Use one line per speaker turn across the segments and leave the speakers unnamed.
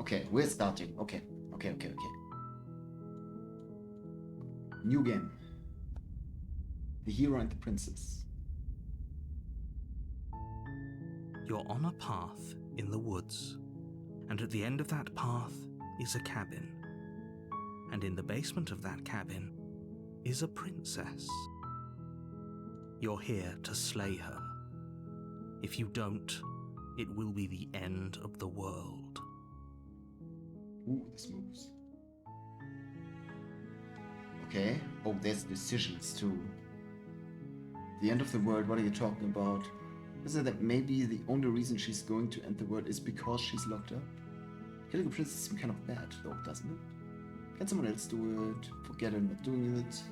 Okay, we're starting. Okay. New game. The hero and the princess.
You're on a path in the woods, and at the end of that path is a cabin. And in the basement of that cabin is a princess. You're here to slay her. If you don't, it will be the end of the world.
Ooh, this moves. Okay. Oh, there's decisions too. The end of the world, what are you talking about? Is it that maybe the only reason she's going to end the world is because she's locked up? Killing a princess seems kind of bad, though, doesn't it? Can someone else do it? Forget I'm not doing it.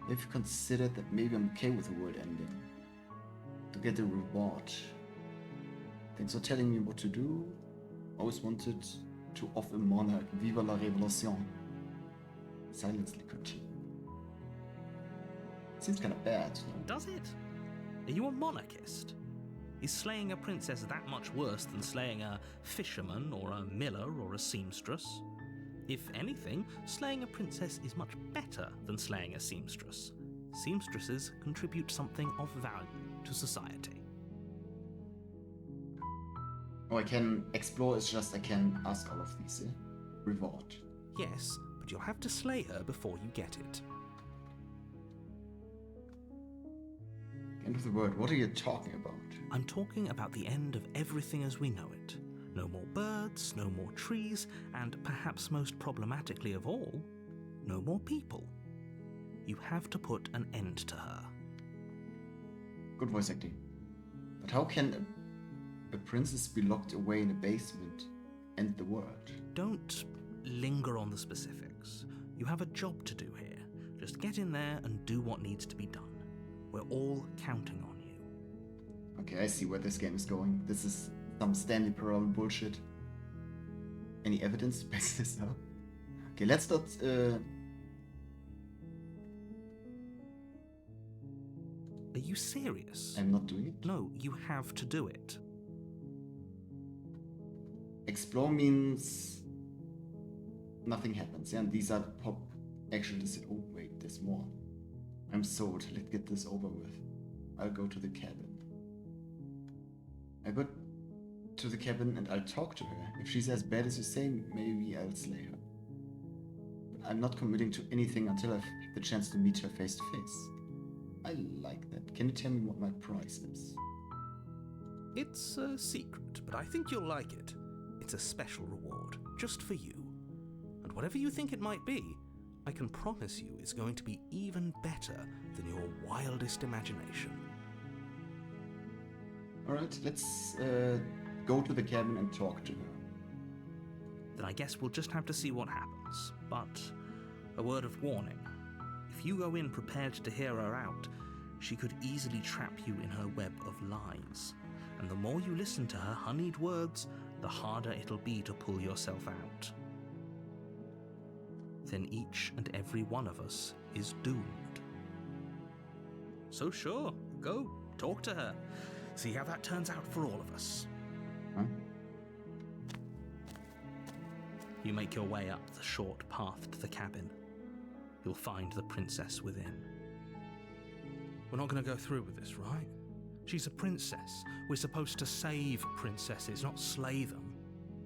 Have you considered that maybe I'm okay with the world ending? To get a reward. Thanks for telling me what to do. Always wanted to off a monarch. Viva la révolution. Silently continue. Seems kind of bad, no?
Does it? Are you a monarchist? Is slaying a princess that much worse than slaying a fisherman or a miller or a seamstress? If anything, slaying a princess is much better than slaying a seamstress. Seamstresses contribute something of value to society.
Oh, I can explore, it's just I can ask all of these, eh? Reward.
Yes, but you'll have to slay her before you get it.
End of the world, what are you talking about?
I'm talking about the end of everything as we know it. No more birds, no more trees, and perhaps most problematically of all, no more people. You have to put an end to her.
Good voice acting. But how can a princess be locked away in a basement and the world?
Don't linger on the specifics. You have a job to do here. Just get in there and do what needs to be done. We're all counting on you.
Okay, I see where this game is going. This is some Stanley Parable bullshit. Any evidence to back this up? Okay, let's not...
Are you serious?
I'm not doing it.
No, you have to do it.
Explore means... nothing happens, yeah? And these are pop... Actually, this... Oh, wait, there's more. I'm sold. Let's get this over with. I'll go to the cabin. I go to the cabin and I'll talk to her. If she's as bad as you say, maybe I'll slay her. But I'm not committing to anything until I've had the chance to meet her face to face. I like that. Can you tell me what my price is?
It's a secret, but I think you'll like it. It's a special reward, just for you. And whatever you think it might be, I can promise you it's going to be even better than your wildest imagination.
Alright, let's go to the cabin and talk to her.
Then I guess we'll just have to see what happens. But a word of warning. If you go in prepared to hear her out, she could easily trap you in her web of lies. And the more you listen to her honeyed words, the harder it'll be to pull yourself out. Then each and every one of us is doomed. So sure, go, talk to her. See how that turns out for all of us.
Huh?
You make your way up the short path to the cabin. You'll find the princess within. We're not going to go through with this, right? She's a princess. We're supposed to save princesses, not slay them.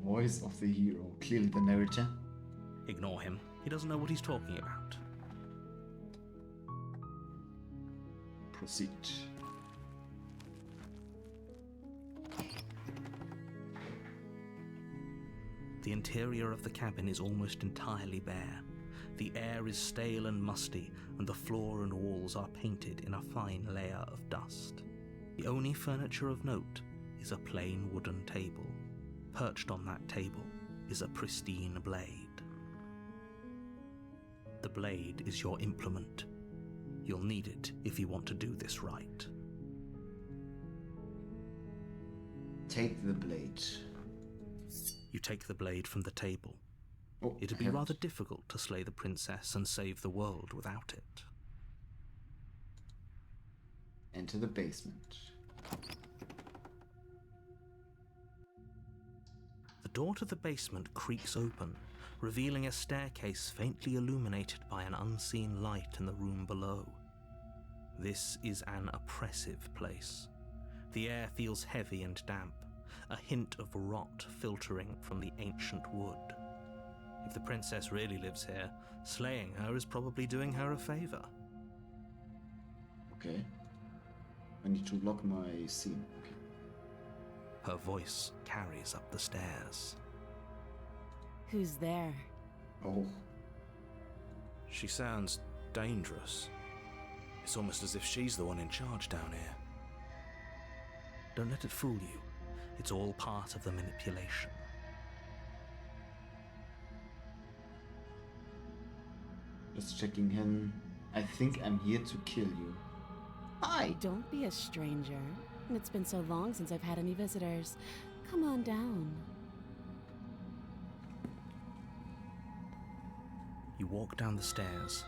Voice of the hero. Clearly the narrator.
Ignore him. He doesn't know what he's talking about.
Proceed.
The interior of the cabin is almost entirely bare. The air is stale and musty, and the floor and walls are painted in a fine layer of dust. The only furniture of note is a plain wooden table. Perched on that table is a pristine blade. The blade is your implement. You'll need it if you want to do this right.
Take the blade.
You take the blade from the table.
Oh,
It'd be rather difficult to slay the princess and save the world without it.
Enter the basement.
The door to the basement creaks open, revealing a staircase faintly illuminated by an unseen light in the room below. This is an oppressive place. The air feels heavy and damp, a hint of rot filtering from the ancient wood. If the princess really lives here, slaying her is probably doing her a favor.
Okay. I need to lock my scene. Okay.
Her voice carries up the stairs.
Who's there?
Oh,
She sounds dangerous. It's almost as if she's the one in charge down here. Don't let it fool you. It's all part of the manipulation.
just checking in. I think I'm here to kill you. Hi!
Don't be a stranger. It's been so long since I've had any visitors. Come on down.
You walk down the stairs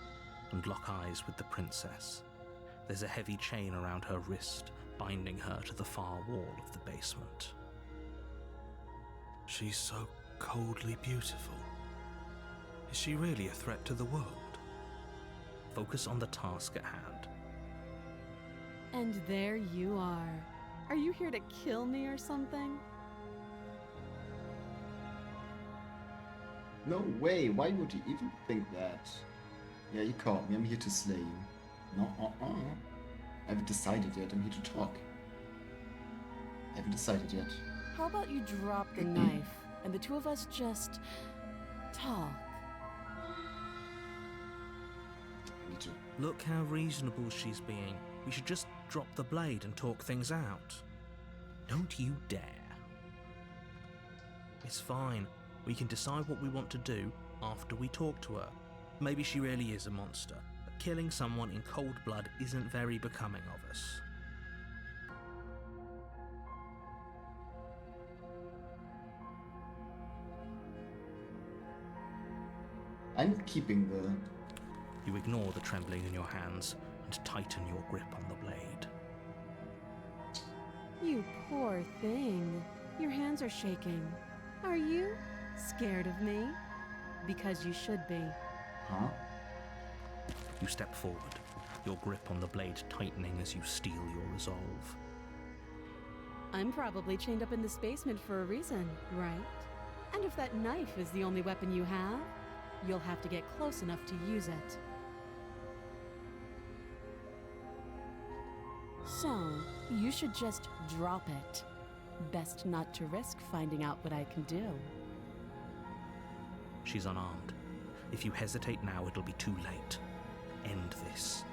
and lock eyes with the princess. There's a heavy chain around her wrist, binding her to the far wall of the basement. She's so coldly beautiful. Is she really a threat to the world? Focus on the task at hand.
And there you are. Are you here to kill me or something?
No way, why would you even think that? Yeah, you caught me, I'm here to slay you. No, I haven't decided yet, I'm here to talk. I haven't decided yet.
How about you drop the knife and the two of us just talk?
Me too.
Look how reasonable she's being. We should just drop the blade and talk things out. Don't you dare. It's fine. We can decide what we want to do after we talk to her. Maybe she really is a monster, but killing someone in cold blood isn't very becoming of us.
I'm keeping the...
You ignore the trembling in your hands and tighten your grip on the blade.
You poor thing. Your hands are shaking. Are you scared of me? Because you should be.
Huh?
You step forward, your grip on the blade tightening as you steel your resolve.
I'm probably chained up in this basement for a reason, right? And if that knife is the only weapon you have, you'll have to get close enough to use it. So, you should just drop it. Best not to risk finding out what I can do.
She's unarmed. If you hesitate now, it'll be too late. End this.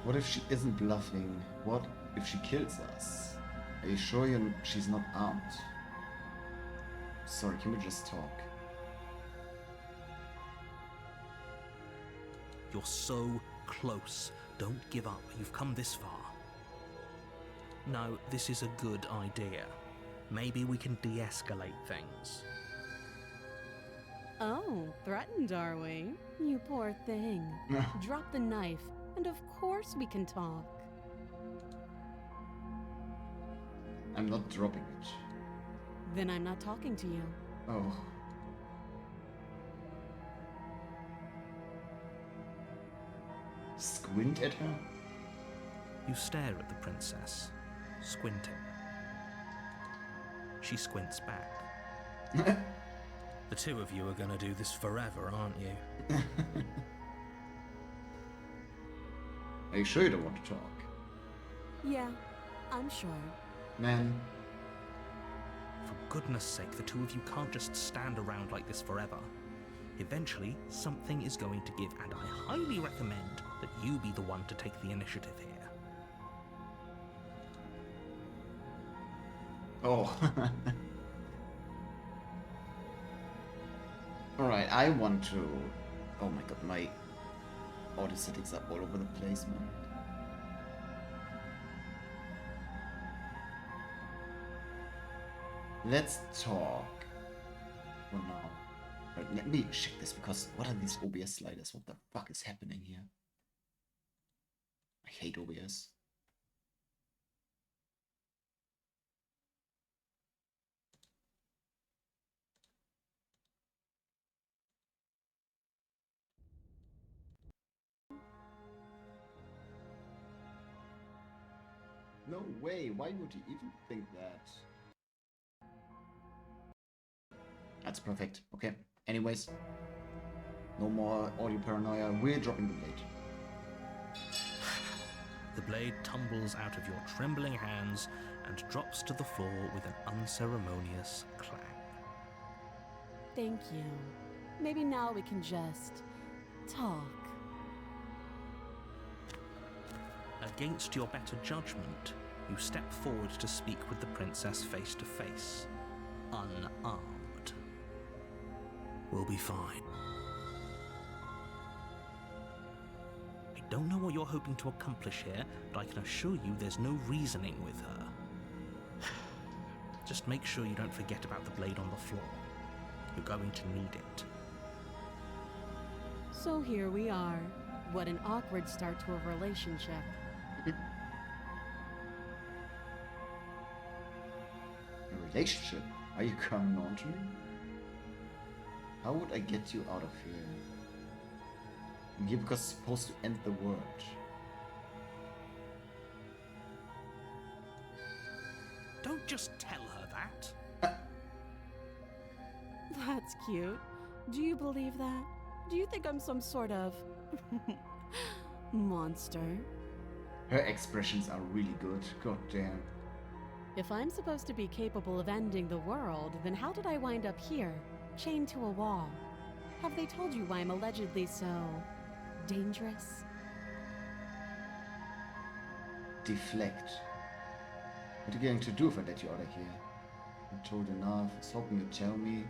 What if she isn't bluffing? What if she kills us? Are you sure she's not armed? Sorry, can we just talk?
You're so close. Don't give up. You've come this far. No, this is a good idea. Maybe we can de-escalate things.
Oh, threatened are we? You poor thing. Drop the knife, and of course we can talk.
I'm not dropping it.
Then I'm not talking to you.
Oh. Squint at her?
You stare at the princess, squinting. She squints back. The two of you are gonna do this forever, aren't you?
Are you sure you don't want to talk?
Yeah, I'm sure.
Man,
For goodness sake, the two of you can't just stand around like this forever. Eventually, something is going to give, and I highly recommend that you be the one to take the initiative here.
oh. Alright, I want to... Oh my god, my audio settings are all over the place, man. Let's talk. For now. Right, let me check this, because what are these OBS sliders? What the fuck is happening here? I hate OBS. No way. Why would he even think that? That's perfect. Okay. Anyways, no more audio paranoia. We're dropping the blade.
The blade tumbles out of your trembling hands and drops to the floor with an unceremonious clang.
Thank you. Maybe now we can just talk.
Against your better judgment, you step forward to speak with the princess face to face, unarmed. We'll be fine. I don't know what you're hoping to accomplish here, but I can assure you there's no reasoning with her. Just make sure you don't forget about the blade on the floor. You're going to need it.
So here we are. What an awkward start to a relationship.
A relationship? Are you coming on to me? How would I get you out of here? I'm here because it's supposed to end the world.
Don't just tell her that.
That's cute. Do you believe that? Do you think I'm some sort of monster?
Her expressions are really good. God damn.
If I'm supposed to be capable of ending the world, then how did I wind up here, chained to a wall? Have they told you why I'm allegedly so dangerous?
Deflect. What are you going to do if I let you out of here? I'm told enough. I was hoping you'd tell me.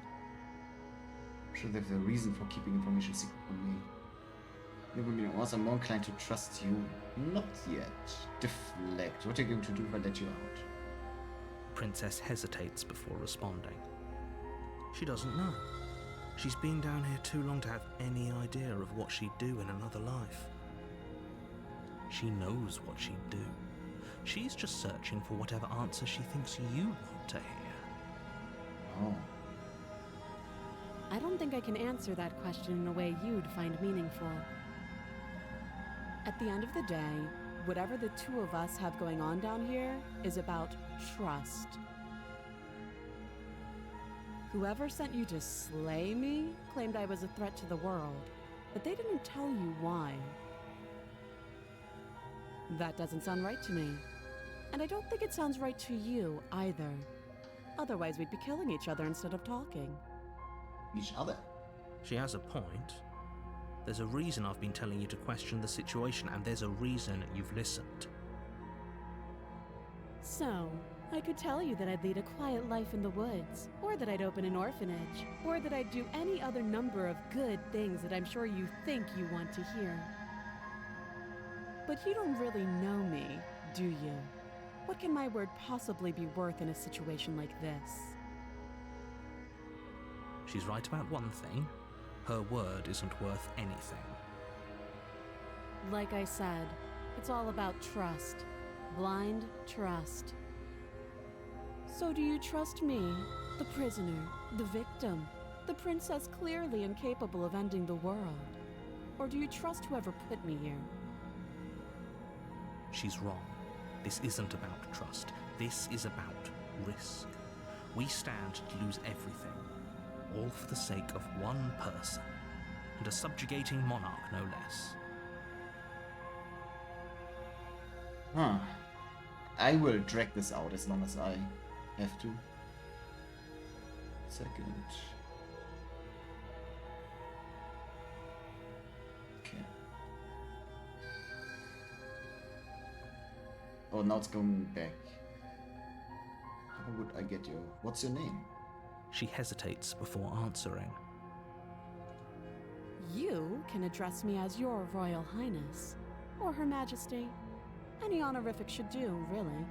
I'm sure there's a reason for keeping information secret from me. Never been honest, I'm more inclined to trust you. Not yet. Deflect. What are you going to do if I let you out?
Princess hesitates before responding. She doesn't know. She's been down here too long to have any idea of what she'd do in another life. She knows what she'd do. She's just searching for whatever answer she thinks you want to hear.
Oh.
I don't think I can answer that question in a way you'd find meaningful. At the end of the day, whatever the two of us have going on down here is about trust. Whoever sent you to slay me claimed I was a threat to the world, but they didn't tell you why. That doesn't sound right to me. And I don't think it sounds right to you either. Otherwise, we'd be killing each other instead of talking.
Each other?
She has a point. There's a reason I've been telling you to question the situation, and there's a reason you've listened.
So, I could tell you that I'd lead a quiet life in the woods, or that I'd open an orphanage, or that I'd do any other number of good things that I'm sure you think you want to hear. But you don't really know me, do you? What can my word possibly be worth in a situation like this?
She's right about one thing. Her word isn't worth anything.
Like I said, it's all about trust. Blind trust. So do you trust me, the prisoner, the victim, the princess clearly incapable of ending the world? Or do you trust whoever put me here?
She's wrong. This isn't about trust. This is about risk. We stand to lose everything, all for the sake of one person, and a subjugating monarch no less.
Huh. I will drag this out as long as I have to. Second. Okay. Oh, now it's going back. How would I get you? What's your name?
She hesitates before answering.
You can address me as Your Royal Highness, or Her Majesty. Any honorific should do, really.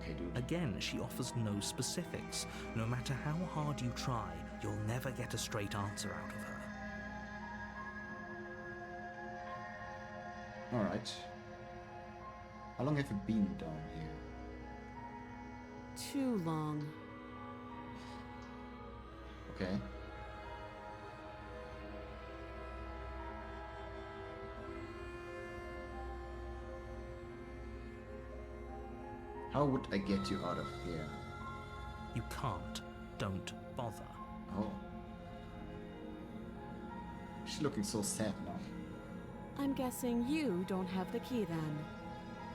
Okay, dude.
Again, she offers no specifics. No matter how hard you try, you'll never get a straight answer out of her.
Alright. How long have you been down here?
Too long.
Okay. How would I get you out of here?
You can't. Don't bother.
Oh. She's looking so sad now.
I'm guessing you don't have the key then.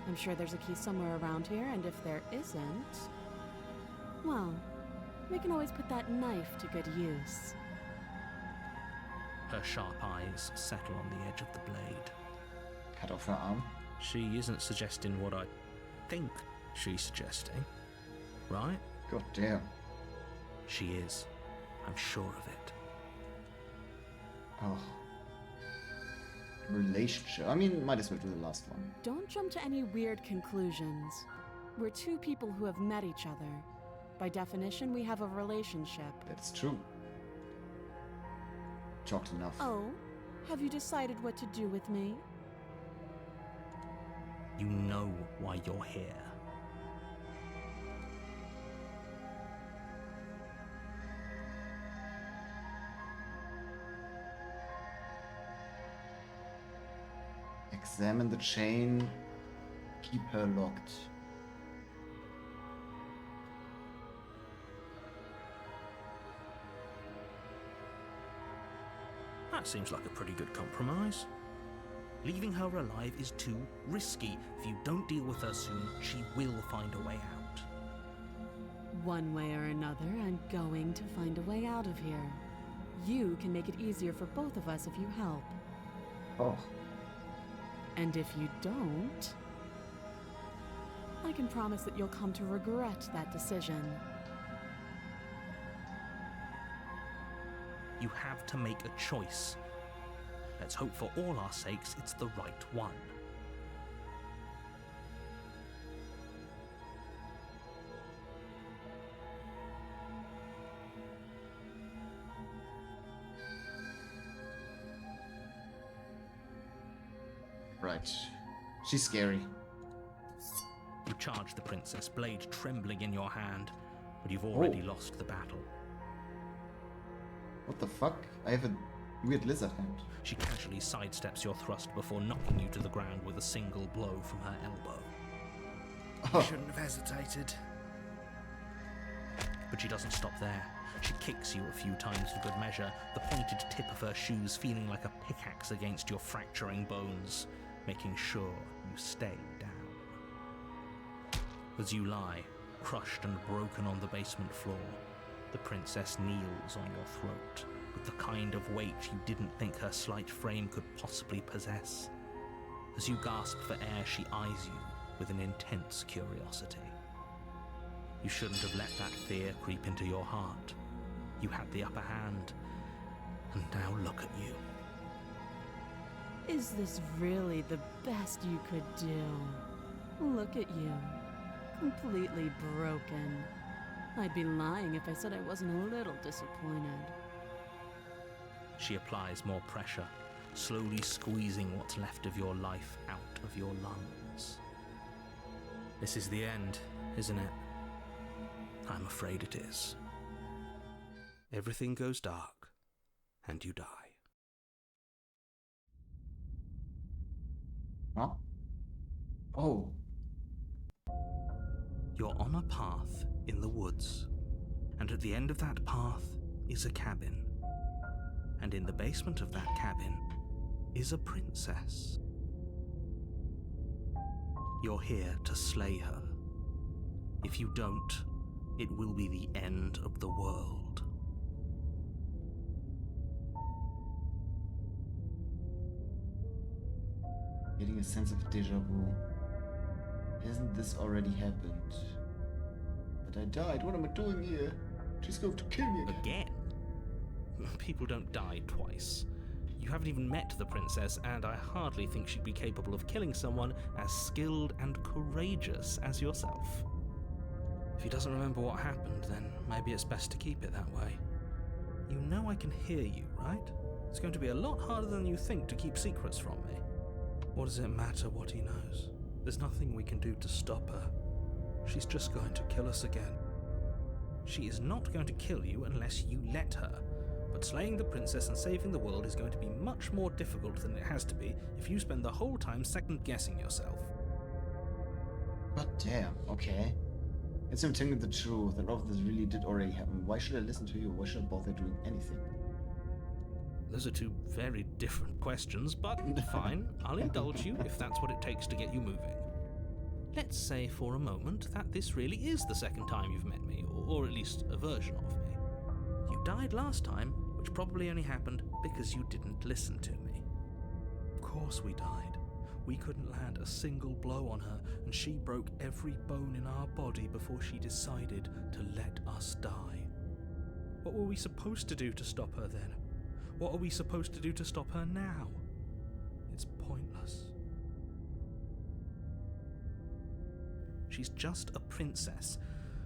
I'm sure there's a key somewhere around here, and if there isn't, well, we can always put that knife to good use.
Her sharp eyes settle on the edge of the blade.
Cut off her arm.
She isn't suggesting what I think she's suggesting, right?
God damn.
She is. I'm sure of it.
Oh. Relationship. I mean, might as well do the last one.
Don't jump to any weird conclusions. We're two people who have met each other. By definition, we have a relationship.
That's true. Talked enough.
Oh, have you decided what to do with me?
You know why you're here.
Examine the chain. Keep her locked.
That seems like a pretty good compromise. Leaving her alive is too risky. If you don't deal with her soon, she will find a way out.
One way or another, I'm going to find a way out of here. You can make it easier for both of us if you help.
Oh.
And if you don't, I can promise that you'll come to regret that decision.
You have to make a choice. Let's hope for all our sakes it's the right one.
Right. She's scary.
You charge the princess, blade trembling in your hand, but you've already lost the battle.
What the fuck? I have a weird lizard hand.
She casually sidesteps your thrust before knocking you to the ground with a single blow from her elbow.
Oh.
You shouldn't have hesitated. But she doesn't stop there. She kicks you a few times for good measure, the pointed tip of her shoes feeling like a pickaxe against your fracturing bones, making sure you stay down. As you lie, crushed and broken on the basement floor, the princess kneels on your throat, with the kind of weight you didn't think her slight frame could possibly possess. As you gasp for air, she eyes you with an intense curiosity. You shouldn't have let that fear creep into your heart. You had the upper hand, and now look at you.
Is this really the best you could do? Look at you. Completely broken. I'd be lying if I said I wasn't a little disappointed.
She applies more pressure, slowly squeezing what's left of your life out of your lungs. This is the end, isn't it? I'm afraid it is. Everything goes dark, and you die.
Huh? Oh.
You're on a path in the woods, and at the end of that path is a cabin. And in the basement of that cabin is a princess. You're here to slay her. If you don't, it will be the end of the world.
Getting a sense of deja vu. Hasn't this already happened? But I died. What am I doing here? She's going to kill me again.
Again? People don't die twice. You haven't even met the princess, and I hardly think she'd be capable of killing someone as skilled and courageous as yourself. If he doesn't remember what happened, then maybe it's best to keep it that way. You know I can hear you, right? It's going to be a lot harder than you think to keep secrets from me. What does it matter what he knows? There's nothing we can do to stop her. She's just going to kill us again. She is not going to kill you unless you let her. But slaying the princess and saving the world is going to be much more difficult than it has to be if you spend the whole time second-guessing yourself.
God damn, okay. It's him telling the truth, and all of this really did already happen. Why should I listen to you? Why should I bother doing anything?
Those are two very different questions, but fine, I'll indulge you if that's what it takes to get you moving. Let's say for a moment that this really is the second time you've met me, or at least a version of me. You died last time, which probably only happened because you didn't listen to me. Of course we died. We couldn't land a single blow on her, and she broke every bone in our body before she decided to let us die. What were we supposed to do to stop her then? What are we supposed to do to stop her now? It's pointless. She's just a princess.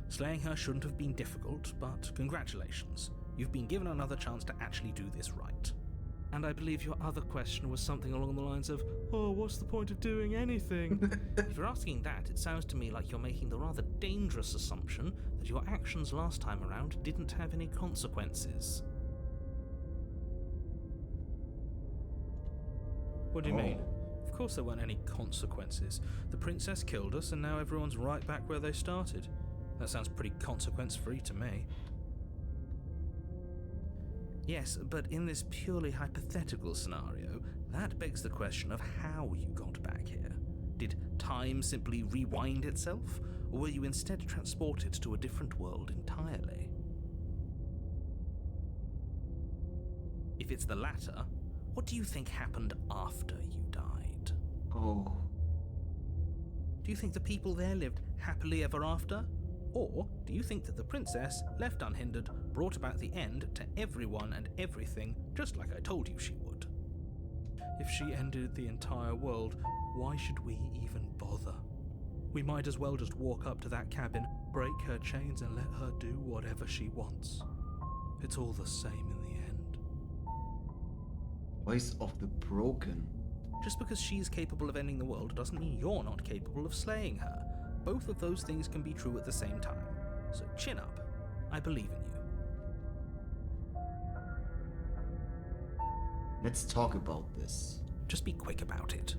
Slaying her shouldn't have been difficult, but congratulations. You've been given another chance to actually do this right. And I believe your other question was something along the lines of, oh, what's the point of doing anything? If you're asking that, it sounds to me like you're making the rather dangerous assumption that your actions last time around didn't have any consequences. What do you mean? Of course there weren't any consequences. The princess killed us and now everyone's right back where they started. That sounds pretty consequence-free to me. Yes, but in this purely hypothetical scenario, that begs the question of how you got back here. Did time simply rewind itself, or were you instead transported to a different world entirely? If it's the latter, what do you think happened after you died?
Oh.
Do you think the people there lived happily ever after? Or do you think that the princess, left unhindered, brought about the end to everyone and everything, just like I told you she would? If she ended the entire world, why should we even bother? We might as well just walk up to that cabin, break her chains and let her do whatever she wants. It's all the same in the end.
Voice of the Broken.
Just because she's capable of ending the world doesn't mean you're not capable of slaying her. Both of those things can be true at the same time. So chin up. I believe in you.
Let's talk about this.
Just be quick about it.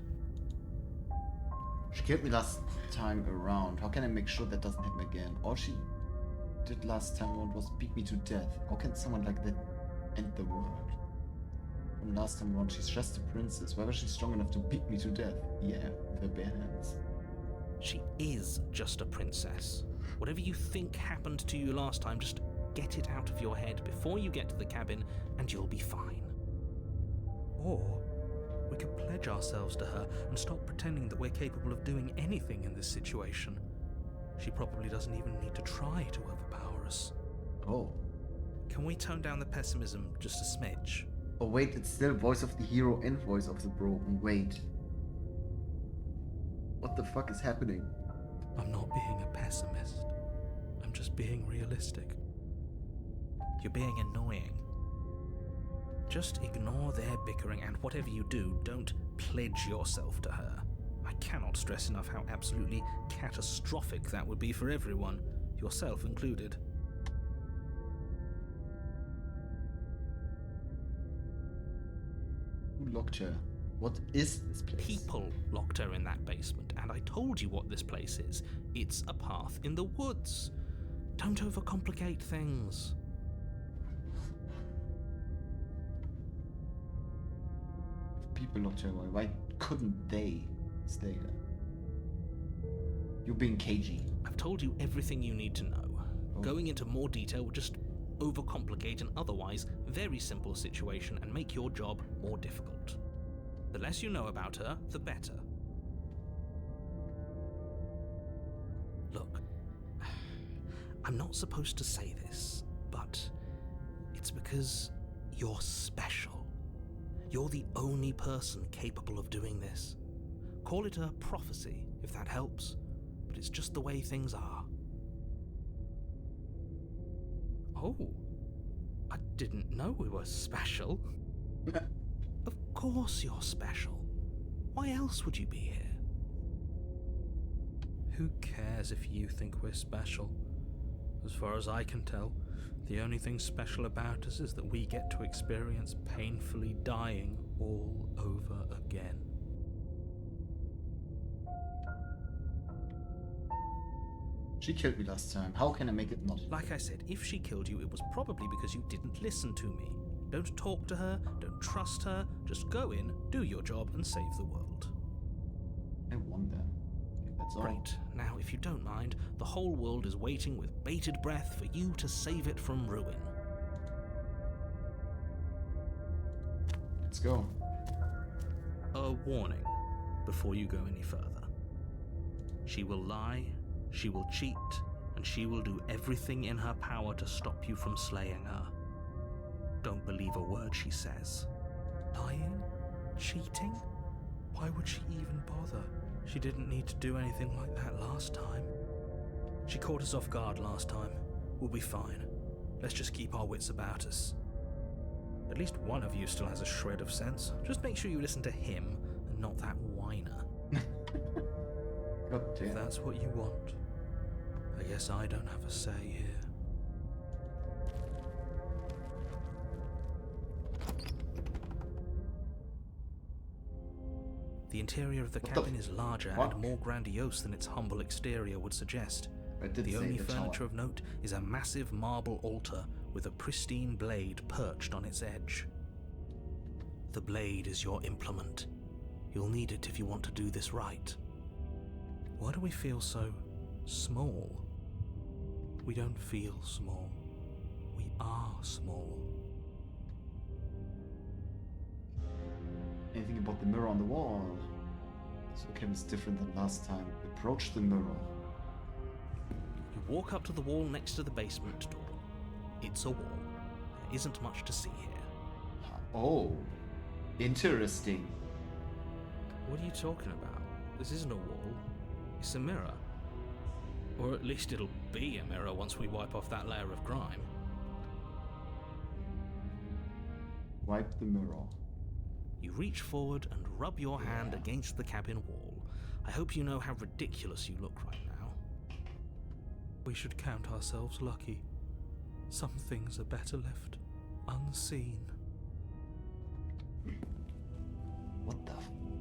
She killed me last time around. How can I make sure that doesn't happen again? All she did last time around was beat me to death. How can someone like that end the world? From last time around, she's just a princess. Why was she strong enough to beat me to death? Yeah, with her bare hands.
She is just a princess. Whatever you think happened to you last time, just get it out of your head before you get to the cabin and you'll be fine. Or we could pledge ourselves to her and stop pretending that we're capable of doing anything in this situation. She probably doesn't even need to try to overpower us.
Oh.
Can we tone down the pessimism just a smidge?
Oh wait, it's still voice of the hero and voice of the broken. Wait. What the fuck is happening?
I'm not being a pessimist. I'm just being realistic. You're being annoying. Just ignore their bickering, and whatever you do, don't pledge yourself to her. I cannot stress enough how absolutely catastrophic that would be for everyone, yourself included.
Who locked her? What is this place?
People locked her in that basement, and I told you what this place is. It's a path in the woods. Don't overcomplicate things.
People locked her away. Why couldn't they stay there? You're being cagey.
I've told you everything you need to know.
Oh. Going
Going into more detail would just overcomplicate an otherwise very simple situation and make your job more difficult. The less you know about her, the better. Look, I'm not supposed to say this, but it's because you're special. You're the only person capable of doing this. Call it a prophecy, if that helps, but it's just the way things are. Oh, I didn't know we were special. Of course you're special. Why else would you be here? Who cares if you think we're special? As far as I can tell, the only thing special about us is that we get to experience painfully dying all over again.
She killed me last time. How can I make it not?
Like I said, if she killed you, it was probably because you didn't listen to me. Don't talk to her, don't trust her, just go in, do your job, and save the world.
I won then. Okay, that's all.
Great. Now, if you don't mind, the whole world is waiting with bated breath for you to save it from ruin.
Let's go.
A warning before you go any further. She will lie, she will cheat, and she will do everything in her power to stop you from slaying her. Don't believe a word she says. Lying? Cheating? Why would she even bother? She didn't need to do anything like that last time. She caught us off guard last time. We'll be fine. Let's just keep our wits about us. At least one of you still has a shred of sense. Just make sure you listen to him and not that whiner.
God damn.
If that's what you want, I guess I don't have a say here. The interior of the cabin is larger and more grandiose than its humble exterior would suggest. The only furniture of note is a massive marble altar with a pristine blade perched on its edge. The blade is your implement. You'll need it if you want to do this right. Why do we feel so small? We don't feel small. We are small.
Anything about the mirror on the wall? So okay, it's different than last time. Approach the mirror.
You walk up to the wall next to the basement door. It's a wall. There isn't much to see here.
Oh, interesting.
What are you talking about? This isn't a wall. It's a mirror. Or at least it'll be a mirror once we wipe off that layer of grime.
Wipe the mirror.
You reach forward and rub your hand against the cabin wall. I hope you know how ridiculous you look right now. We should count ourselves lucky. Some things are better left unseen.
What the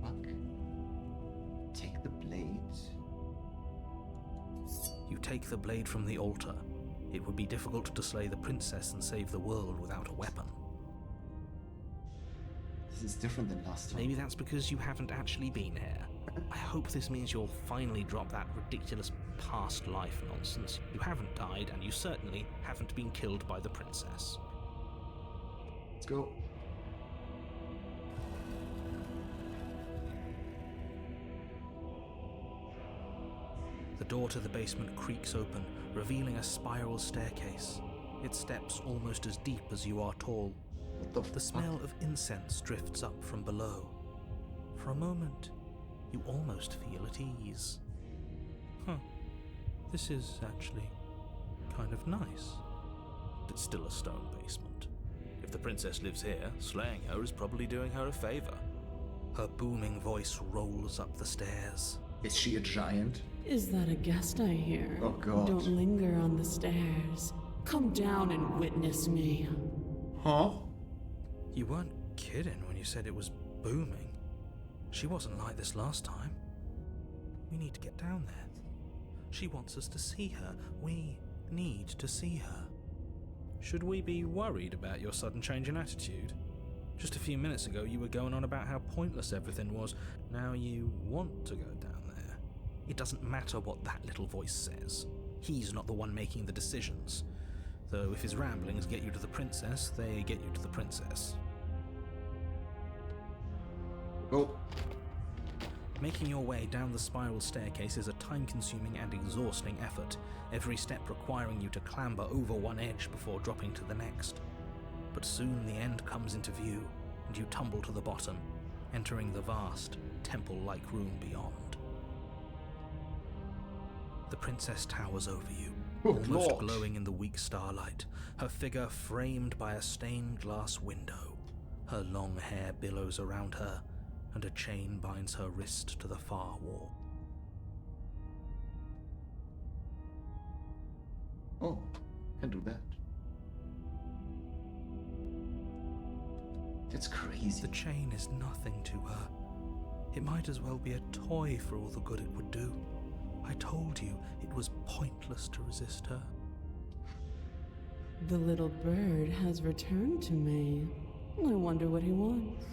fuck? Take the blade?
You take the blade from the altar. It would be difficult to slay the princess and save the world without a weapon.
This is different than last time.
Maybe that's because you haven't actually been here. I hope this means you'll finally drop that ridiculous past life nonsense. You haven't died, and you certainly haven't been killed by the princess.
Let's go.
The door to the basement creaks open, revealing a spiral staircase. Its steps almost as deep as you are tall.
What
The smell of incense drifts up from below. For a moment, you almost feel at ease. This is actually kind of nice. It's still a stone basement. If the princess lives here, slaying her is probably doing her a favor. Her booming voice rolls up the stairs.
Is she a giant?
Is that a guest I hear?
Oh, God.
Don't linger on the stairs. Come down and witness me.
Huh?
You weren't kidding when you said it was booming. She wasn't like this last time. We need to get down there. She wants us to see her. We need to see her. Should we be worried about your sudden change in attitude? Just a few minutes ago you were going on about how pointless everything was. Now you want to go down there. It doesn't matter what that little voice says. He's not the one making the decisions. Though if his ramblings get you to the princess, they get you to the princess.
Go.
Making your way down the spiral staircase is a time-consuming and exhausting effort, every step requiring you to clamber over one edge before dropping to the next. But soon the end comes into view, and you tumble to the bottom, entering the vast, temple-like room beyond. The princess towers over you, almost
Lord.
glowing in the weak starlight, her figure framed by a stained glass window. Her long hair billows around her, and a chain binds her wrist to the far wall.
Oh, can do that. That's crazy.
The chain is nothing to her. It might as well be a toy for all the good it would do. I told you it was pointless to resist her.
The little bird has returned to me. I wonder what he wants.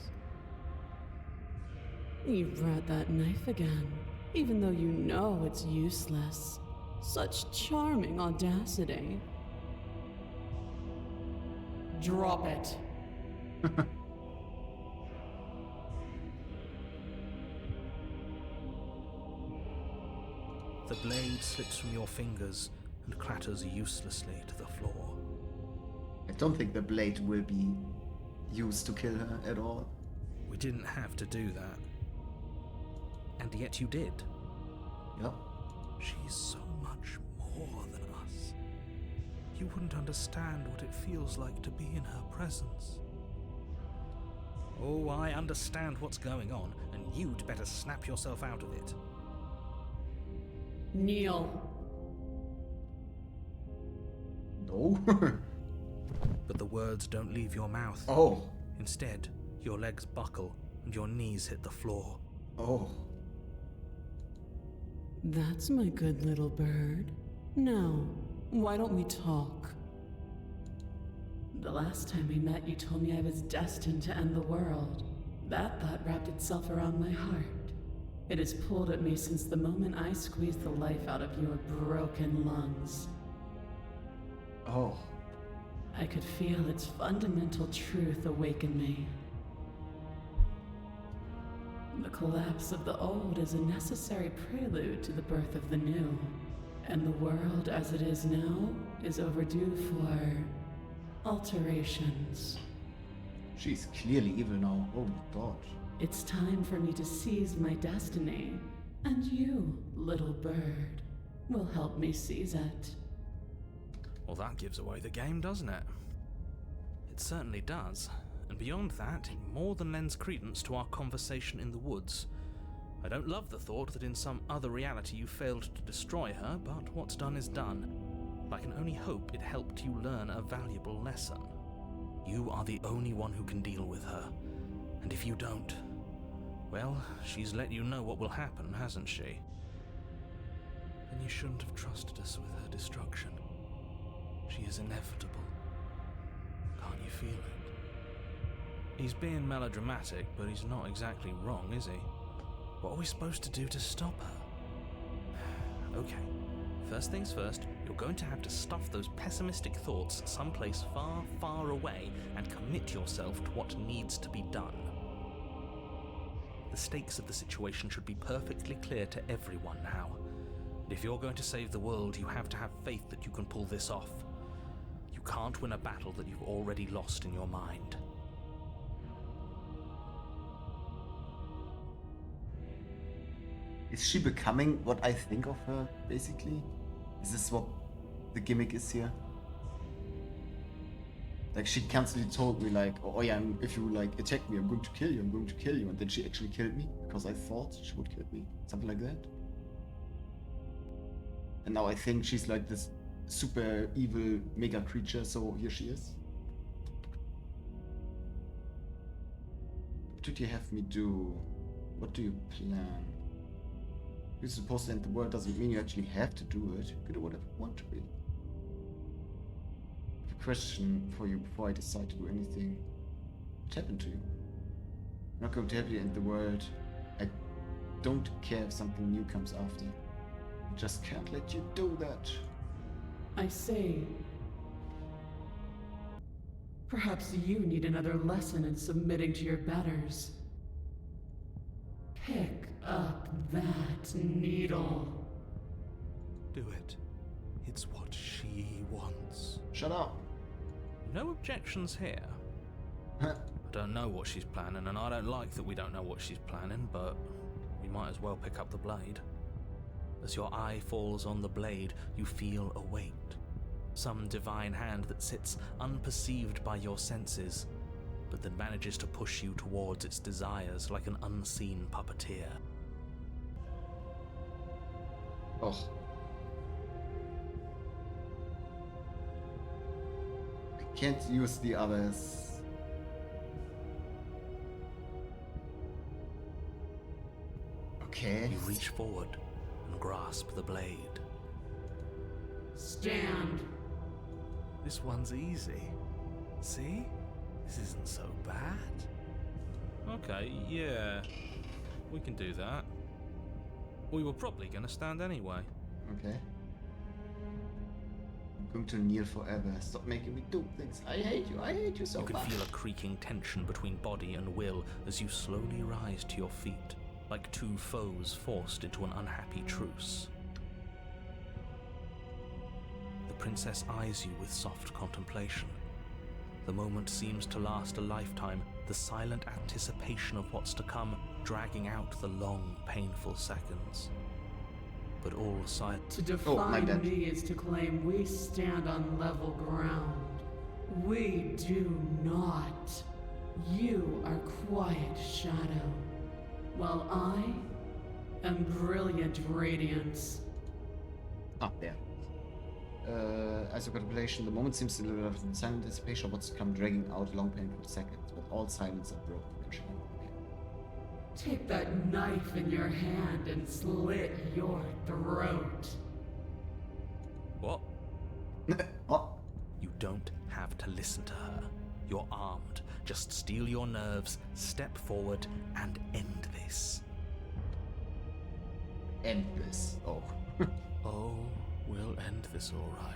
You brought that knife again, even though you know it's useless. Such charming audacity. Drop it.
The blade slips from your fingers and clatters uselessly to the floor.
I don't think the blade will be used to kill her at all.
We didn't have to do that. And yet you did.
Yep.
She's so much more than us. You wouldn't understand what it feels like to be in her presence. Oh, I understand what's going on, and you'd better snap yourself out of it.
Kneel.
No.
But the words don't leave your mouth.
Oh.
Instead, your legs buckle and your knees hit the floor.
Oh.
That's my good little bird. Now, why don't we talk? The last time we met, you told me I was destined to end the world. That thought wrapped itself around my heart. It has pulled at me since the moment I squeezed the life out of your broken lungs.
Oh.
I could feel its fundamental truth awaken me. The collapse of the old is a necessary prelude to the birth of the new, and the world as it is now is overdue for alterations.
She's clearly evil now. Oh my god.
It's time for me to seize my destiny, and you, little bird, will help me seize it.
Well, that gives away the game, doesn't it? It certainly does. And beyond that, it more than lends credence to our conversation in the woods. I don't love the thought that in some other reality you failed to destroy her, but what's done is done. I can only hope it helped you learn a valuable lesson. You are the only one who can deal with her. And if you don't, well, she's let you know what will happen, hasn't she? And you shouldn't have trusted us with her destruction. She is inevitable. Can't you feel it? He's being melodramatic, but he's not exactly wrong, is he? What are we supposed to do to stop her? Okay, first things first, you're going to have to stuff those pessimistic thoughts someplace far, far away and commit yourself to what needs to be done. The stakes of the situation should be perfectly clear to everyone now. And if you're going to save the world, you have to have faith that you can pull this off. You can't win a battle that you've already lost in your mind.
Is she becoming what I think of her, basically? Is this what the gimmick is here? Like, she constantly told me, like, oh yeah, if you, like, attack me, I'm going to kill you, I'm going to kill you. And then she actually killed me, because I thought she would kill me. Something like that. And now I think she's, like, this super evil mega creature, so here she is. What did you have me do? What do you plan? You're supposed to end the world doesn't mean you actually have to do it. You could do whatever you want to be. I have a question for you before I decide to do anything. What happened to you? I'm not going to have you end the world. I don't care if something new comes after. I just can't let you do that.
I see. Perhaps you need another lesson in submitting to your betters. Pick up that needle.
Do it. It's what she wants.
Shut up.
No objections here. I don't know what she's planning, and I don't like that we don't know what she's planning, but we might as well pick up the blade. As your eye falls on the blade, you feel a weight. Some divine hand that sits unperceived by your senses, but that manages to push you towards its desires like an unseen puppeteer.
Oh. I can't use the others. Okay.
You reach forward and grasp the blade.
Stand.
This one's easy. See? This isn't so bad. Okay, yeah. We can do that. We were probably going to stand anyway.
Okay. I'm going to kneel forever. Stop making me do things. I hate you so
You can
much.
feel a creaking tension between body and will as you slowly rise to your feet, like two foes forced into an unhappy truce. The princess eyes you with soft contemplation. The moment seems to last a lifetime, the silent anticipation of what's to come dragging out the long, painful seconds. But all silent.
To
Oh, my
define
bad.
me is to claim we stand on level ground. We do not. You are quiet shadow, while I am brilliant radiance.
Ah, there. As a contemplation, the moment seems to live out in silent anticipation of what's to come, dragging out long painful seconds, but all silence are broken.
Take that knife in your hand and slit your throat.
What?
What?
You don't have to listen to her. You're armed. Just steel your nerves, step forward, and end this.
End this. Oh.
Oh, we'll end this all right.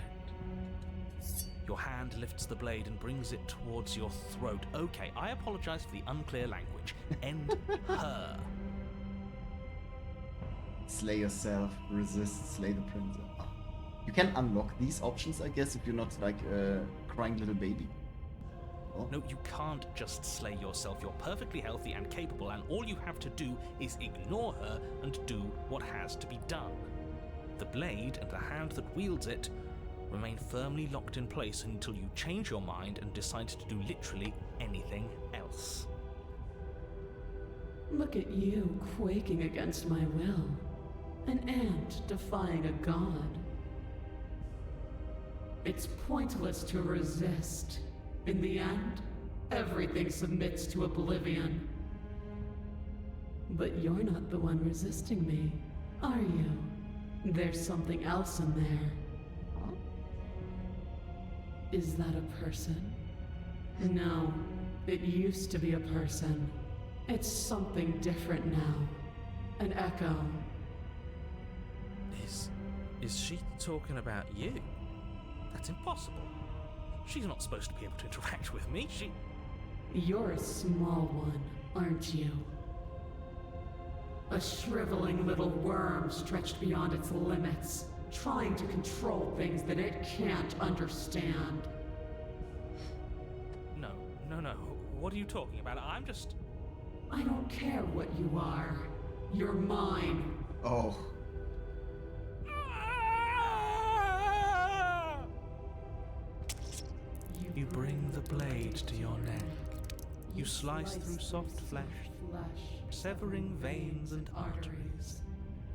Your hand lifts the blade and brings it towards your throat. Okay, I apologize for the unclear language. End her.
Slay yourself, resist, slay the princess. Ah. You can unlock these options, I guess, if you're not like a crying little baby. Oh.
No, you can't just slay yourself. You're perfectly healthy and capable, and all you have to do is ignore her and do what has to be done. The blade and the hand that wields it remain firmly locked in place until you change your mind and decide to do literally anything else.
Look at you quaking against my will. An ant defying a god. It's pointless to resist. In the end, everything submits to oblivion. But you're not the one resisting me, are you? There's something else in there. Is that a person? No, it used to be a person. It's something different now. An echo.
Is she talking about you? That's impossible. She's not supposed to be able to interact with me.
You're a small one, aren't you? A shriveling little worm stretched beyond its limits, trying to control things that it can't understand.
No. What are you talking about? I'm just...
I don't care what you are. You're mine.
Oh.
You bring the blade to your neck. You slice through soft flesh, severing veins and arteries,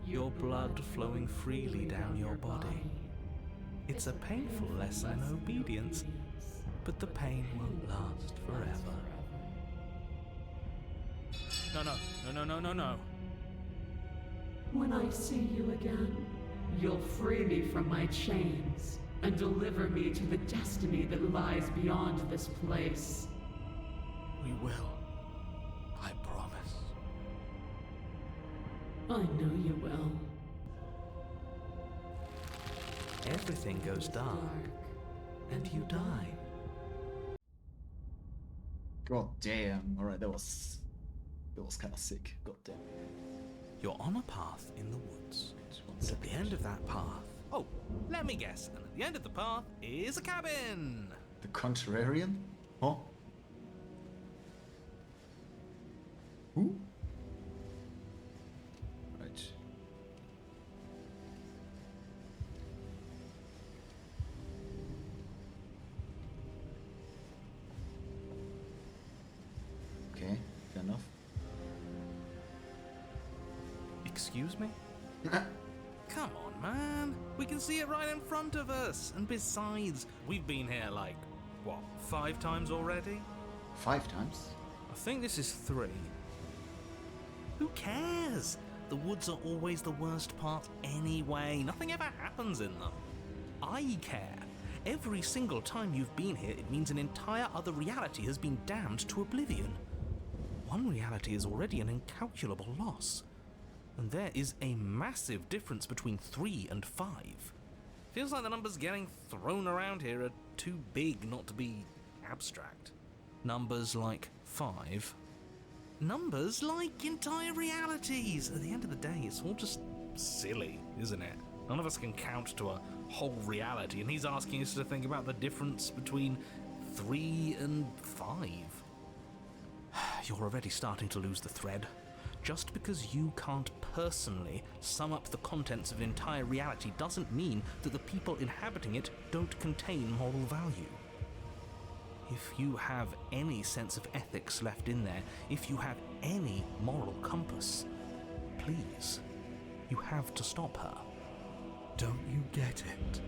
your blood flowing freely down your body. It's a painful lesson in obedience, but the pain won't last forever. No.
When I see you again, you'll free me from my chains and deliver me to the destiny that lies beyond this place.
We will. I promise.
I know you will.
Everything goes dark, and you die.
God damn. Alright, that was kind of sick. God damn.
You're on a path in the woods.
Just one
And at the
second.
end of that path... Oh, let me guess. And at the end of the path is a cabin!
The Contrarian? Huh? Who? Right. Okay, fair enough.
Excuse me? Come on, man. We can see it right in front of us. And besides, we've been here like, what, 5 times already?
5 times?
I think this is 3. Who cares? The woods are always the worst part anyway. Nothing ever happens in them. I care. Every single time you've been here, it means an entire other reality has been damned to oblivion. One reality is already an incalculable loss. And there is a massive difference between 3 and 5. Feels like the numbers getting thrown around here are too big not to be abstract. Numbers like 5. Numbers like entire realities. At the end of the day, it's all just silly, isn't it? None of us can count to a whole reality, and he's asking us to think about the difference between 3 and 5. You're already starting to lose the thread. Just because you can't personally sum up the contents of an entire reality doesn't mean that the people inhabiting it don't contain moral value. If you have any sense of ethics left in there, if you have any moral compass, please, you have to stop her. Don't you get it?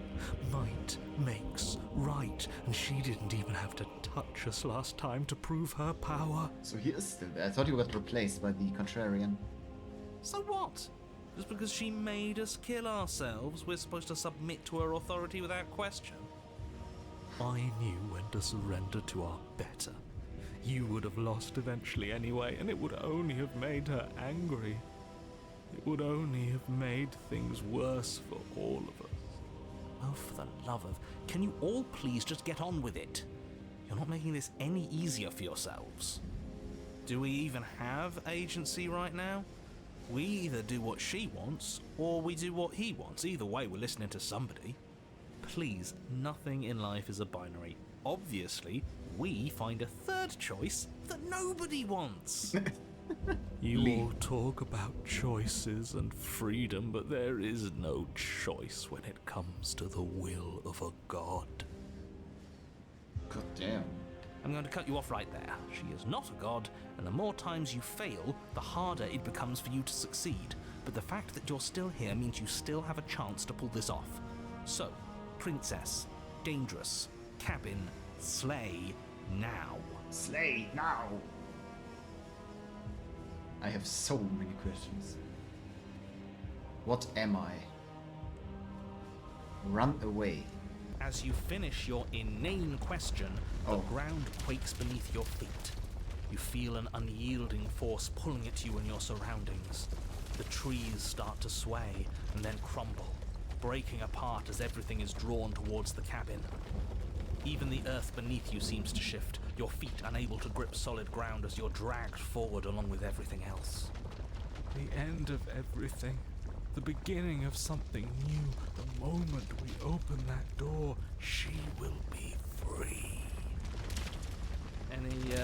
Might makes right, and she didn't even have to touch us last time to prove her power.
So he is still there. I thought he got replaced by the Contrarian.
So what? Just because she made us kill ourselves, we're supposed to submit to her authority without question? I knew when to surrender to our better. You would have lost eventually anyway, and it would only have made her angry. It would only have made things worse for all of us. Oh, for the love of... Can you all please just get on with it? You're not making this any easier for yourselves. Do we even have agency right now? We either do what she wants, or we do what he wants. Either way, we're listening to somebody. Please, nothing in life is a binary. Obviously, we find a third choice that nobody wants. You all talk about choices and freedom, but there is no choice when it comes to the will of a god.
God damn.
I'm going to cut you off right there. She is not a god, and the more times you fail, the harder it becomes for you to succeed. But the fact that you're still here means you still have a chance to pull this off. So, princess, dangerous, cabin, slay, now.
Slay now! I have so many questions. What am I? Run away.
As you finish your inane question, the ground quakes beneath your feet. You feel an unyielding force pulling at you and your surroundings. The trees start to sway and then crumble, breaking apart as everything is drawn towards the cabin. Even the earth beneath you seems to shift, your feet unable to grip solid ground as you're dragged forward along with everything else. The end of everything. The beginning of something new. The moment we open that door, she will be free. Any,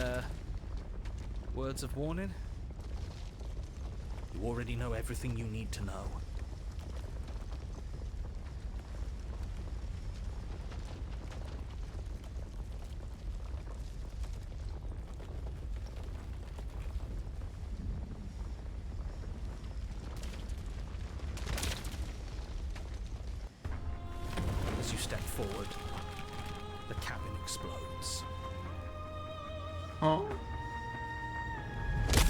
words of warning? You already know everything you need to know. As you step forward, the cabin explodes.
Huh?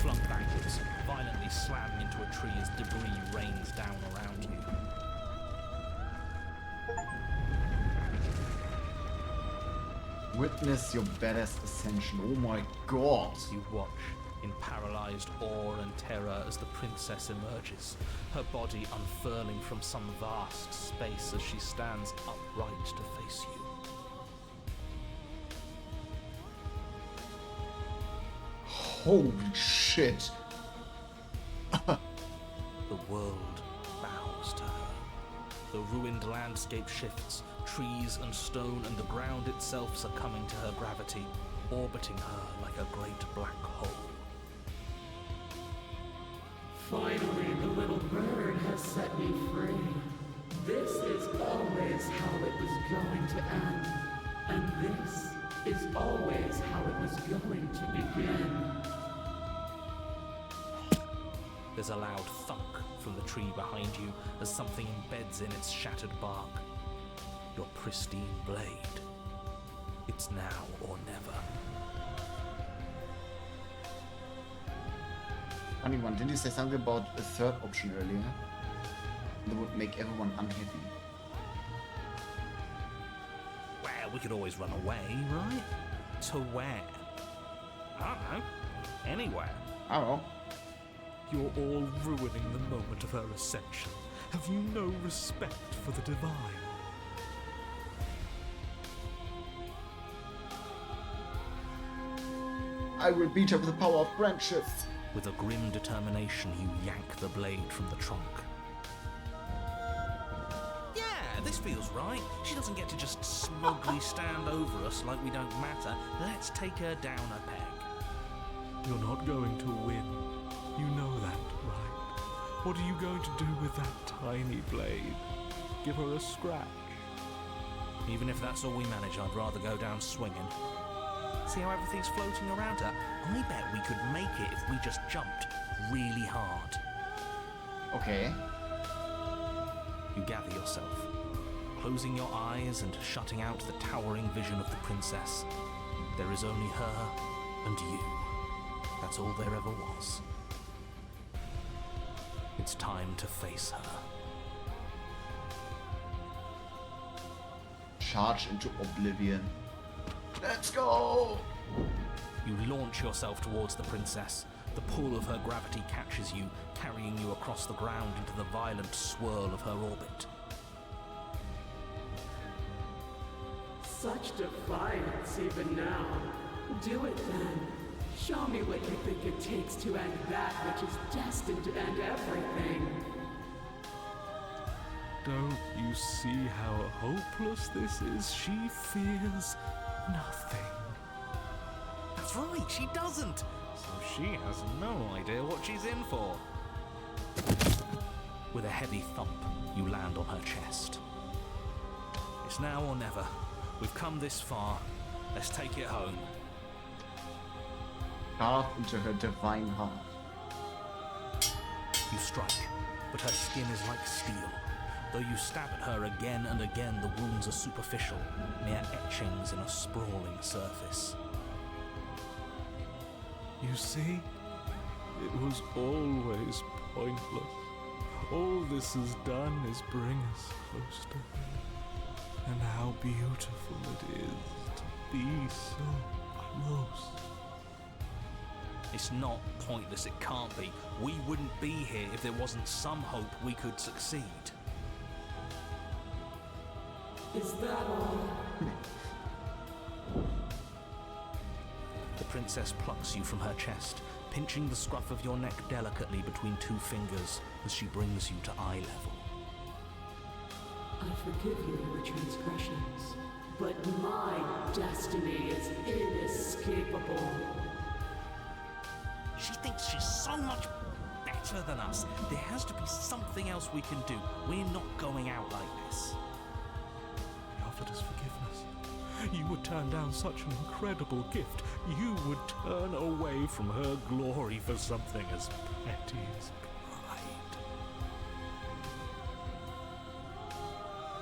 Flung backwards, violently slamming into a tree as debris rains down around you.
Witness your badass ascension. Oh my god.
You watch in paralyzed awe and terror as the princess emerges, her body unfurling from some vast space as she stands upright to face you.
Holy shit.
The world bows to her. The ruined landscape shifts, trees and stone and the ground itself succumbing to her gravity, orbiting her like a great black hole.
Finally, the little bird has set me free. This is always how it was going to end. And this is always how it was going to begin.
There's a loud thunk from the tree behind you as something embeds in its shattered bark. Your pristine blade. It's now or never.
Funny one, didn't you say something about a third option earlier? That would make everyone unhappy.
Well, we could always run away, right? To where? I don't know. Anywhere.
Oh,
You're all ruining the moment of her ascension. Have you no respect for the divine?
I will beat her with the power of friendship.
With a grim determination, you yank the blade from the trunk. Yeah, this feels right. She doesn't get to just smugly stand over us like we don't matter. Let's take her down a peg.
You're not going to win. You know that, right? What are you going to do with that tiny blade? Give her a scratch?
Even if that's all we manage, I'd rather go down swinging. See how everything's floating around her? I bet we could make it if we just jumped really hard.
Okay.
You gather yourself, closing your eyes and shutting out the towering vision of the princess. There is only her and you. That's all there ever was. It's time to face her.
Charge into oblivion. Let's go!
You launch yourself towards the princess. The pull of her gravity catches you, carrying you across the ground into the violent swirl of her orbit.
Such defiance even now. Do it then. Show me what you think it takes to end that which is destined to end everything.
Don't you see how hopeless this is? She fears nothing.
That's right, she doesn't. So she has no idea what she's in for. With a heavy thump, you land on her chest. It's now or never. We've come this far. Let's take it home.
Carve into her divine heart.
You strike, but her skin is like steel. Though you stab at her again and again, the wounds are superficial, mere etchings in a sprawling surface.
You see? It was always pointless. All this has done is bring us close to her. And how beautiful it is to be so close.
It's not pointless, it can't be. We wouldn't be here if there wasn't some hope we could succeed.
Is that all?
The princess plucks you from her chest, pinching the scruff of your neck delicately between two fingers as she brings you to eye level.
I forgive you your transgressions, but my destiny is inescapable.
She thinks she's so much better than us. There has to be something else we can do. We're not going out like this.
He offered us forgiveness. You would turn down such an incredible gift. You would turn away from her glory for something as petty as pride.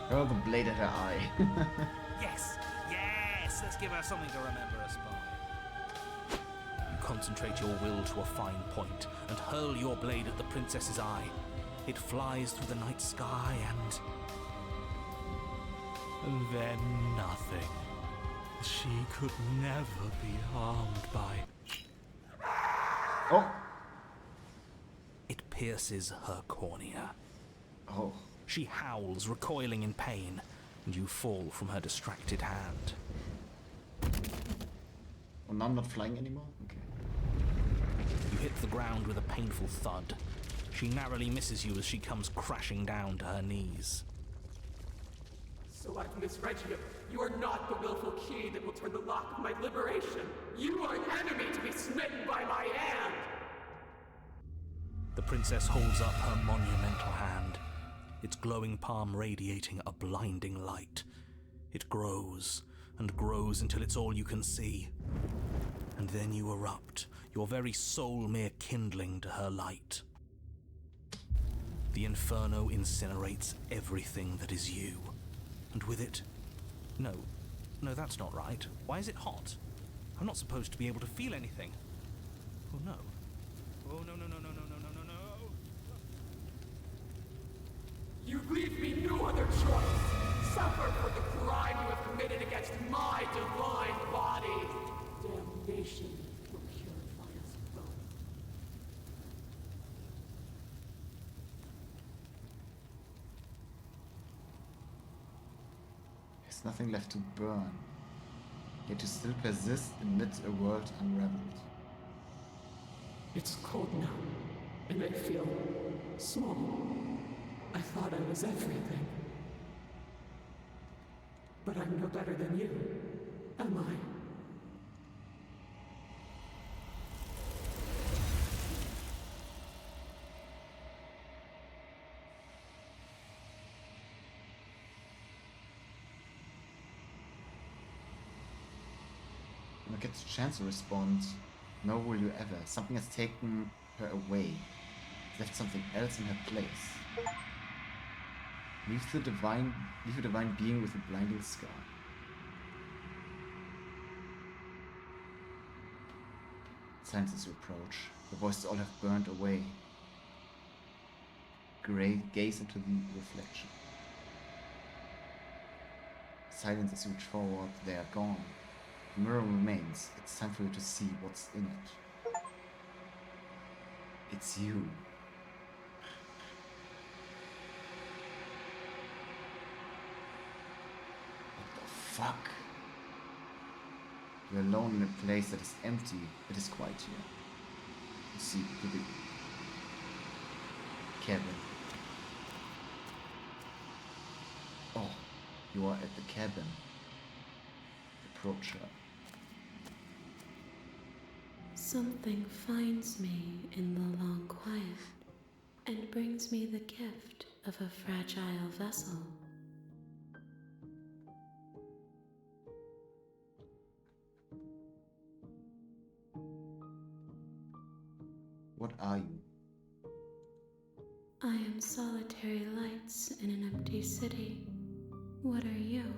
Hurl the blade at her eye.
Yes! Yes! Let's give her something to remember us by. You concentrate your will to a fine point and hurl your blade at the princess's eye. It flies through the night sky and then nothing. She could never be harmed by.
Oh!
It pierces her cornea.
Oh.
She howls, recoiling in pain, and you fall from her distracted hand.
Oh, now I'm not flying anymore? Okay.
You hit the ground with a painful thud. She narrowly misses you as she comes crashing down to her knees.
So I've misread you. You are not the willful key that will turn the lock of my liberation. You are an enemy to be smitten by my hand.
The princess holds up her monumental hand, its glowing palm radiating a blinding light. It grows and grows until it's all you can see. And then you erupt, your very soul mere kindling to her light. The inferno incinerates everything that is you. And with it... No, that's not right. Why is it hot? I'm not supposed to be able to feel anything. Oh no. Oh, no, no, no, no, no, no, no, no, no.
You leave me no other choice. Suffer for the crime you have committed against my divine body. Damnation will purify us both.
There's nothing left to burn, yet you still persist amid a world unraveled.
It's cold now, and I feel small. I thought I was everything. But I'm no better than you, am I?
When I get the chance to respond, nor will you ever. Something has taken her away, left something else in her place. Leave a divine being with a blinding scar. Silence is reproach. The voices all have burned away. Grey, gaze into the reflection. Silence as you reach forward, they are gone. The mirror remains. It's time for you to see what's in it. It's you. Fuck. You're alone in a place that is empty. It is quiet here. You see the cabin. Oh, you are at the cabin. Approach her.
Something finds me in the long quiet and brings me the gift of a fragile vessel.
What are you?
I am solitary lights in an empty city. What are you?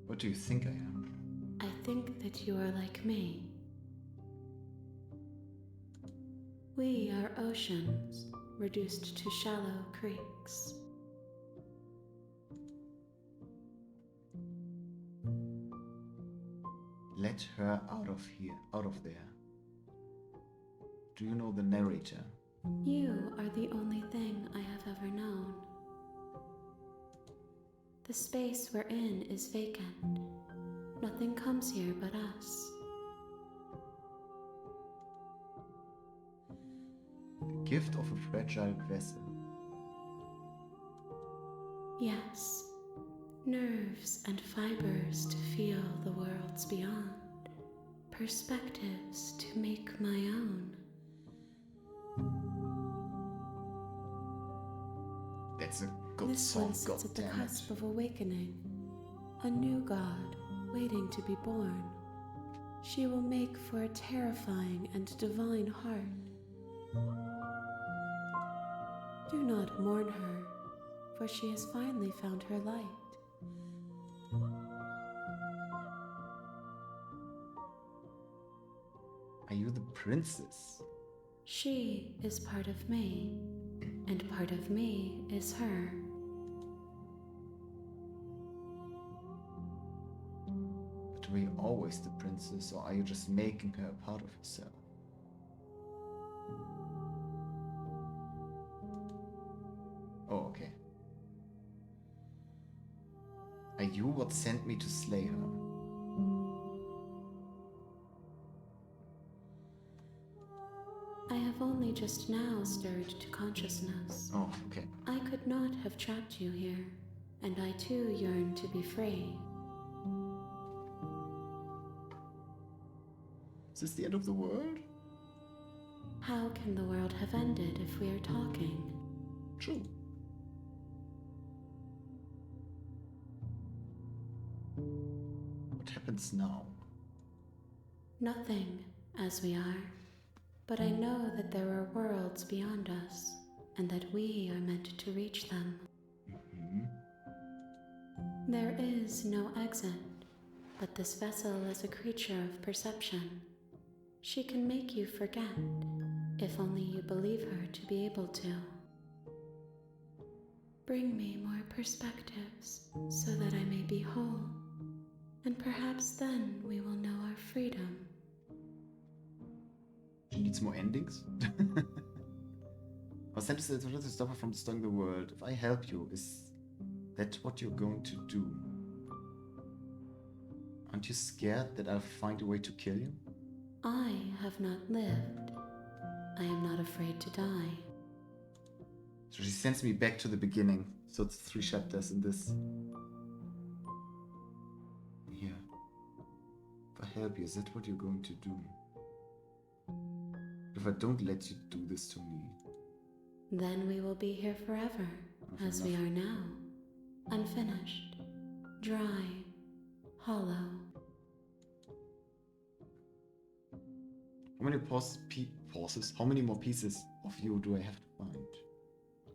What do you think I am?
I think that you are like me. We are oceans, reduced to shallow creeks.
Let her out of here, out of there. Do you know the narrator?
You are the only thing I have ever known. The space we're in is vacant. Nothing comes here but us.
The gift of a fragile vessel.
Yes, nerves and fibers to feel the worlds beyond, perspectives to make my own.
That's a good
This
song,
one sits at the
goddammit.
cusp of awakening, a new god waiting to be born. She will make for a terrifying and divine heart. Do not mourn her, for she has finally found her light.
Are you the princess?
She is part of me, and part of me is her.
But were you always the princess, or are you just making her a part of yourself? Oh, okay. Are you what sent me to slay her?
I have only just now stirred to consciousness.
Oh, okay.
I could not have trapped you here, and I too yearn to be free.
Is this the end of the world?
How can the world have ended if we are talking?
True. What happens now?
Nothing, as we are. But I know that there are worlds beyond us, and that we are meant to reach them.
Mm-hmm.
There is no exit,
But this vessel is a creature of perception. She can make you forget, if only you believe her to be able to. Bring me more perspectives, so that I may be whole, and perhaps then we will know our freedom.
She needs more endings? I was sent to stop her from destroying the world. If I help you, is that what you're going to do? Aren't you scared that I'll find a way to kill you?
I have not lived. I am not afraid to die.
So she sends me back to the beginning. So it's 3 chapters in this. Here. If I help you, is that what you're going to do? If I don't let you do this to me?
Then we will be here forever, as we are now. Unfinished, dry, hollow.
How many how many more pieces of you do I have to find?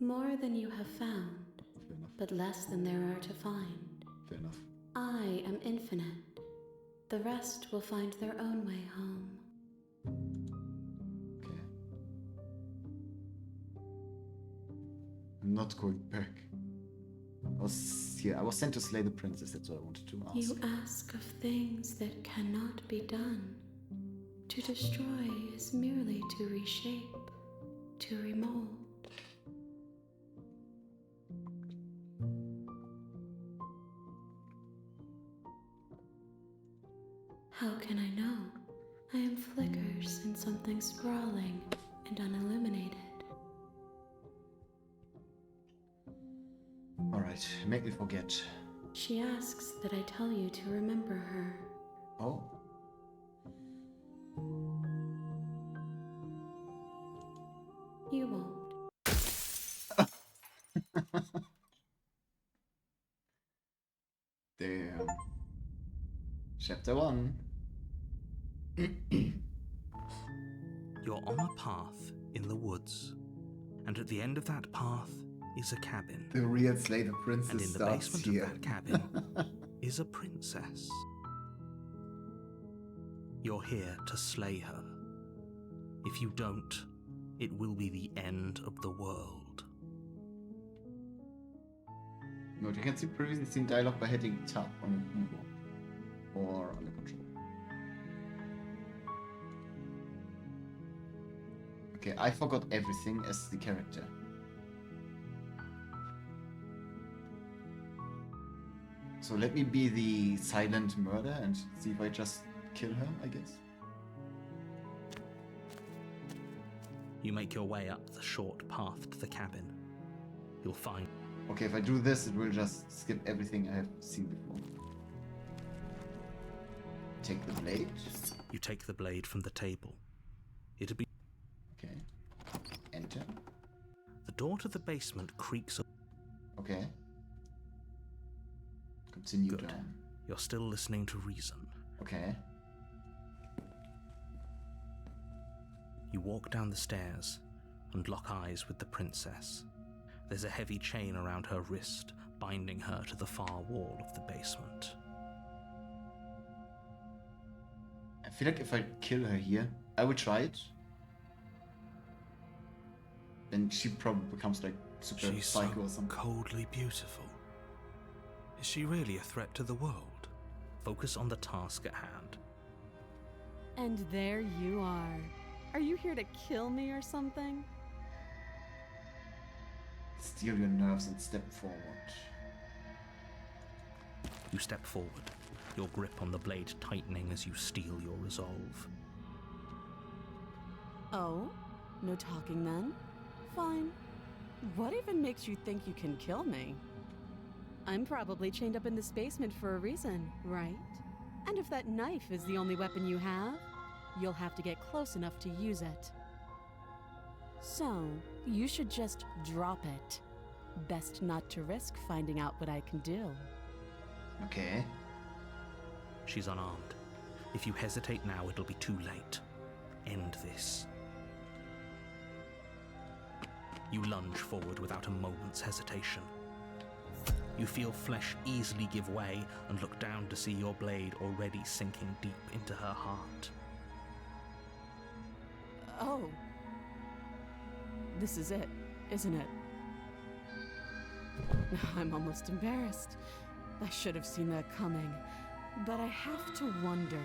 More than you have found,
Fair enough.
but less than there are to find.
Fair enough.
I am infinite. The rest will find their own way home.
Okay. I'm not going back. I was sent to slay the princess, that's what I wanted to ask.
You ask of things that cannot be done. To destroy is merely to reshape, to remold. How can I know? I am flickers in something sprawling and unilluminated.
Alright, make me forget.
She asks that I tell you to remember her.
Oh.
You won't.
Damn. Chapter 1.
You're on a path in the woods, and at the end of that path is a cabin.
The real Slay the Princess
And in the
starts
basement
here.
of that cabin is a princess. You're here to slay her. If you don't, it will be the end of the world.
Note, you can see previously seen dialogue by hitting tab on a keyboard or on the controller. Okay, I forgot everything as the character. So let me be the silent murder and see if I just kill her, I guess.
You make your way up the short path to the cabin. You'll find
Okay, if I do this, it will just skip everything I have seen before. Take the blade.
you take the blade from the table. It'll be
Okay. Enter.
the door to the basement creaks.
Okay. Continue
Good.
down.
You're still listening to reason.
Okay.
You walk down the stairs and lock eyes with the princess. There's a heavy chain around her wrist, binding her to the far wall of the basement.
I feel like if I kill her here, I will try it. Then she probably becomes like super
She's
psycho
so
or something.
coldly beautiful. Is she really a threat to the world? Focus on the task at hand.
And there you are. Are you here to kill me or something?
Steel your nerves and step forward.
You step forward, your grip on the blade tightening as you steel your resolve.
Oh? No talking then? Fine. What even makes you think you can kill me? I'm probably chained up in this basement for a reason, right? And if that knife is the only weapon you have, you'll have to get close enough to use it. So, you should just drop it. Best not to risk finding out what I can do.
Okay.
She's unarmed. If you hesitate now, it'll be too late. End this. You lunge forward without a moment's hesitation. You feel flesh easily give way and look down to see your blade already sinking deep into her heart.
Oh. This is it, isn't it? I'm almost embarrassed. I should have seen that coming. But I have to wonder.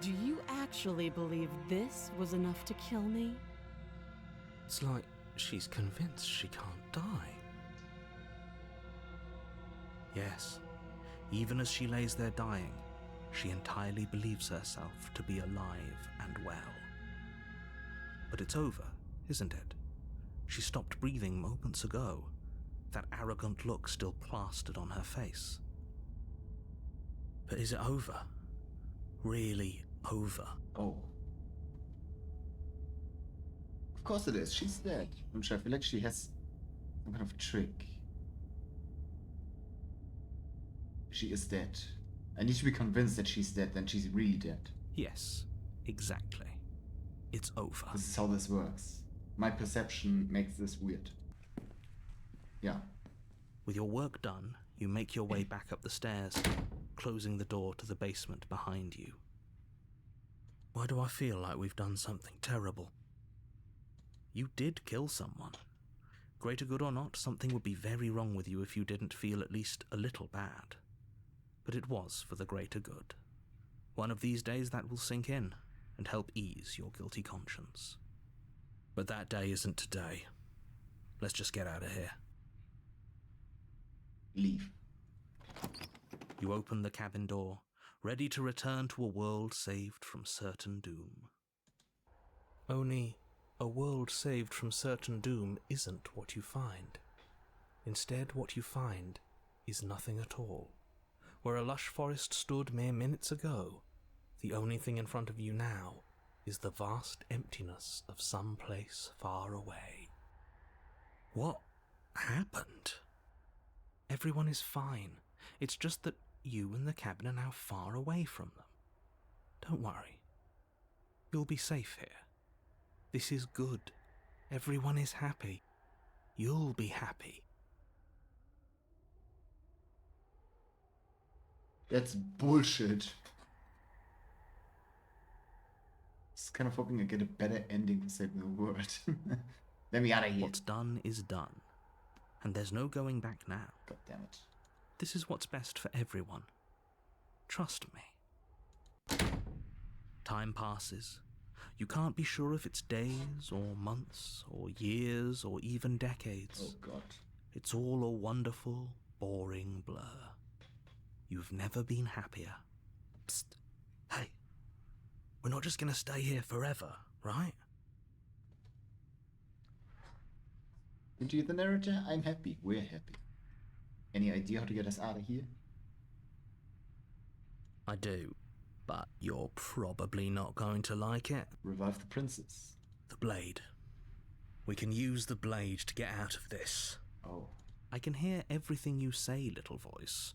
Do you actually believe this was enough to kill me?
It's like she's convinced she can't die. Yes, even as she lays there dying, she entirely believes herself to be alive and well. But it's over, isn't it? She stopped breathing moments ago, that arrogant look still plastered on her face. But is it over? Really over?
Oh. Of course it is. She's dead. I feel like she has some kind of trick. She is dead. I need to be convinced that she's dead, then she's really dead.
Yes, exactly. It's over.
This is how this works. My perception makes this weird. Yeah.
With your work done, you make your way back up the stairs, closing the door to the basement behind you. Why do I feel like we've done something terrible? You did kill someone. Greater good or not, something would be very wrong with you if you didn't feel at least a little bad. But it was for the greater good. One of these days that will sink in and help ease your guilty conscience. But that day isn't today. Let's just get out of here.
Leave.
You open the cabin door, ready to return to a world saved from certain doom. Only, a world saved from certain doom isn't what you find. Instead, what you find is nothing at all. Where a lush forest stood mere minutes ago, the only thing in front of you now is the vast emptiness of some place far away. What happened? Everyone is fine. It's just that you and the cabin are now far away from them. Don't worry. You'll be safe here. This is good. Everyone is happy. You'll be happy.
That's bullshit. Just kind of hoping I get a better ending for saving the world. Let me out of here.
What's done is done. And there's no going back now.
God damn it.
This is what's best for everyone. Trust me. Time passes. You can't be sure if it's days or months or years or even decades.
Oh god.
It's all a wonderful, boring blur. You've never been happier. Psst. Hey. We're not just going to stay here forever, right?
Into the narrator, I'm happy. We're happy. Any idea how to get us out of here?
I do, but you're probably not going to like it.
Revive the princess.
The blade. We can use the blade to get out of this.
Oh.
I can hear everything you say, little voice.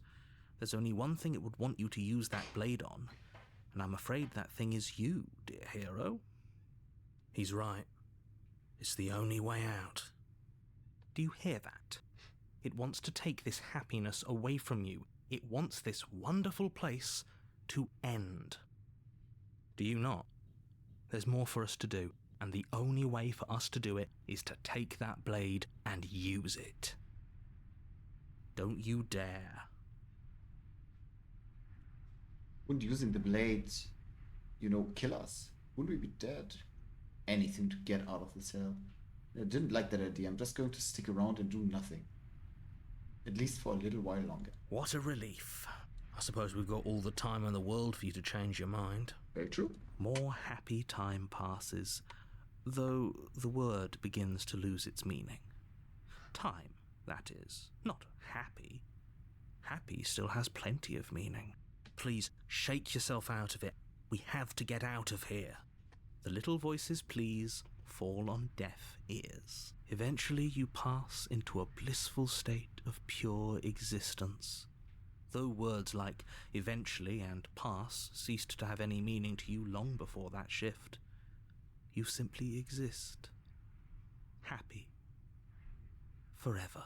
There's only one thing it would want you to use that blade on, and I'm afraid that thing is you, dear hero. He's right. It's the only way out. Do you hear that? It wants to take this happiness away from you. It wants this wonderful place to end. Do you not? There's more for us to do, and the only way for us to do it is to take that blade and use it. Don't you dare.
Wouldn't using the blade, kill us? Wouldn't we be dead? Anything to get out of the cell. I didn't like that idea. I'm just going to stick around and do nothing. At least for a little while longer.
What a relief. I suppose we've got all the time in the world for you to change your mind.
Very true.
More happy time passes, though the word begins to lose its meaning. Time, that is, not happy. Happy still has plenty of meaning. Please, shake yourself out of it. We have to get out of here. The little voice's pleas fall on deaf ears. Eventually you pass into a blissful state of pure existence. Though words like eventually and pass ceased to have any meaning to you long before that shift, you simply exist. Happy. Forever.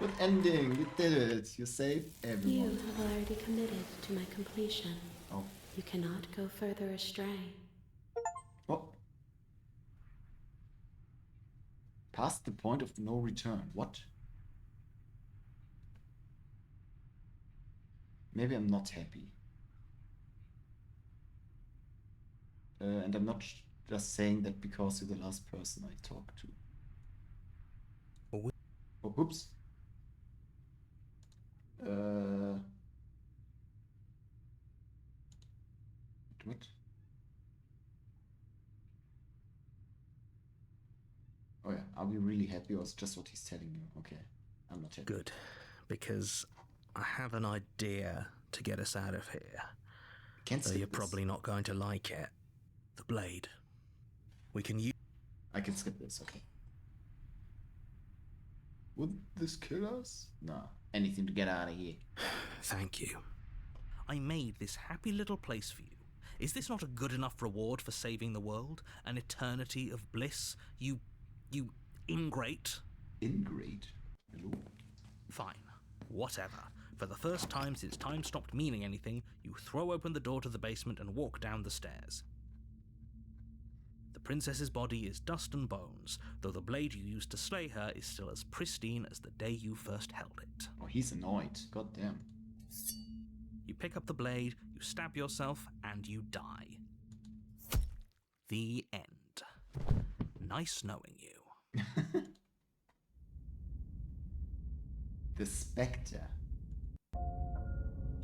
Good ending. You did it. You saved
You
everyone.
have already committed to my completion.
Oh.
You cannot go further astray.
What? Past the point of no return. What? Maybe I'm not happy. And I'm not just saying that because you're the last person I talked to.
Oh,
Oh, oops. What? Oh yeah, are we really happy or is just what he's telling you? Okay, I'm not happy.
good, because I have an idea to get us out of here.
Can't
Though
skip
you're
this.
probably not going to like it. The blade. We can use...
I can skip this, okay. Would this kill us? Nah, anything to get out of here.
Thank you. I made this happy little place for you. Is this not a good enough reward for saving the world? An eternity of bliss? You ingrate?
Ingrate? Hello?
Fine. Whatever. For the first time since time stopped meaning anything, you throw open the door to the basement and walk down the stairs. The princess's body is dust and bones, though the blade you used to slay her is still as pristine as the day you first held it.
Oh, he's annoyed. God damn.
You pick up the blade, you stab yourself, and you die. The end. Nice knowing you.
The Spectre.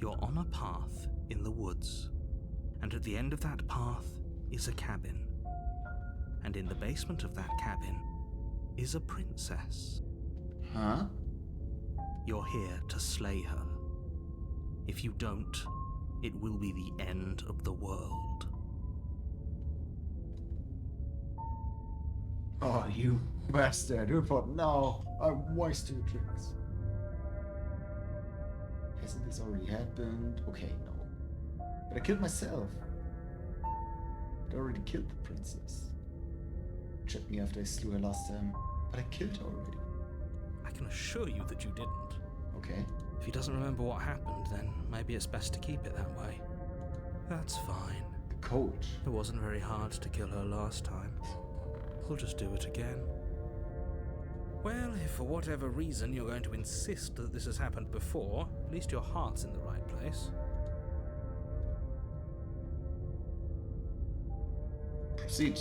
You're on a path in the woods, and at the end of that path is a cabin. And in the basement of that cabin is a princess.
Huh?
You're here to slay her. If you don't, it will be the end of the world.
Oh, you bastard. Who thought, no, I'm wise to your tricks. Hasn't this already happened? Okay, no. But I killed myself. I already killed the princess. Tripped me after I slew her last time, but I killed her already.
I can assure you that you didn't.
Okay.
If he doesn't remember what happened, then maybe it's best to keep it that way. That's fine.
The cold.
It wasn't very hard to kill her last time. We'll just do it again. Well, if for whatever reason you're going to insist that this has happened before, at least your heart's in the right place.
Proceed.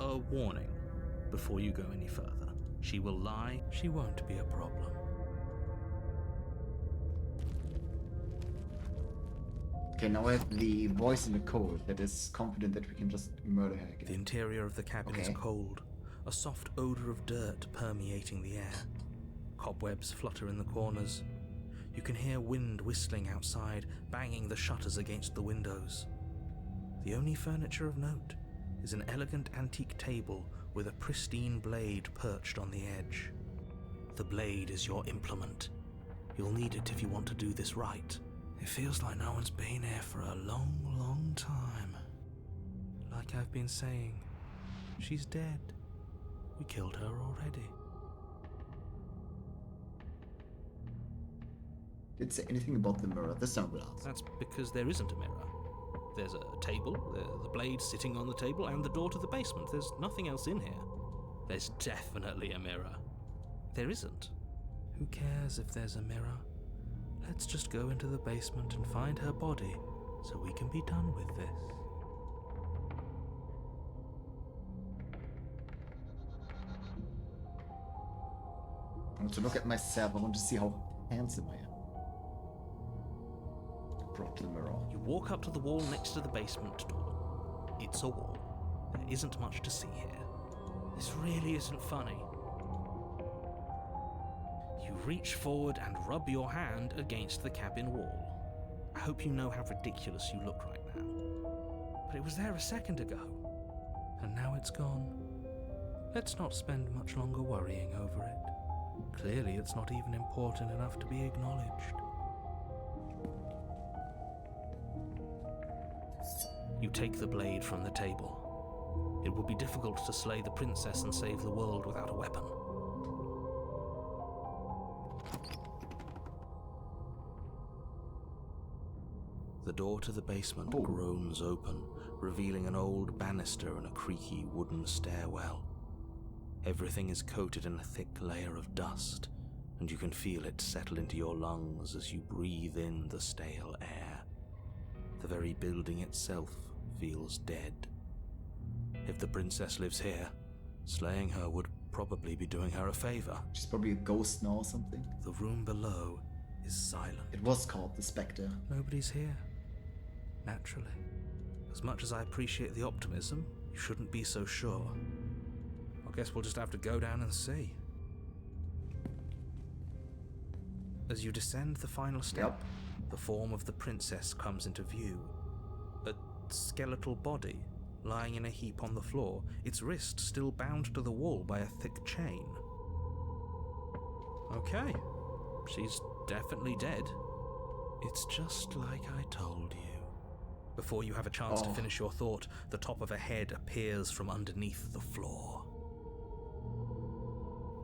A warning before you go any further. She will lie, she won't be a problem.
Okay, now I have the voice in the code that is confident that we can just murder her
The
again.
interior of the cabin is
Okay.
cold, a soft odor of dirt permeating the air. Cobwebs flutter in the corners. You can hear wind whistling outside, banging the shutters against the windows. The only furniture of note is an elegant antique table with a pristine blade perched on the edge. The blade is your implement. You'll need it if you want to do this right. It feels like no one's been here for a long, long time. Like I've been saying, she's dead. We killed her already.
Did it say anything about the mirror? This time we'll ask.
That's because there isn't a mirror. There's a table, the blade sitting on the table, and the door to the basement. There's nothing else in here. There's definitely a mirror. There isn't. Who cares if there's a mirror? Let's just go into the basement and find her body, so we can be done with this.
I want to look at myself. I want to see how handsome I am. Brought to the mirror.
You walk up to the wall next to the basement door. It's a wall. There isn't much to see here. This really isn't funny. You reach forward and rub your hand against the cabin wall. I hope you know how ridiculous you look right now. But it was there a second ago, and now it's gone. Let's not spend much longer worrying over it. Clearly it's not even important enough to be acknowledged. You take the blade from the table. It would be difficult to slay the princess and save the world without a weapon. The door to the basement
Oh.
groans open, revealing an old banister and a creaky wooden stairwell. Everything is coated in a thick layer of dust, and you can feel it settle into your lungs as you breathe in the stale air. The very building itself feels dead. If the princess lives here, slaying her would probably be doing her a favor.
She's probably a ghost now or something.
The room below is silent.
It was called the Spectre.
Nobody's here. Naturally. As much as I appreciate the optimism, you shouldn't be so sure. I guess we'll just have to go down and see. As you descend the final step, the form of the princess comes into view. A skeletal body lying in a heap on the floor, its wrist still bound to the wall by a thick chain. Okay, she's definitely dead. It's just like I told you. Before you have a chance to finish your thought, the top of a head appears from underneath the floor.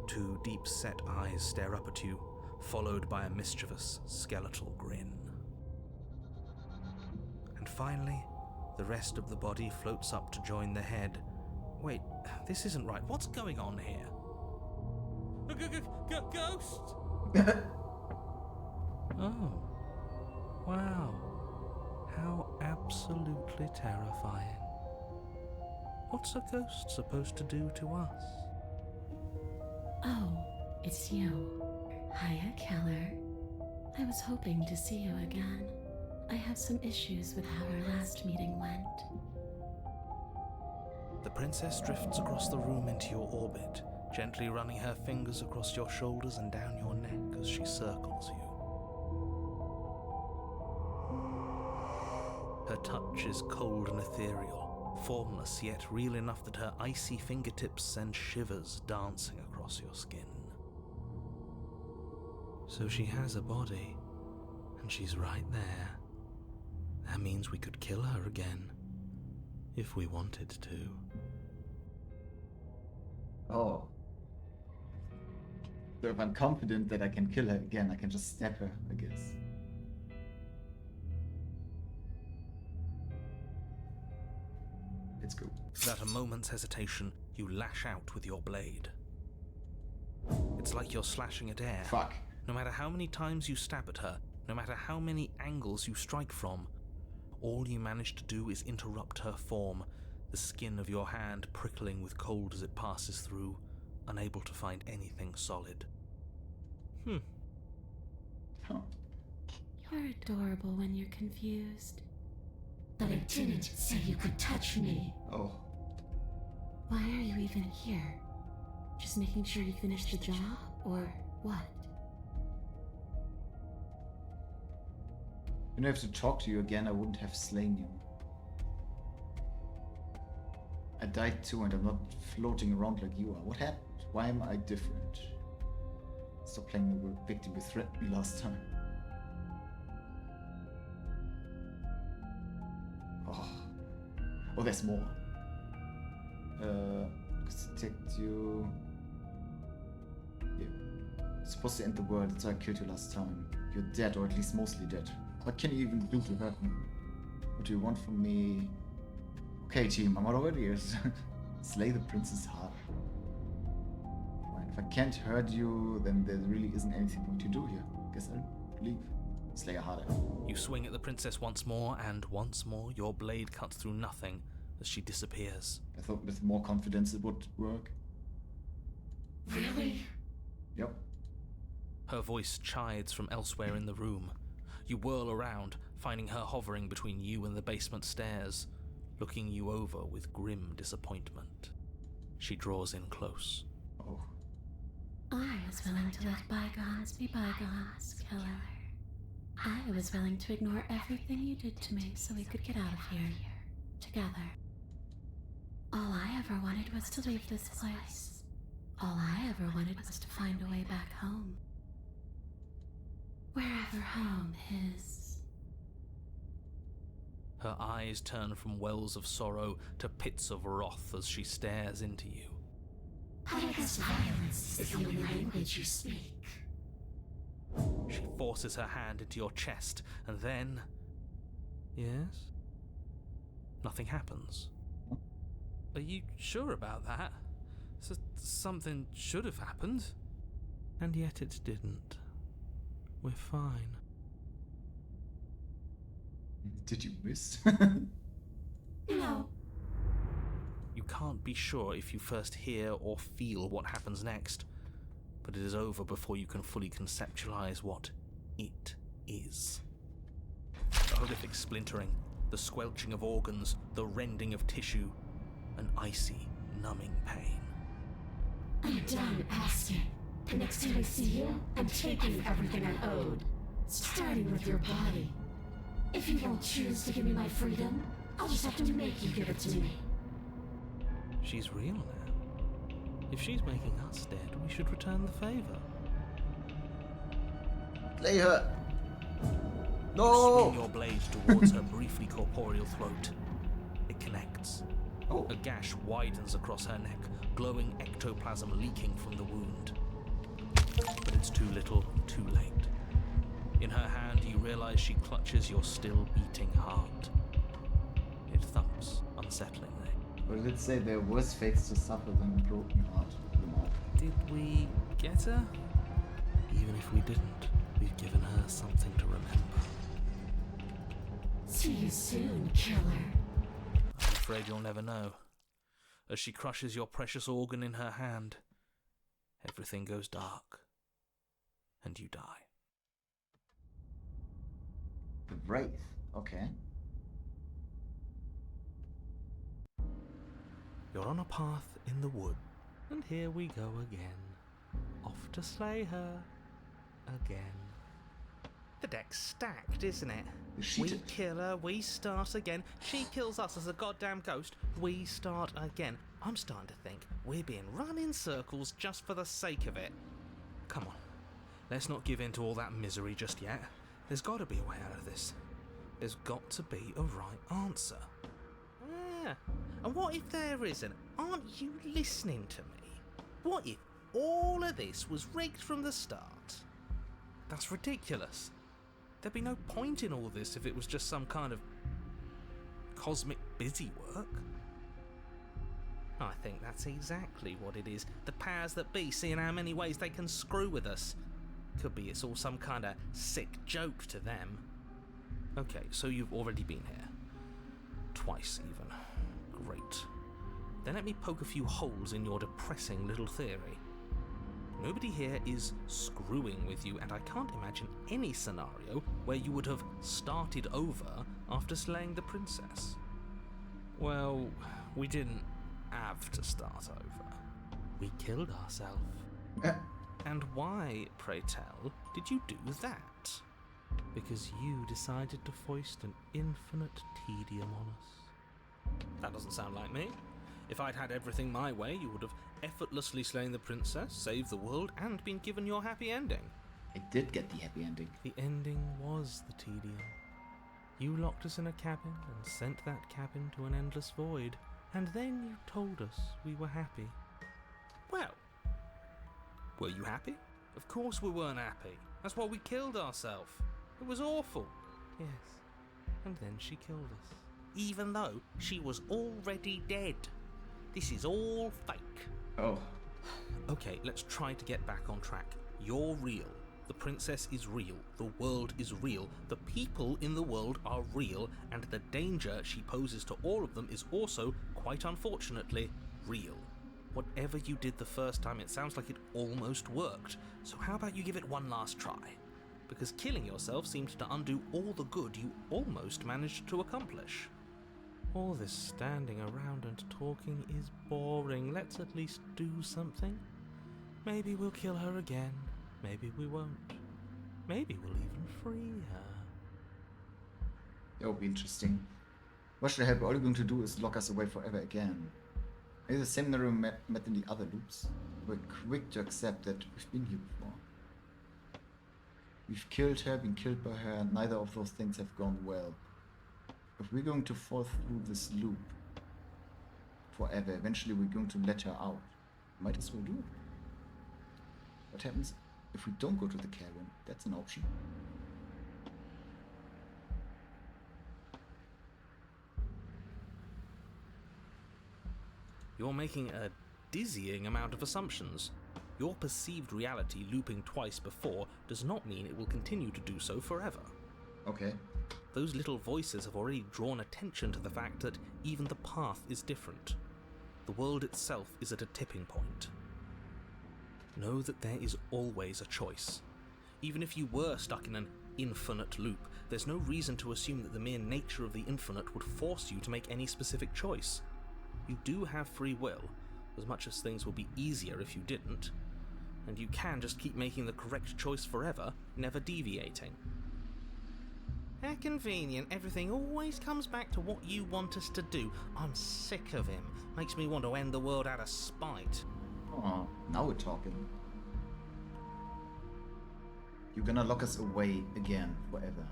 Two deep-set eyes stare up at you, followed by a mischievous, skeletal grin. And finally, the rest of the body floats up to join the head. Wait, this isn't right. What's going on here? Ghost! Oh, wow. How absolutely terrifying. What's a ghost supposed to do to us?
Oh, it's you. Hiya, Keller. I was hoping to see you again. I have some issues with how our last meeting went.
The princess drifts across the room into your orbit, gently running her fingers across your shoulders and down your neck as she circles you. Her touch is cold and ethereal, formless yet real enough that her icy fingertips send shivers dancing across your skin. So she has a body, and she's right there. That means we could kill her again, if we wanted to.
Oh. So if I'm confident that I can kill her again, I can just stab her, I guess. Let's go.
Without a moment's hesitation, you lash out with your blade. It's like you're slashing at air.
Fuck.
No matter how many times you stab at her, no matter how many angles you strike from, all you manage to do is interrupt her form, the skin of your hand prickling with cold as it passes through, unable to find anything solid.
Huh.
You're adorable when you're confused. But I didn't say you could touch me.
Oh.
Why are you even here? Just making sure you finish the job, or what?
When I have to talk to you again, I wouldn't have slain you. I died too, and I'm not floating around like you are. What happened? Why am I different? Stop playing the victim you threatened me last time. Oh, there's more. Detect you. Yeah. Supposed to end the world, so I killed you last time. You're dead, or at least mostly dead. What can you even do to hurt me? What do you want from me? Okay, team, I'm all ears. Slay the princess harder. Fine, if I can't hurt you, then there really isn't anything for me to do here. Guess I'll leave. Slay her harder.
You swing at the princess once more, and once more your blade cuts through nothing as she disappears.
I thought with more confidence it would work.
Really?
Yep.
Her voice chides from elsewhere in the room. You whirl around, finding her hovering between you and the basement stairs, looking you over with grim disappointment. She draws in close.
Oh.
I was willing to let bygones be bygones, Keller. I was willing to ignore everything you did to me so we could get out of here, together. All I ever wanted was to leave this place. All I ever wanted was to find a way back home. Wherever home is.
Her eyes turn from wells of sorrow to pits of wrath as she stares into you.
I guess violence is the only language you speak.
She forces her hand into your chest, and then Yes? Nothing happens. Are you sure about that? Something should have happened. And yet it didn't. We're fine.
Did you miss?
No.
You can't be sure if you first hear or feel what happens next, but it is over before you can fully conceptualize what it is. The horrific splintering, the squelching of organs, the rending of tissue, an icy, numbing pain.
I'm done asking. The next time I see you, I'm taking everything I owed. Starting with your body. If you don't choose to give me my freedom, I'll just have to make you give it to me.
She's real now. If she's making us dead, we should return the favor.
Slay her!
You
No!
swing your blade towards her briefly corporeal throat. It connects.
Oh,
A gash widens across her neck, glowing ectoplasm leaking from the wound. But it's too little, too late. In her hand, you realize she clutches your still beating heart. It thumps unsettlingly.
but let's say there are worse fates to suffer than a broken heart.
Did we get her? Even if we didn't, we've given her something to remember.
See you soon, killer.
I'm afraid you'll never know. As she crushes your precious organ in her hand, everything goes dark, and you die.
The Wraith, okay.
You're on a path in the wood, and here we go again. Off to slay her. Again. The deck's stacked, isn't it?
Is she
We
t-
kill her, we start again. She kills us as a goddamn ghost, we start again. I'm starting to think we're being run in circles just for the sake of it. Come on, let's not give in to all that misery just yet. There's got to be a way out of this. There's got to be a right answer. Yeah, and what if there isn't? Aren't you listening to me? What if all of this was rigged from the start? That's ridiculous. There'd be no point in all this if it was just some kind of cosmic busy work. I think that's exactly what it is. The powers that be, seeing how many ways they can screw with us. Could be it's all some kind of sick joke to them. Okay, so you've already been here. Twice, even. Great. Then let me poke a few holes in your depressing little theory. Nobody here is screwing with you, and I can't imagine any scenario where you would have started over after slaying the princess. Well, we didn't have to start over. We killed ourselves. And why, pray tell, did you do that? Because you decided to foist an infinite tedium on us. That doesn't sound like me. If I'd had everything my way, you would have effortlessly slain the princess, saved the world, and been given your happy ending.
I did get the happy ending.
The ending was the tedium. You locked us in a cabin and sent that cabin to an endless void, and then you told us we were happy. Well, were you happy? Of course we weren't happy. That's why we killed ourselves. It was awful. Yes, and then she killed us. Even though she was already dead. This is all fake.
Oh.
Okay, let's try to get back on track. You're real. The princess is real. The world is real. The people in the world are real. And the danger she poses to all of them is also, quite unfortunately, real. Whatever you did the first time, it sounds like it almost worked. So how about you give it one last try? Because killing yourself seemed to undo all the good you almost managed to accomplish. All this standing around and talking is boring. Let's at least do something. Maybe we'll kill her again. Maybe we won't. Maybe we'll even free her.
That would be interesting. What should I help? All you're going to do is lock us away forever again. Maybe the same scenario met in the other loops. We're quick to accept that we've been here before. We've killed her, been killed by her, and neither of those things have gone well. If we're going to fall through this loop forever, eventually we're going to let her out. Might as well do it. What happens if we don't go to the cabin? That's an option.
You're making a dizzying amount of assumptions. Your perceived reality looping twice before does not mean it will continue to do so forever.
Okay.
Those little voices have already drawn attention to the fact that even the path is different. The world itself is at a tipping point. Know that there is always a choice. Even if you were stuck in an infinite loop, there's no reason to assume that the mere nature of the infinite would force you to make any specific choice. You do have free will, as much as things would be easier if you didn't, and you can just keep making the correct choice forever, never deviating. How convenient, everything always comes back to what you want us to do. I'm sick of him. Makes me want to end the world out of spite.
Oh, now we're talking. You're gonna lock us away again forever.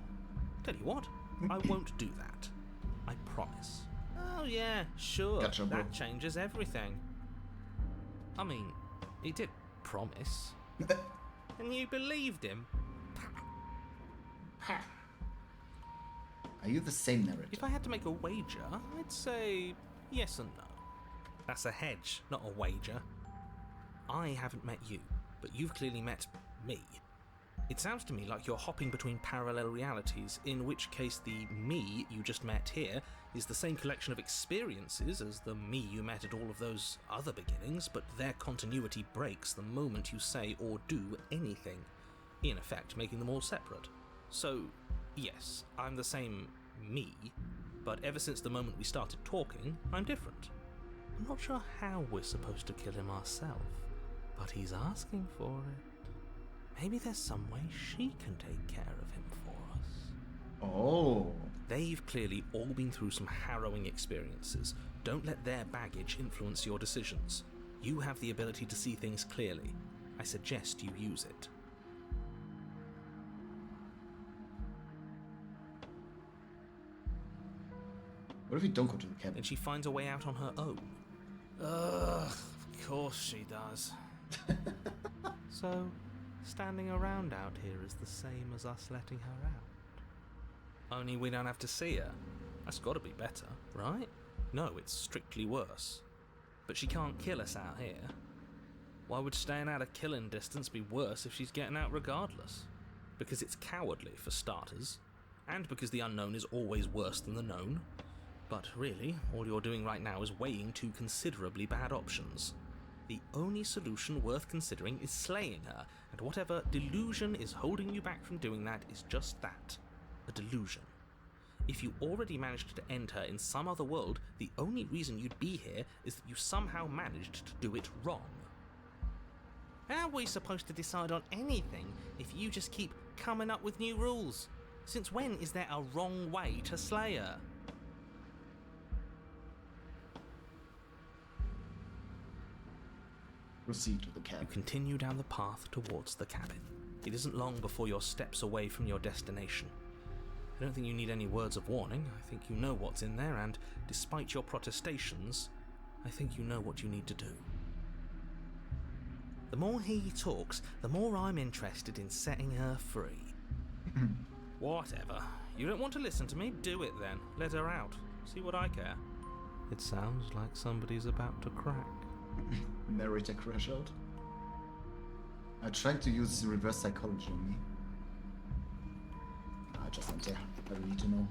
Tell you what, I won't do that. I promise. Oh yeah, sure,
Gotcha, bro.
that changes everything. I mean, he did promise. And you believed him?
Are you the same narrator?
If I had to make a wager, I'd say yes and no. That's a hedge, not a wager. I haven't met you, but you've clearly met me. It sounds to me like you're hopping between parallel realities, in which case the me you just met here is the same collection of experiences as the me you met at all of those other beginnings, but their continuity breaks the moment you say or do anything, in effect making them all separate. So, yes, I'm the same me, but ever since the moment we started talking, I'm different. I'm not sure how we're supposed to kill him ourselves, but he's asking for it. Maybe there's some way she can take care of him for us.
Oh.
They've clearly all been through some harrowing experiences. Don't let their baggage influence your decisions. You have the ability to see things clearly. I suggest you use it.
What if we don't go to the cabin?
Then she finds a way out on her own. Ugh, of course she does. So, standing around out here is the same as us letting her out. Only we don't have to see her. That's got to be better, right? No, it's strictly worse. But she can't kill us out here. Why would staying out of killing distance be worse if she's getting out regardless? Because it's cowardly, for starters, and because the unknown is always worse than the known. But really, all you're doing right now is weighing two considerably bad options. The only solution worth considering is slaying her, and whatever delusion is holding you back from doing that is just that, a delusion. If you already managed to end her in some other world, the only reason you'd be here is that you somehow managed to do it wrong. How are we supposed to decide on anything if you just keep coming up with new rules? Since when is there a wrong way to slay her?
Proceed to the
You
cabin.
continue down the path towards the cabin. It isn't long before you're steps away from your destination. I don't think you need any words of warning. I think you know what's in there, and despite your protestations, I think you know what you need to do. The more he talks, the more I'm interested in setting her free. Whatever. You don't want to listen to me? Do it then. Let her out. See what I care. It sounds like somebody's about to crack.
Narrator crash out. I tried to use reverse psychology on me. I just don't care. I really need to know.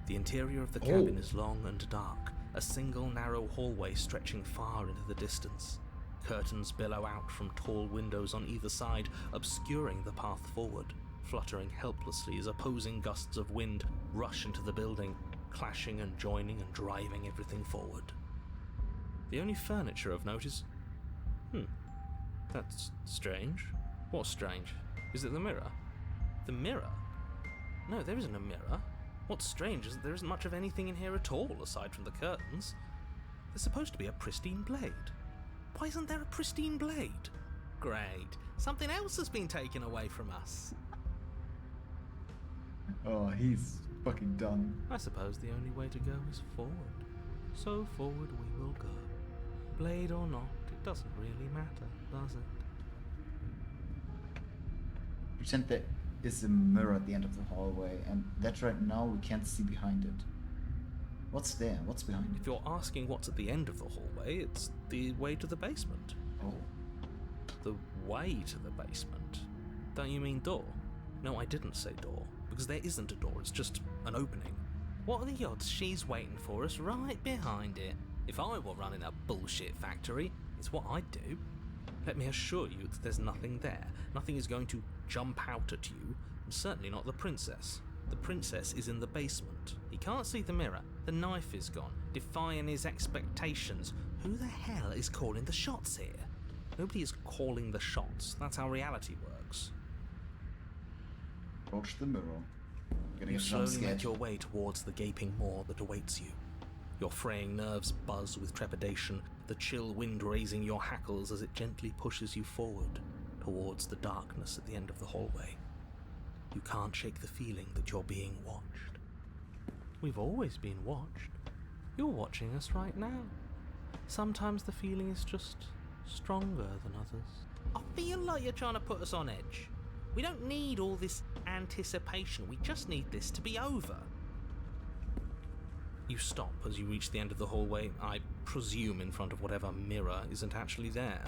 The interior of the cabin is long and dark, a single narrow hallway stretching far into the distance. Curtains billow out from tall windows on either side, obscuring the path forward, fluttering helplessly as opposing gusts of wind rush into the building, clashing and joining and driving everything forward. The only furniture of note is... that's strange. What's strange? Is it the mirror? The mirror? No, there isn't a mirror. What's strange is that there isn't much of anything in here at all, aside from the curtains. There's supposed to be a pristine blade. Why isn't there a pristine blade? Great. Something else has been taken away from us.
Oh, he's fucking done.
I suppose the only way to go is forward. So forward we will go. Blade or not, it doesn't really matter, does it?
Pretend there is a mirror at the end of the hallway, and that right now we can't see behind it. What's there? What's behind?
If you're asking what's at the end of the hallway, it's the way to the basement.
Oh.
The way to the basement? Don't you mean door? No, I didn't say door, because there isn't a door, it's just an opening. What are the odds she's waiting for us right behind it? If I were running a bullshit factory, it's what I'd do. Let me assure you that there's nothing there. Nothing is going to jump out at you, and certainly not the princess. The princess is in the basement. He can't see the mirror. The knife is gone, defying his expectations. Who the hell is calling the shots here? Nobody is calling the shots. That's how reality works.
Approach the mirror. Getting
You
a jump
slowly
scare.
make your way towards the gaping maw that awaits you. Your fraying nerves buzz with trepidation, the chill wind raising your hackles as it gently pushes you forward towards the darkness at the end of the hallway. You can't shake the feeling that you're being watched. We've always been watched. You're watching us right now. Sometimes the feeling is just stronger than others. I feel like you're trying to put us on edge. We don't need all this anticipation. We just need this to be over. You stop as you reach the end of the hallway, I presume in front of whatever mirror isn't actually there.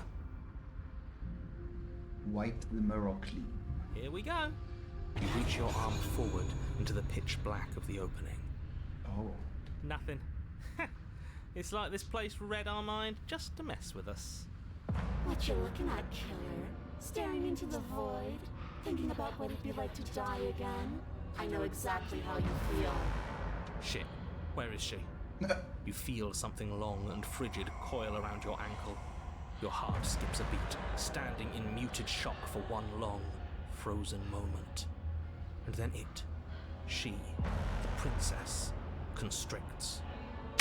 Wipe the mirror clean.
Here we go. You reach your arm forward into the pitch black of the opening.
Oh.
Nothing. It's like this place read our mind just to mess with us.
What you looking at, killer? Staring into the void? Thinking about what it'd be like to die again? I know exactly how you feel.
Shit, where is she? You feel something long and frigid coil around your ankle. Your heart skips a beat, standing in muted shock for one long, frozen moment. And then she, the princess, constricts.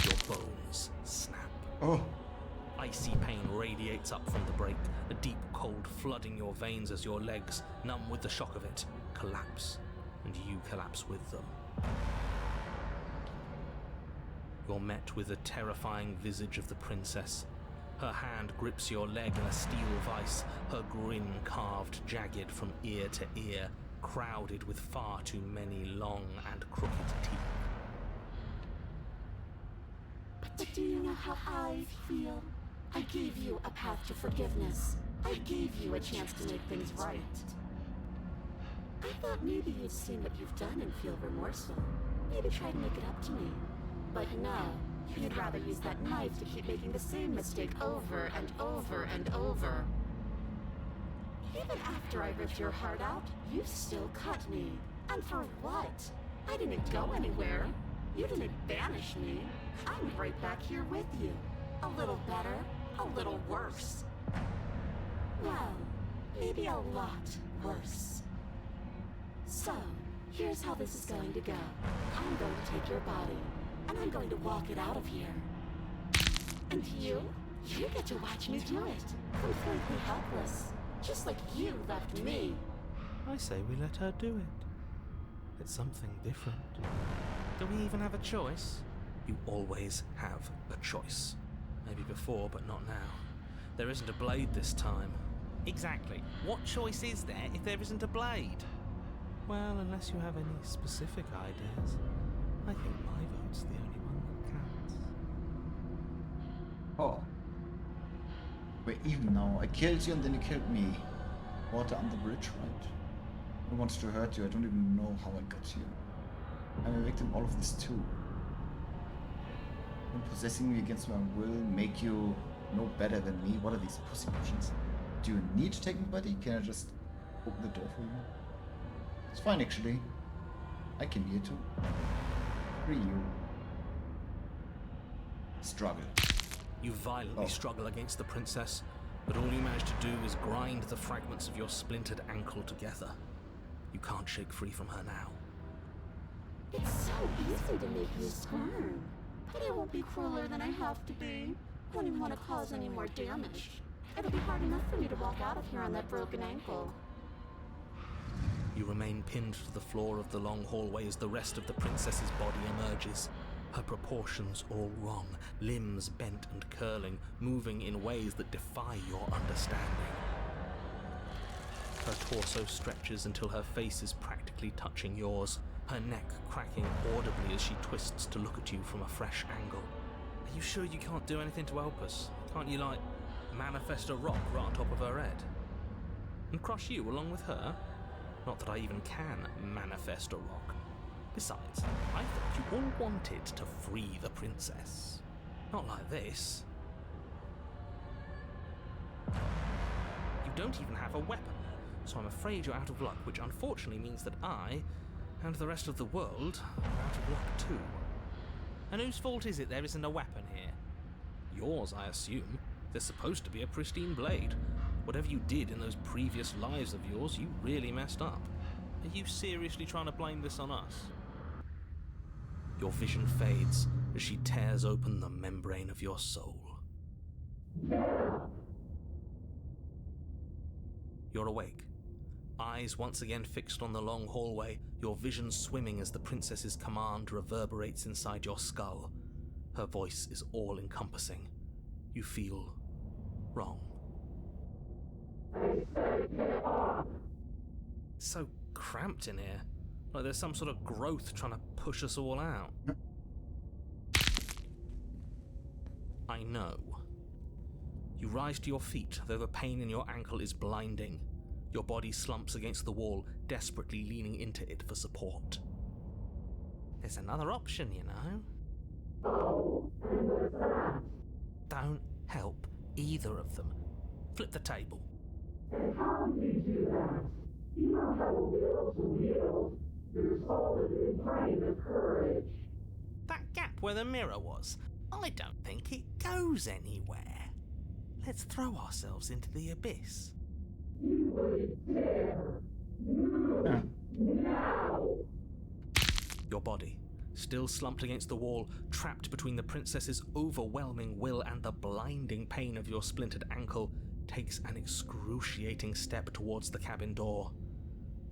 Your bones snap.
Oh.
Icy pain radiates up from the break, a deep cold flooding your veins as your legs, numb with the shock of it, collapse, and you collapse with them. You're met with the terrifying visage of the princess. Her hand grips your leg in a steel vice, her grin carved jagged from ear to ear, crowded with far too many long and crooked teeth.
But do you know how I feel? I gave you a path to forgiveness. I gave you a chance to make things right. I thought maybe you'd seen what you've done and feel remorseful. Maybe try to make it up to me. But no, you'd rather use that knife to keep making the same mistake over and over and over. Even after I ripped your heart out, you still cut me. And for what? I didn't go anywhere. You didn't banish me. I'm right back here with you. A little better, a little worse. Well, maybe a lot worse. So, here's how this is going to go. I'm going to take your body, and I'm going to walk it out of here. And you get to watch me do it. Completely helpless. Just like you left me.
I say we let her do it. It's something different. Do we even have a choice? You always have a choice. Maybe before, but not now. There isn't a blade this time. Exactly. What choice is there if there isn't a blade? Well, unless you have any specific ideas, I think my vote's the only one that counts.
Oh. We're even now. I killed you and then you killed me. Water on the bridge, right? I wanted to hurt you. I don't even know how I got you. I'm a victim of all of this too. And possessing me against my will make you no better than me? What are these pussy options? Do you need to take my body? Can I just open the door for you? It's fine actually. I came here to free you. Struggle.
You violently struggle against the princess, but all you manage to do is grind the fragments of your splintered ankle together. You can't shake free from her now.
It's so easy to make you squirm. But I won't be crueler than I have to be. I don't even want to cause any more damage. It'll be hard enough for me to walk out of here on that broken ankle.
You remain pinned to the floor of the long hallway as the rest of the princess's body emerges. Her proportions all wrong, limbs bent and curling, moving in ways that defy your understanding. Her torso stretches until her face is practically touching yours, her neck cracking audibly as she twists to look at you from a fresh angle. Are you sure you can't do anything to help us? Can't you, like, manifest a rock right on top of her head? And crush you along with her? Not that I even can manifest a rock. Besides, I thought you all wanted to free the princess. Not like this. You don't even have a weapon, so I'm afraid you're out of luck, which unfortunately means that I, and the rest of the world, are out of luck too. And whose fault is it there isn't a weapon here? Yours, I assume. There's supposed to be a pristine blade. Whatever you did in those previous lives of yours, you really messed up. Are you seriously trying to blame this on us? Your vision fades as she tears open the membrane of your soul. You're awake, eyes once again fixed on the long hallway, your vision swimming as the princess's command reverberates inside your skull. Her voice is all-encompassing. You feel wrong. It's so cramped in here, like there's some sort of growth trying to push us all out. I know. You rise to your feet, though the pain in your ankle is blinding. Your body slumps against the wall, desperately leaning into it for support. There's another option, you know. Don't help either of them. Flip the table. That gap where the mirror was, I don't think it goes anywhere. Let's throw ourselves into the abyss. Your body, still slumped against the wall, trapped between the princess's overwhelming will and the blinding pain of your splintered ankle, takes an excruciating step towards the cabin door.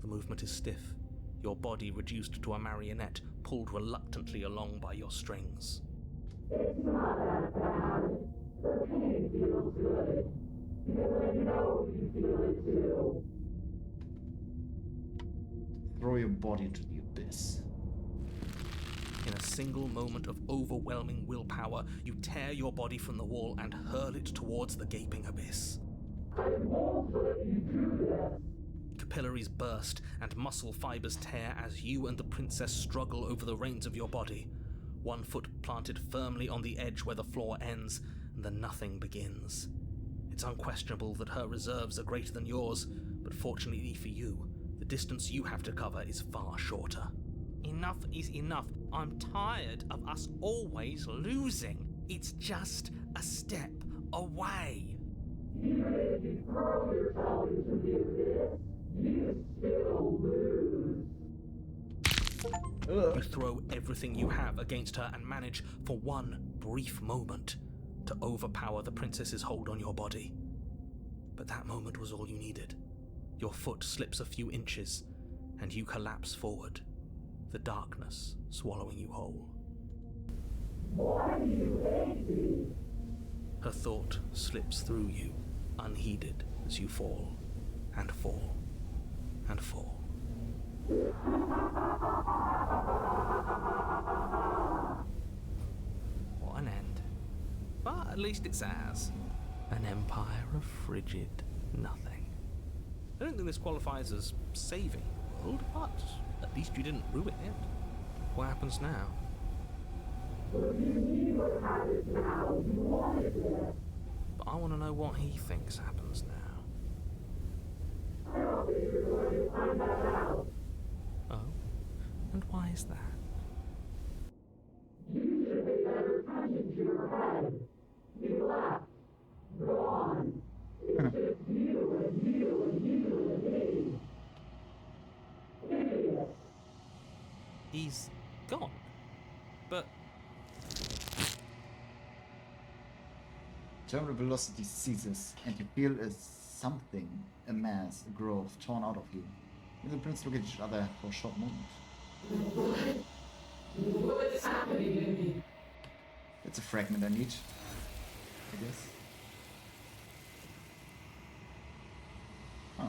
The movement is stiff, your body reduced to a marionette, pulled reluctantly along by your strings.
It's not that bad. The pain feels good. Because I know you feel it too.
Throw your body into the abyss.
In a single moment of overwhelming willpower, you tear your body from the wall and hurl it towards the gaping abyss.
I won't let you do this.
Capillaries burst and muscle fibers tear as you and the princess struggle over the reins of your body. One foot planted firmly on the edge where the floor ends, and the nothing begins. It's unquestionable that her reserves are greater than yours, but fortunately for you, the distance you have to cover is far shorter. Enough is enough. I'm tired of us always losing. It's just a step away.
Even if you throw yourself into the abyss, you still lose.
You throw everything you have against her and manage, for one brief moment, to overpower the princess's hold on your body. But that moment was all you needed. Your foot slips a few inches, and you collapse forward, the darkness swallowing you whole.
Why do you hate me?
Her thought slips through you, unheeded, as you fall, and fall, and fall. What an end. But at least it's ours. An empire of frigid nothing. I don't think this qualifies as saving the world, but at least you didn't ruin it. What happens now?
If you neither had it now, you wanted it.
But I want to know what he thinks happens now.
I don't think you're going to find that out.
Oh? And why is that?
You should pay better attention to your head. You left. Gone. It's just you and you and you and me. Idiot.
He's gone. But
Terminal velocity ceases, and you feel a mass, a growth torn out of you. You and the prince look at each other for a short moment.
What's happening to me?
It's a fragment I need, I guess. Huh.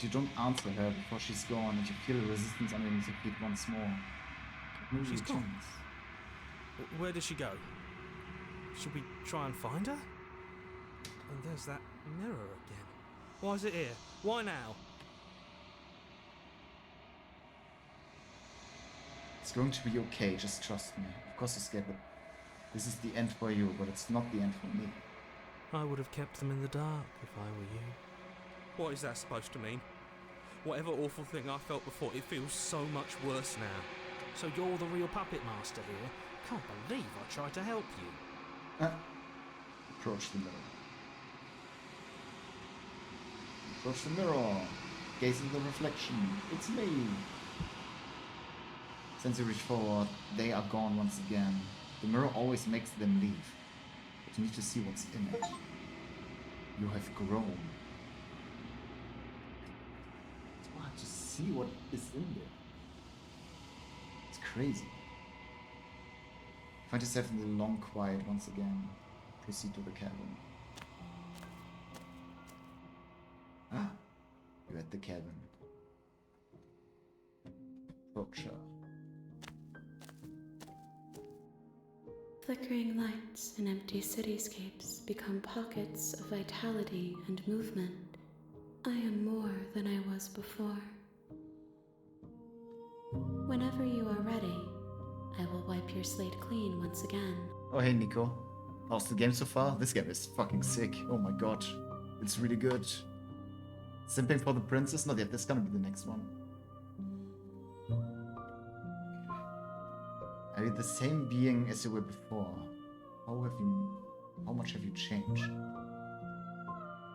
But you don't answer her before she's gone, and you feel the resistance underneath your feet once more. Maybe
She's
a
gone.
chance.
Where did she go? Should we try and find her? And there's that mirror again. Why is it here? Why now?
It's going to be okay, just trust me. Of course you're scared, but this is the end for you, but it's not the end for me.
I would have kept them in the dark if I were you. What is that supposed to mean? Whatever awful thing I felt before, it feels so much worse now. So you're the real puppet master here? Can't believe I tried to help you.
Approach the mirror. Approach the mirror. Gaze in the reflection. It's me. Since you reach forward, they are gone once again. The mirror always makes them leave. But you need to see what's in it. You have grown. It's hard to see what is in there. It's crazy. Find yourself in the long quiet once again. Proceed to the cabin. Ah, you're at the cabin. Approach her.
Flickering lights in empty cityscapes become pockets of vitality and movement. I am more than I was before. Whenever you are ready, I will wipe your slate clean once again.
Oh hey Nico. How's the game so far? This game is fucking sick. Oh my god. It's really good. Simping for the princess? Not yet, that's gonna be the next one. Are you the same being as you were before? How much have you changed?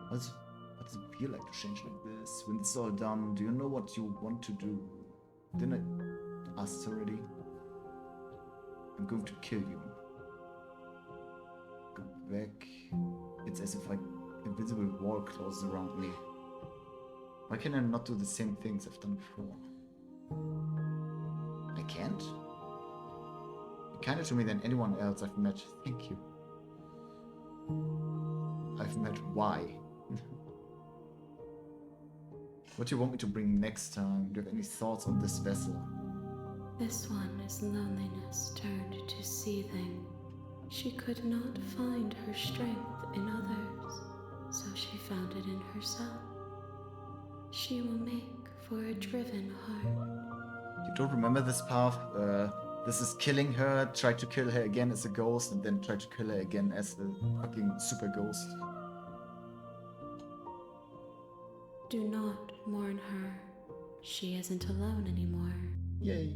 What does it feel like to change like this? When it's all done, do you know what you want to do? Didn't I ask already? I'm going to kill you. Go back. It's as if like invisible wall closes around me. Why can I not do the same things I've done before? I can't? You're kinder to me than anyone else I've met. Thank you. I've met why? What do you want me to bring next time? Do you have any thoughts on this vessel?
This one is loneliness turned to seething. She could not find her strength in others, so she found it in herself. She will make for a driven heart.
You don't remember this path? This is killing her, try to kill her again as a ghost, and then try to kill her again as a fucking super ghost.
Do not mourn her. She isn't alone anymore.
Yay.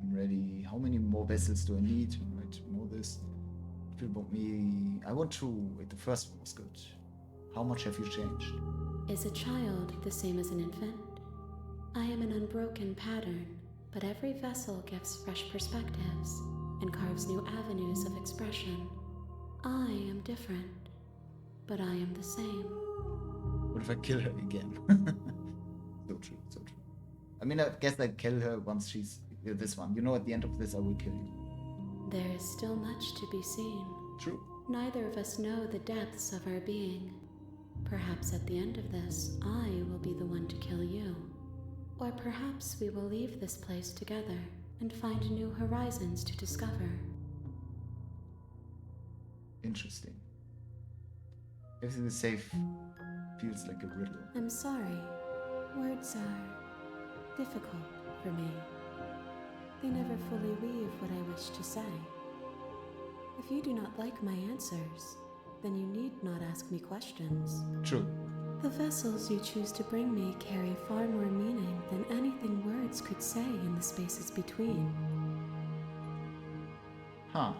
I'm ready. How many more vessels do I need? Right, know this. Feel about me. I want to. Wait, the first one was good. How much have you changed?
Is a child the same as an infant? I am an unbroken pattern, but every vessel gives fresh perspectives and carves new avenues of expression. I am different, but I am the same.
What if I kill her again? So true, so true. I mean, I guess I'd kill her once she's this one. You know, at the end of this, I will kill you.
There is still much to be seen.
True.
Neither of us know the depths of our being. Perhaps at the end of this, I will be the one to kill you. Or perhaps we will leave this place together and find new horizons to discover.
Interesting. Everything is safe feels like a riddle.
I'm sorry. Words are difficult for me. They never fully weave what I wish to say. If you do not like my answers, then you need not ask me questions.
True.
The vessels you choose to bring me carry far more meaning than anything words could say in the spaces between.
Huh.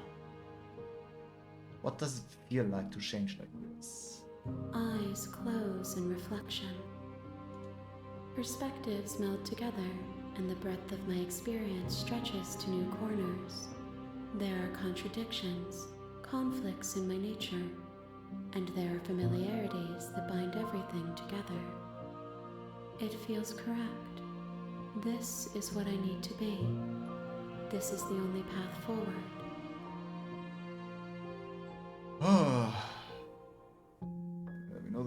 What does it feel like to change like this?
Eyes close in reflection. Perspectives meld together, and the breadth of my experience stretches to new corners. There are contradictions, conflicts in my nature, and there are familiarities that bind everything together. It feels correct. This is what I need to be. This is the only path forward.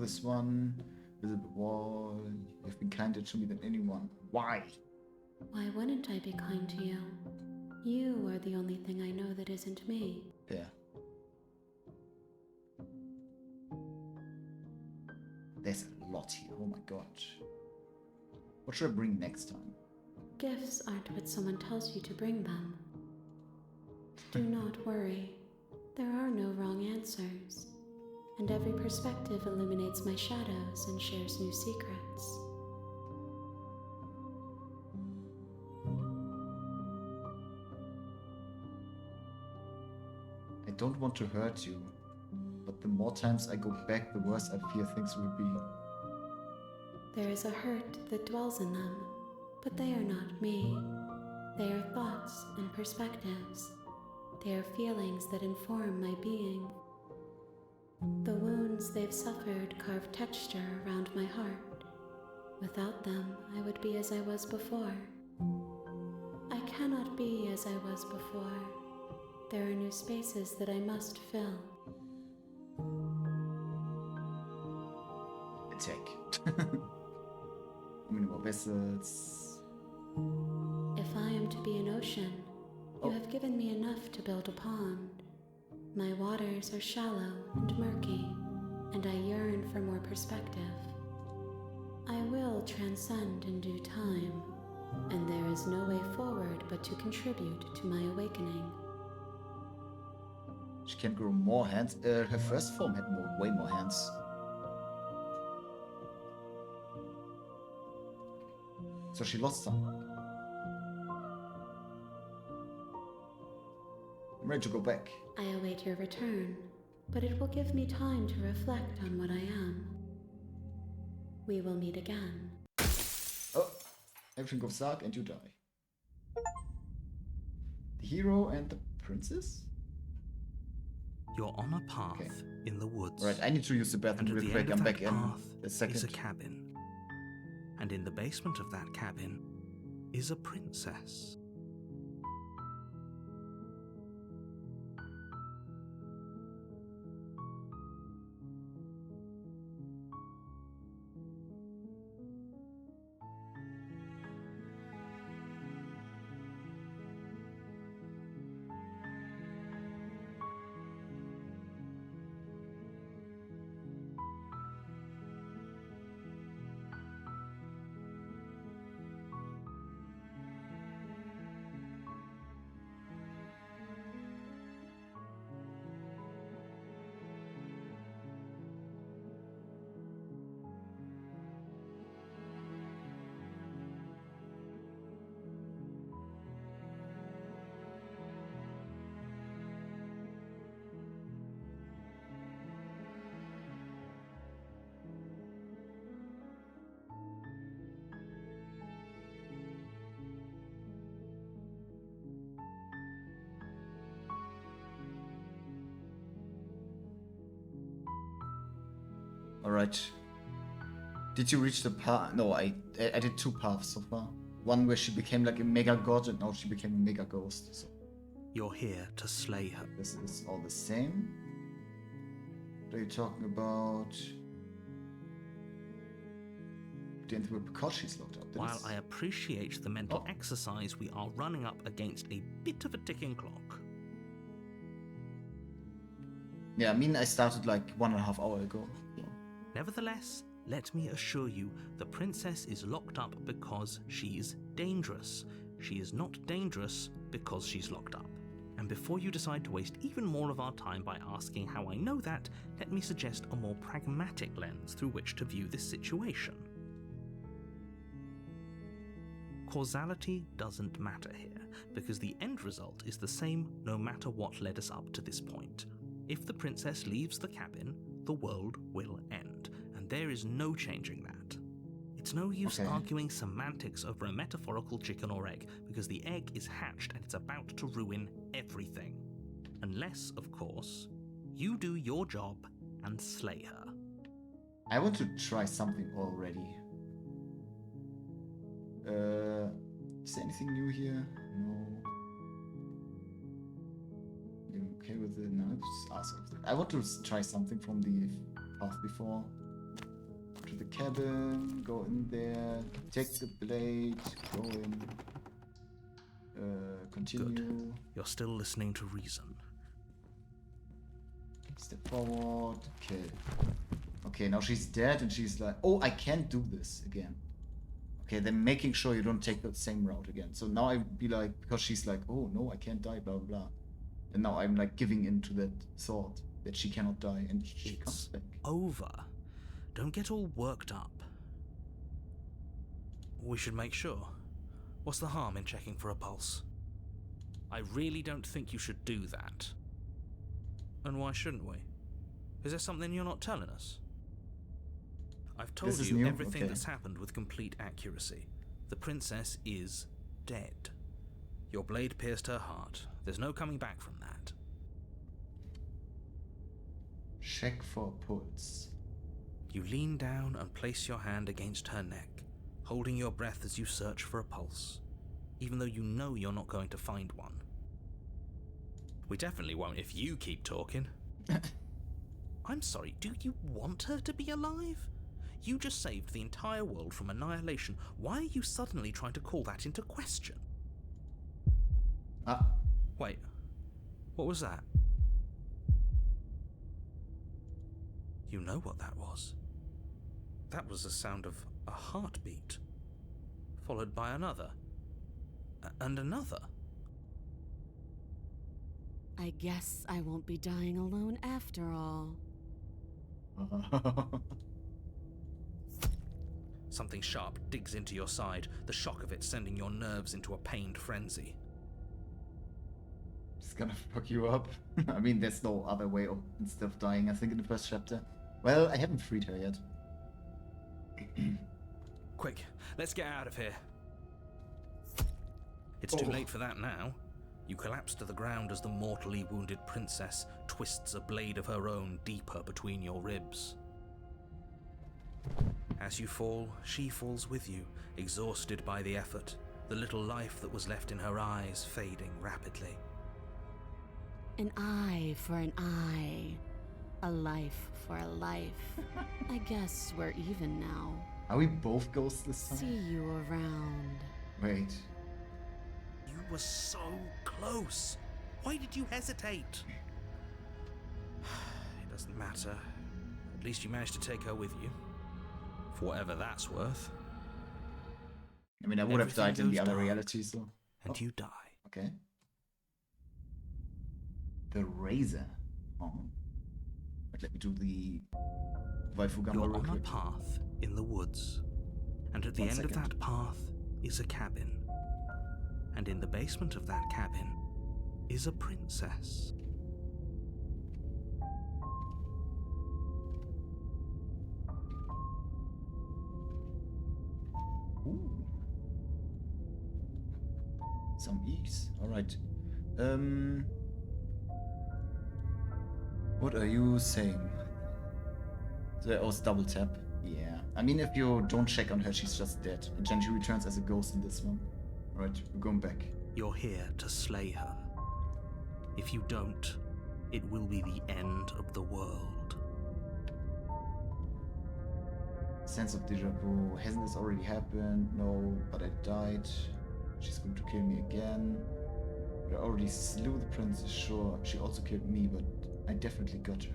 this one. Visible wall. You've been kinder to me than anyone. Why?
Why wouldn't I be kind to you? You are the only thing I know that isn't me.
Yeah. There's a lot here. Oh my god. What should I bring next time?
Gifts aren't what someone tells you to bring them. Do not worry. There are no wrong answers. And every perspective illuminates my shadows and shares new secrets.
I don't want to hurt you, but the more times I go back, the worse I fear things will be.
There is a hurt that dwells in them, but they are not me. They are thoughts and perspectives. They are feelings that inform my being. The wounds they've suffered carve texture around my heart. Without them, I would be as I was before. I cannot be as I was before. There are new spaces that I must fill.
Attack. How many more vessels?
If I am to be an ocean,
Oh.
you have given me enough to build a pond. My waters are shallow and murky, and I yearn for more perspective. I will transcend in due time, and there is no way forward but to contribute to my awakening.
She can grow more hands. Her first form had way more hands. So she lost some. I'm ready to go back.
I await your return, but it will give me time to reflect on what I am. We will meet again.
Oh, everything goes dark and you die. The hero and the princess?
You're on a path
Okay.
in the woods.
Right, I need to use the bathroom
And at
real
the
quick.
end
I'm
of
back
that
in
path
a second.
is a cabin. And in the basement of that cabin is a princess.
Alright. Did you reach the path? No, I did two paths so far. One where she became like a mega god and now she became a mega ghost. So
You're here to slay her.
this is all the same. What are you talking about? The end because she's locked up.
While I appreciate the mental exercise, we are running up against a bit of a ticking clock.
Yeah, I mean I started like 1.5 hours ago. So.
Nevertheless, let me assure you, the princess is locked up because she's dangerous. She is not dangerous because she's locked up. And before you decide to waste even more of our time by asking how I know that, let me suggest a more pragmatic lens through which to view this situation. Causality doesn't matter here, because the end result is the same no matter what led us up to this point. If the princess leaves the cabin, the world will end, and there is no changing that. It's no use arguing semantics over a metaphorical chicken or egg, because the egg is hatched and it's about to ruin everything. Unless, of course, you do your job and slay her.
I want to try something already. Is there anything new here? No. You okay with the knives? I want to try something from the path before. to the cabin, go in there, take the blade, go in, continue.
Good. You're still listening to reason.
Step forward, kill. Okay, now she's dead and she's like, oh, I can't do this again. Okay, then making sure you don't take the same route again. So now I'd be like, because she's like, oh no, I can't die, blah, blah, blah. And now I'm like giving in to that thought that she cannot die and she comes back.
Over. Don't get all worked up. We should make sure. What's the harm in checking for a pulse? I really don't think you should do that. And why shouldn't we? Is there something you're not telling us? I've told
This is
you
new?
everything
Okay.
that's happened with complete accuracy. The princess is dead. Your blade pierced her heart. There's no coming back from that.
Check for pulse.
You lean down and place your hand against her neck, holding your breath as you search for a pulse, even though you know you're not going to find one. We definitely won't if you keep talking. I'm sorry, do you want her to be alive? You just saved the entire world from annihilation. Why are you suddenly trying to call that into question?
Ah,
Wait, what was that? You know what that was. That was the sound of a heartbeat, followed by another, and another.
I guess I won't be dying alone after all.
Something sharp digs into your side, the shock of it sending your nerves into a pained frenzy.
It's gonna fuck you up. I mean, there's no other way of instead of dying, I think, in the first chapter. Well, I haven't freed her yet.
Quick, let's get out of here. It's too late for that now. You collapse to the ground as the mortally wounded princess twists a blade of her own deeper between your ribs. As you fall, she falls with you, exhausted by the effort, the little life that was left in her eyes fading rapidly.
An eye for an eye. A life for a life. I guess we're even now.
Are we both ghosts this time?
See you around.
Wait.
You were so close. Why did you hesitate? It doesn't matter. At least you managed to take her with you. For whatever that's worth.
I mean, I would have
Everything
died in the
goes
other
dark,
reality, so.
And
Oh,
you die.
okay. The Razor. Oh. But let me do the Waifu Gamba
You're
real
on a
quick.
path in the woods, and at the
One
end of
second.
that path is a cabin. And in the basement of that cabin is a princess.
Ooh. Some ease. Alright. What are you saying? Oh, it's double tap. Yeah. I mean, if you don't check on her, she's just dead. And then she returns as a ghost in this one. Alright, we're going back.
You're here to slay her. If you don't, it will be the end of the world.
Sense of deja vu. Hasn't this already happened? No, but I died. She's going to kill me again. But I already slew the princess, sure. She also killed me, but I definitely got her.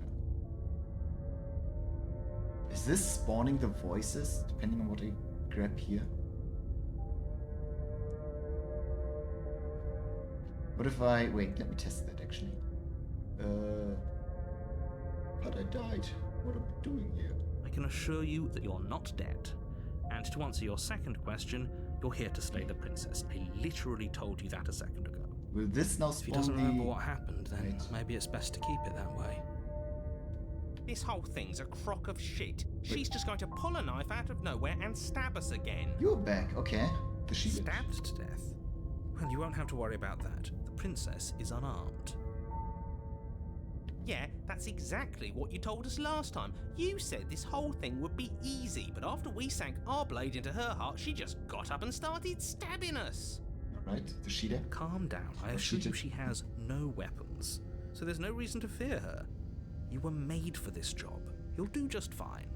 Is this spawning the voices, depending on what I grab here? What if I... Wait, let me test that actually. But I died. What am I doing here?
I can assure you that you're not dead. And to answer your second question, you're here to slay the princess. I literally told you that a second ago.
Will this now
If he
spawn
doesn't
the...
remember what happened, then
Right.
maybe it's best to keep it that way.
This whole thing's a crock of shit. She's just going to pull a knife out of nowhere and stab us again.
You're back, okay. The she
Stabbed to death? Well, you won't have to worry about that. The princess is unarmed.
Yeah, that's exactly what you told us last time. You said this whole thing would be easy, but after we sank our blade into her heart, she just got up and started stabbing us.
Alright, the Shida.
Calm down. I
Oh,
assure
she
you
did-
she has no weapons, so there's no reason to fear her. You were made for this job. You'll do just fine.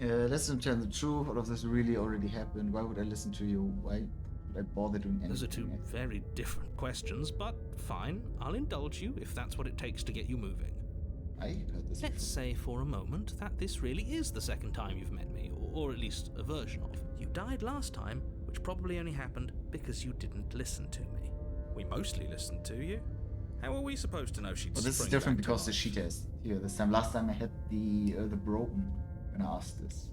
Listen, tell the truth. All of this really already happened. Why would I listen to you? Why would I bother doing anything?
Those are two very different questions, but fine, I'll indulge you if that's what it takes to get you moving.
I heard this
Let's say for a moment that this really is the second time you've met me, or at least a version of. You died last time, which probably only happened because you didn't listen to me. We mostly listened to you. How are we supposed to know she'd
Well, this is
spring
different
back to
because the
life?
sheet is here this time. Last time I had the broken when I asked this.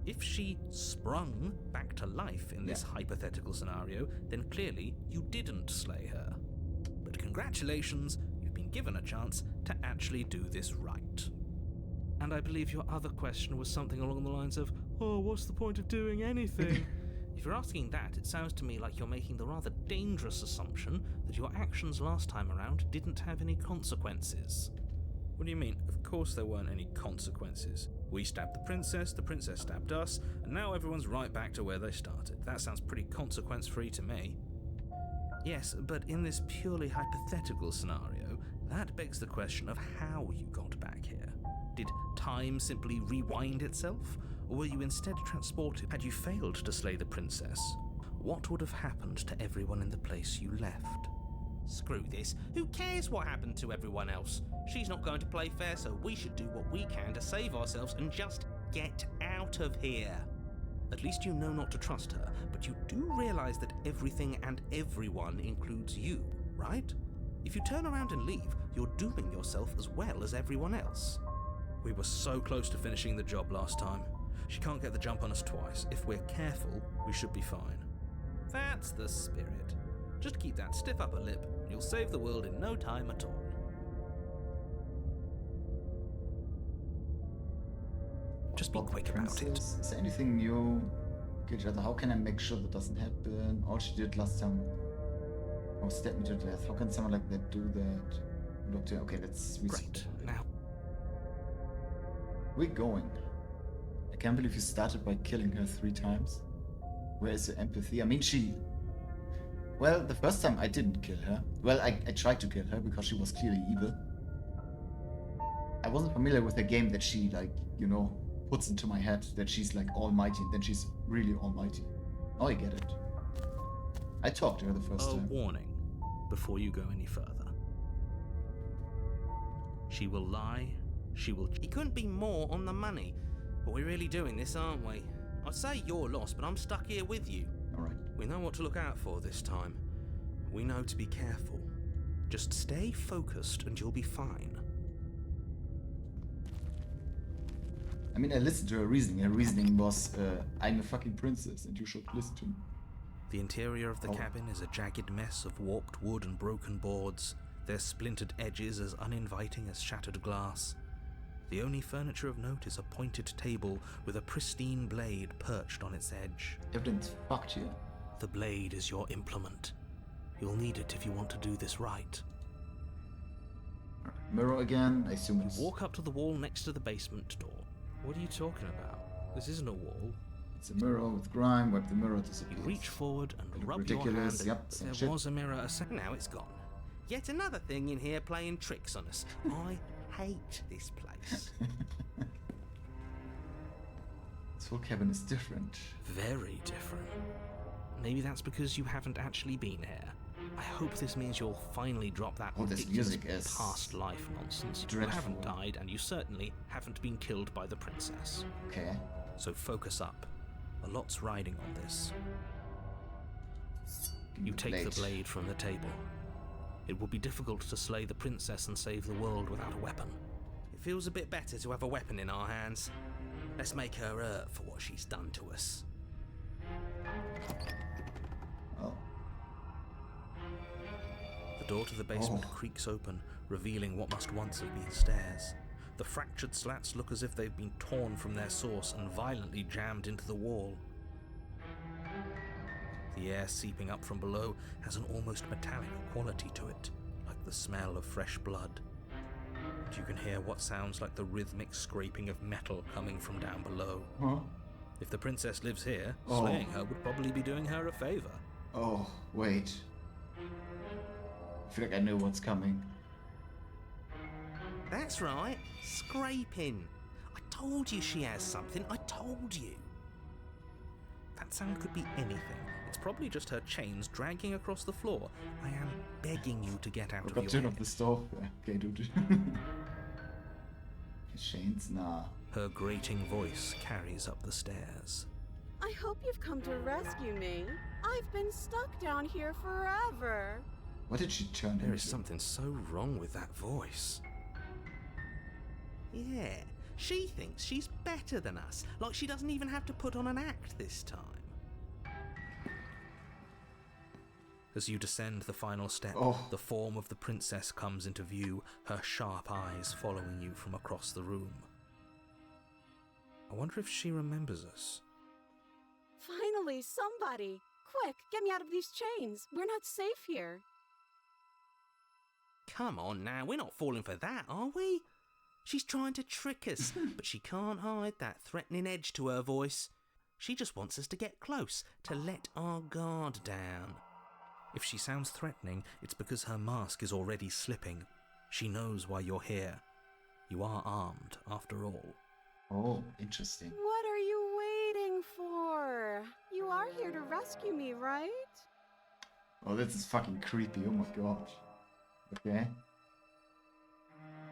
If she sprung back to life in this hypothetical scenario, then clearly you didn't slay her. But congratulations, you've been given a chance to actually do this right. And I believe your other question was something along the lines of, oh, what's the point of doing anything? If you're asking that, it sounds to me like you're making the rather dangerous assumption that your actions last time around didn't have any consequences. What do you mean? Of course there weren't any consequences. We stabbed the princess stabbed us, and now everyone's right back to where they started. That sounds pretty consequence-free to me. Yes, but in this purely hypothetical scenario, that begs the question of how you got back here. Did time simply rewind itself? Or were you instead transported? Had you failed to slay the princess, what would have happened to everyone in the place you left?
Screw this. Who cares what happened to everyone else? She's not going to play fair, so we should do what we can to save ourselves and just get out of here.
At least you know not to trust her, but you do realize that everything and everyone includes you, right? If you turn around and leave, you're dooming yourself as well as everyone else. We were so close to finishing the job last time. She can't get the jump on us twice. If we're careful, we should be fine.
That's the spirit. Just keep that stiff upper lip, and you'll save the world in no time at all.
Just be quick about it.
Is there anything new? Okay, how can I make sure that doesn't happen? All she did last time was stab me to death. How can someone like that do that? Doctor, okay, let's
Great. Now,
we're going. I can't believe you started by killing her 3 times. Where is the empathy? I mean, well, the first time I didn't kill her. Well, I tried to kill her because she was clearly evil. I wasn't familiar with the game that she, like, you know, puts into my head that she's like almighty, and then she's really almighty. Oh, I get it. I talked to her the first time.
warning before you go any further. She will lie, she will...
He couldn't be more on the money. But we're really doing this, aren't we? I'd say you're lost, but I'm stuck here with you.
Alright.
We know what to look out for this time. We know to be careful. Just stay focused and you'll be fine.
I mean, I listened to her reasoning. Her reasoning was, I'm a fucking princess and you should listen to me.
The interior of the cabin is a jagged mess of warped wood and broken boards, their splintered edges as uninviting as shattered glass. The only furniture of note is a pointed table with a pristine blade perched on its edge.
Everything's fucked here.
The blade is your implement. You'll need it if you want to do this right.
Mirror again, I assume it's...
Walk up to the wall next to the basement door. What are you talking about? This isn't a wall.
It's a mirror with grime, wipe the mirror, disappears.
You reach forward and
Look
rub your
ridiculous,
hand.
yep, same
There
shit.
was a mirror a second.
Now it's gone. Yet another thing in here playing tricks on us. I hate this place.
This whole cabin is different.
Very different. Maybe that's because you haven't actually been here. I hope this means you'll finally drop that
Oh, this
ridiculous
music is
past life nonsense. You
dreadful.
haven't died, and you certainly haven't been killed by the princess.
Okay.
So focus up. A lot's riding on this.
Give me
You
the
take the blade from the table. It would be difficult to slay the princess and save the world without a weapon.
It feels a bit better to have a weapon in our hands. Let's make her hurt for what she's done to us.
Oh.
The door to the basement
Oh.
creaks open, revealing what must once have been stairs. The fractured slats look as if they've been torn from their source and violently jammed into the wall. The air seeping up from below has an almost metallic quality to it, like the smell of fresh blood. And you can hear what sounds like the rhythmic scraping of metal coming from down below.
Huh?
If the princess lives here,
Oh.
slaying her would probably be doing her a favor.
Oh, wait. I feel like I know what's coming.
That's right, scraping. I told you she has something. I told you.
That sound could be anything. It's probably just her chains dragging across the floor. I am begging you to get out of
Got
your
turn off
head.
the stove. Yeah, okay, dude. Shane's nah.
Her grating voice carries up the stairs.
I hope you've come to rescue me. I've been stuck down here forever.
What did she turn
There
into?
is something so wrong with that voice.
Yeah, she thinks she's better than us, like she doesn't even have to put on an act this time.
As you descend the final step,
Oh.
the form of the princess comes into view, her sharp eyes following you from across the room. I wonder if she remembers us.
Finally, somebody! Quick, get me out of these chains. We're not safe here.
Come on now, we're not falling for that, are we? She's trying to trick us, but she can't hide that threatening edge to her voice. She just wants us to get close, to let our guard down.
If she sounds threatening, it's because her mask is already slipping. She knows why you're here. You are armed, after all.
Oh, interesting.
What are you waiting for? You are here to rescue me, right?
Oh, this is fucking creepy. Oh my god. Okay.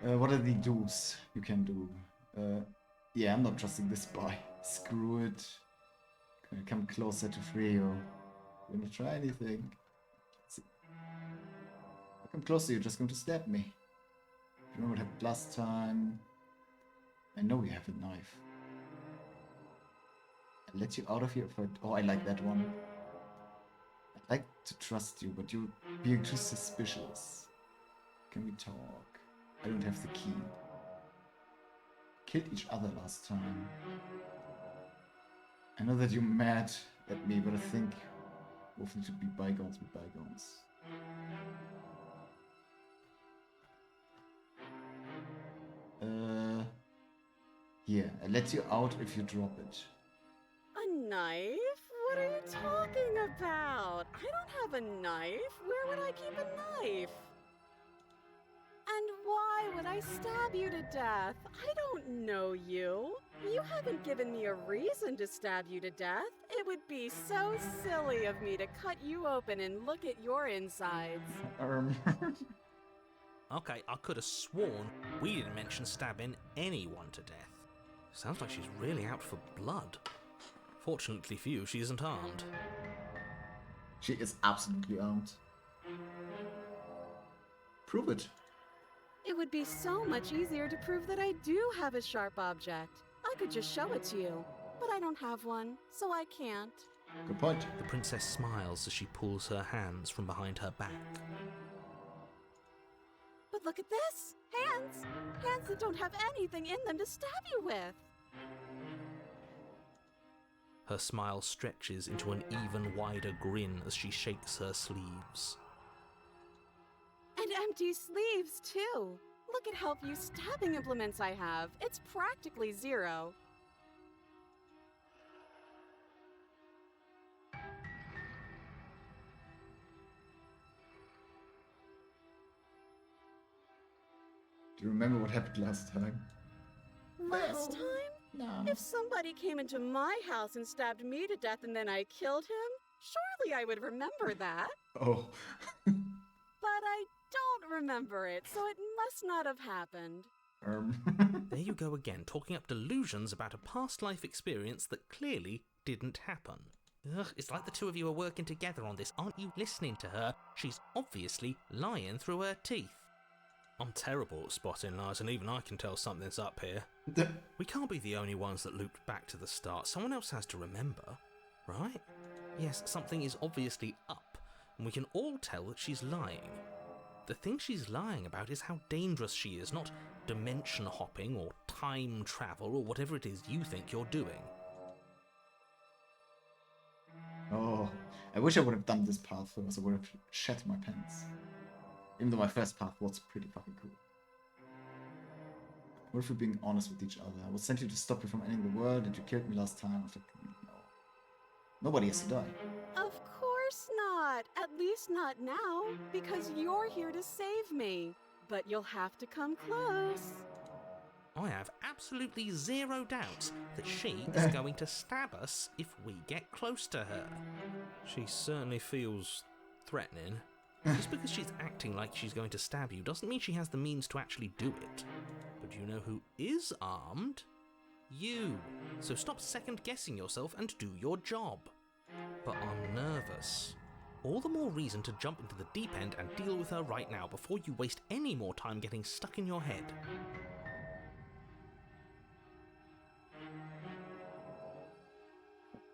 What are the do's you can do? Yeah, I'm not trusting this spy. Screw it. Gonna come closer to Freo. Gonna try anything. I'll come closer, you're just going to stab me. Remember what happened last time? I know you have a knife. I'll let you out of here if I... Oh, I like that one. I'd like to trust you, but you're being too suspicious. Can we talk? I don't have the key. Killed each other last time. I know that you're mad at me, but I think both need to be bygones with bygones. Here, I let you out if you drop it.
A knife? What are you talking about? I don't have a knife. Where would I keep a knife? And why would I stab you to death? I don't know you. You haven't given me a reason to stab you to death. It would be so silly of me to cut you open and look at your insides.
Okay, I could have sworn we didn't mention stabbing anyone to death.
Sounds like she's really out for blood. Fortunately for you, she isn't armed.
She is absolutely armed. Prove it.
It would be so much easier to prove that I do have a sharp object. I could just show it to you, but I don't have one, so I can't.
Good point.
The princess smiles as she pulls her hands from behind her back.
But look at this! Hands! Hands that don't have anything in them to stab you with!
Her smile stretches into an even wider grin as she shakes her sleeves.
And empty sleeves, too! Look at how few stabbing implements I have. It's practically zero.
Do you remember what happened last time?
Last time?
No.
If somebody came into my house and stabbed me to death and then I killed him, surely I would remember that.
Oh.
But I don't remember it, so it must not have happened.
There you go again, talking up delusions about a past life experience that clearly didn't happen.
Ugh, it's like the two of you are working together on this. Aren't you listening to her? She's obviously lying through her teeth.
I'm terrible at spotting lies, and even I can tell something's up here. We can't be the only ones that looped back to the start. Someone else has to remember, right? Yes, something is obviously up, and we can all tell that she's lying. The thing she's lying about is how dangerous she is, not dimension hopping or time travel or whatever it is you think you're doing.
Oh, I wish I would have done this path first. I would have shat my pants. Even though my first path was pretty fucking cool. What if we're being honest with each other? I was sent you to stop you from ending the world, and you killed me last time. No. Nobody has to die.
Of course not. At least not now, because you're here to save me. But you'll have to come close.
I have absolutely zero doubts that she is going to stab us if we get close to her. She certainly feels threatening. Just because she's acting like she's going to stab you doesn't mean she has the means to actually do it. But you know who is armed? You. So stop second-guessing yourself and do your job. But I'm nervous. All the more reason to jump into the deep end and deal with her right now before you waste any more time getting stuck in your head.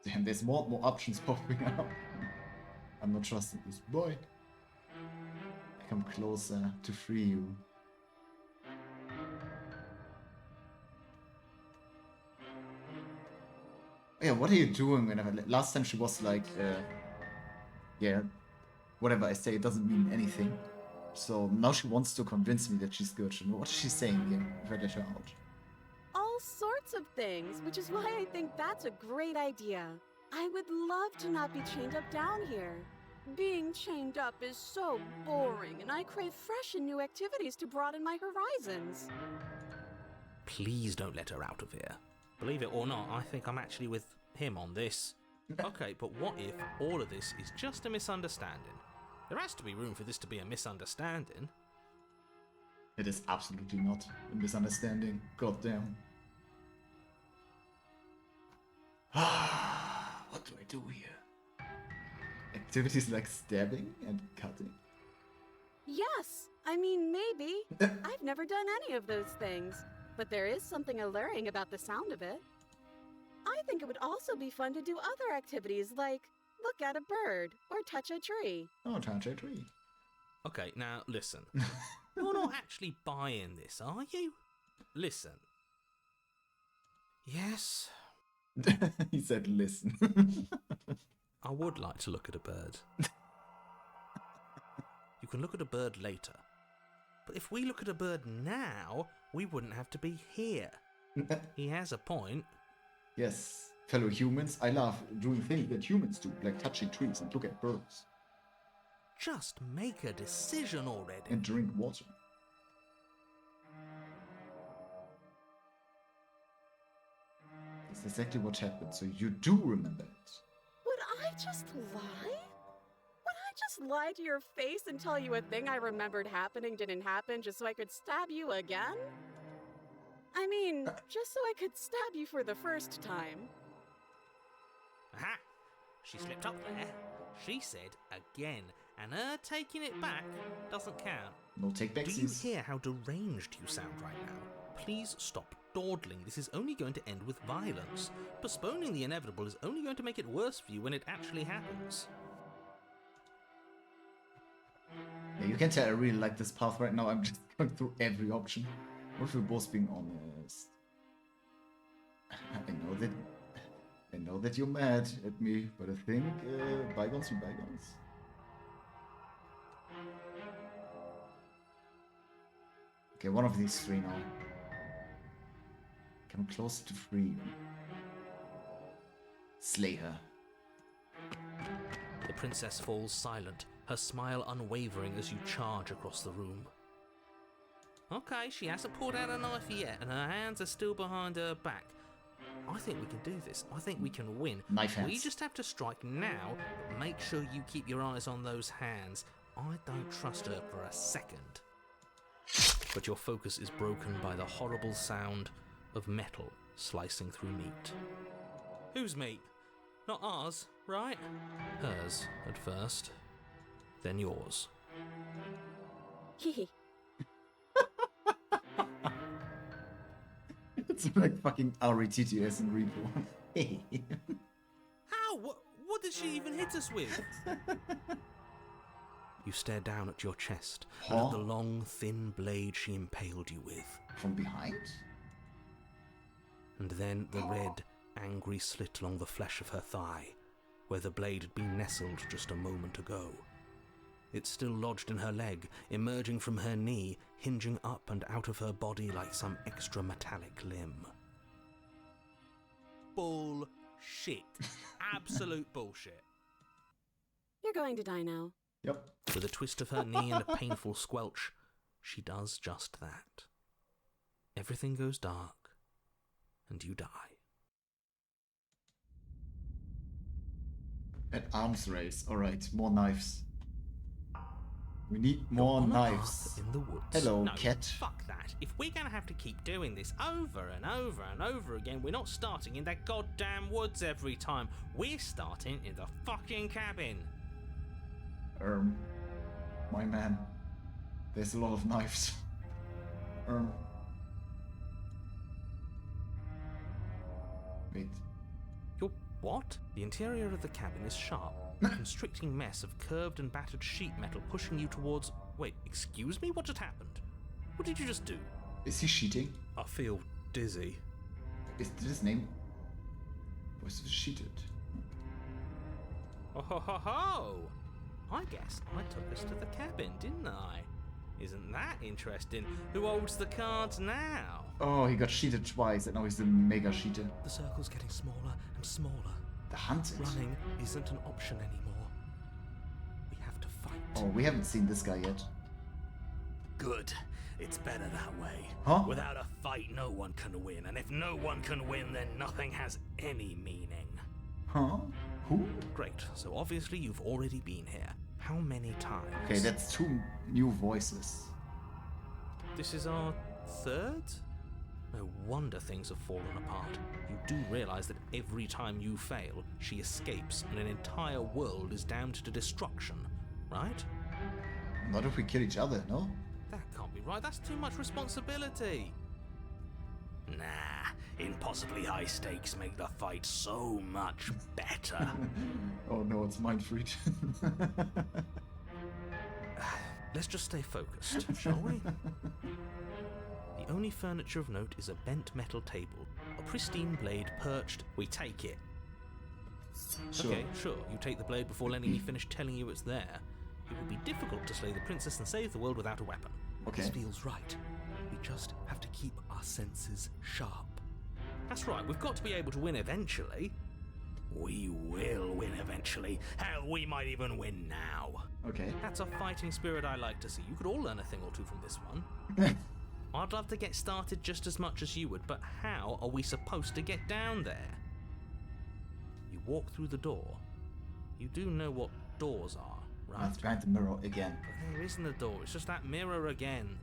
Damn, there's more options popping up. I'm not trusting this boy. I come closer to free you. Yeah, what are you doing whenever... Last time she was like, yeah, whatever I say, it doesn't mean anything. So now she wants to convince me that she's good. What is she saying here if I let her out?
All sorts of things, which is why I think that's a great idea. I would love to not be chained up down here. Being chained up is so boring, and I crave fresh and new activities to broaden my horizons.
Please don't let her out of here. Believe it or not, I think I'm actually with him on this. Okay, but what if all of this is just a misunderstanding? There has to be room for this to be a misunderstanding.
It is absolutely not a misunderstanding. God damn. What do I do here? Activities like stabbing and cutting?
Yes, I mean, maybe. I've never done any of those things, but there is something alluring about the sound of it. I think it would also be fun to do other activities like look at a bird or touch a tree.
Oh, touch a tree.
Okay, now listen. You're not actually buying this, are you? Listen. Yes,
He said listen.
I would like to look at a bird. You can look at a bird later. But if we look at a bird now, we wouldn't have to be here. He has a point.
Yes, fellow humans, I love doing things that humans do, like touching trees and look at birds.
Just make a decision already.
And drink water. That's exactly what happened, so you do remember it.
Would I just lie? Would I just lie to your face and tell you a thing I remembered happening didn't happen just so I could stab you again? I mean, just so I could stab you for the first time.
Aha! She slipped up there. She said again, and her taking it back doesn't count.
No take
Do you
backsies.
hear how deranged you sound right now? Please stop dawdling. This is only going to end with violence. Postponing the inevitable is only going to make it worse for you when it actually happens.
Yeah, you can tell I really like this path right now. I'm just going through every option. What if we're both being honest? I know that you're mad at me, but I think bygones be bygones. Okay, one of these three now. Come closer to freedom. Slay her.
The princess falls silent, her smile unwavering as you charge across the room. Okay, she hasn't pulled out a knife yet, and her hands are still behind her back. I think we can do this. I think we can win.
Knife hands.
We just have to strike now, but make sure you keep your eyes on those hands. I don't trust her for a second. But your focus is broken by the horrible sound of metal slicing through meat. Whose meat? Not ours, right? Hers, at first. Then yours.
Hehe.
It's like fucking RETTS in Repo.
How? What did she even hit us with? You stare down at your chest and at the long, thin blade she impaled you with.
From behind?
And then the red, angry slit along the flesh of her thigh, where the blade had been nestled just a moment ago. It's still lodged in her leg, emerging from her knee, hinging up and out of her body like some extra metallic limb. Bullshit. Absolute bullshit.
You're going to die now.
Yep.
With a twist of her knee and a painful squelch, she does just that.
everything goes dark, and you die.
At arms race. Alright, more knives. We need
You're
more
on a
knives.
path in the woods.
Hello,
No,
cat.
fuck that. If we're gonna have to keep doing this over and over and over again, we're not starting in that goddamn woods every time. We're starting in the fucking cabin.
My man. There's a lot of knives. Wait.
Your what? The interior of the cabin is sharp, a constricting mess of curved and battered sheet metal pushing you towards... Wait, excuse me? What just happened? What did you just do?
Is he cheating?
I feel dizzy.
Is his name? Was it cheated?
Oh ho ho ho! I guess I took us to the cabin, didn't I? Isn't that interesting? Who holds the cards now?
Oh, he got cheated twice and now he's a mega cheater.
The circle's getting smaller and smaller.
The hunted?
Running isn't an option anymore. We have to fight.
Oh, we haven't seen this guy yet.
Good. It's better that way.
Huh?
Without a fight, no one can win. And if no one can win, then nothing has any meaning.
Huh? Who?
Great, so obviously you've already been here. How many times?
Okay, that's 2 new voices.
This is our third? No wonder things have fallen apart. You do realize that every time you fail, she escapes and an entire world is damned to destruction, right?
Not if we kill each other, no?
That can't be right. That's too much responsibility.
Nah, impossibly high stakes make the fight so much better.
Oh no, it's Mindfreed.
Let's just stay focused, shall we? The only furniture of note is a bent metal table, a pristine blade perched. We take it.
Sure.
Okay, sure. You take the blade before letting me finish telling you it's there. It would be difficult to slay the princess and save the world without a weapon.
Okay.
This feels right. We just have to keep our senses sharp.
That's right, we've got to be able to win eventually. We will win eventually. Hell, we might even win now.
Okay.
That's a fighting spirit I like to see. You could all learn a thing or two from this one. I'd love to get started just as much as you would, but how are we supposed to get down there?
You walk through the door. You do know what doors are, right?
That's behind the mirror again.
But there isn't a door, it's just that mirror again.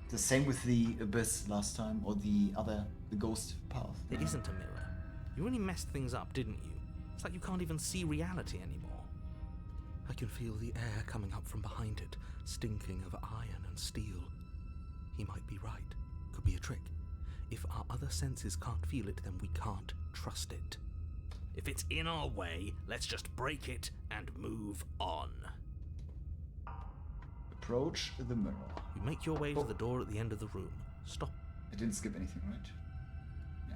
The same with the abyss last time, or the ghost path.
There isn't a mirror. You really messed things up, didn't you? It's like you can't even see reality anymore. I can feel the air coming up from behind it, stinking of iron and steel. He might be right. Could be a trick. If our other senses can't feel it, then we can't trust it.
If it's in our way, let's just break it and move on.
Approach the mirror.
You make your way to the door at the end of the room. Stop.
I didn't skip anything, right? Yeah.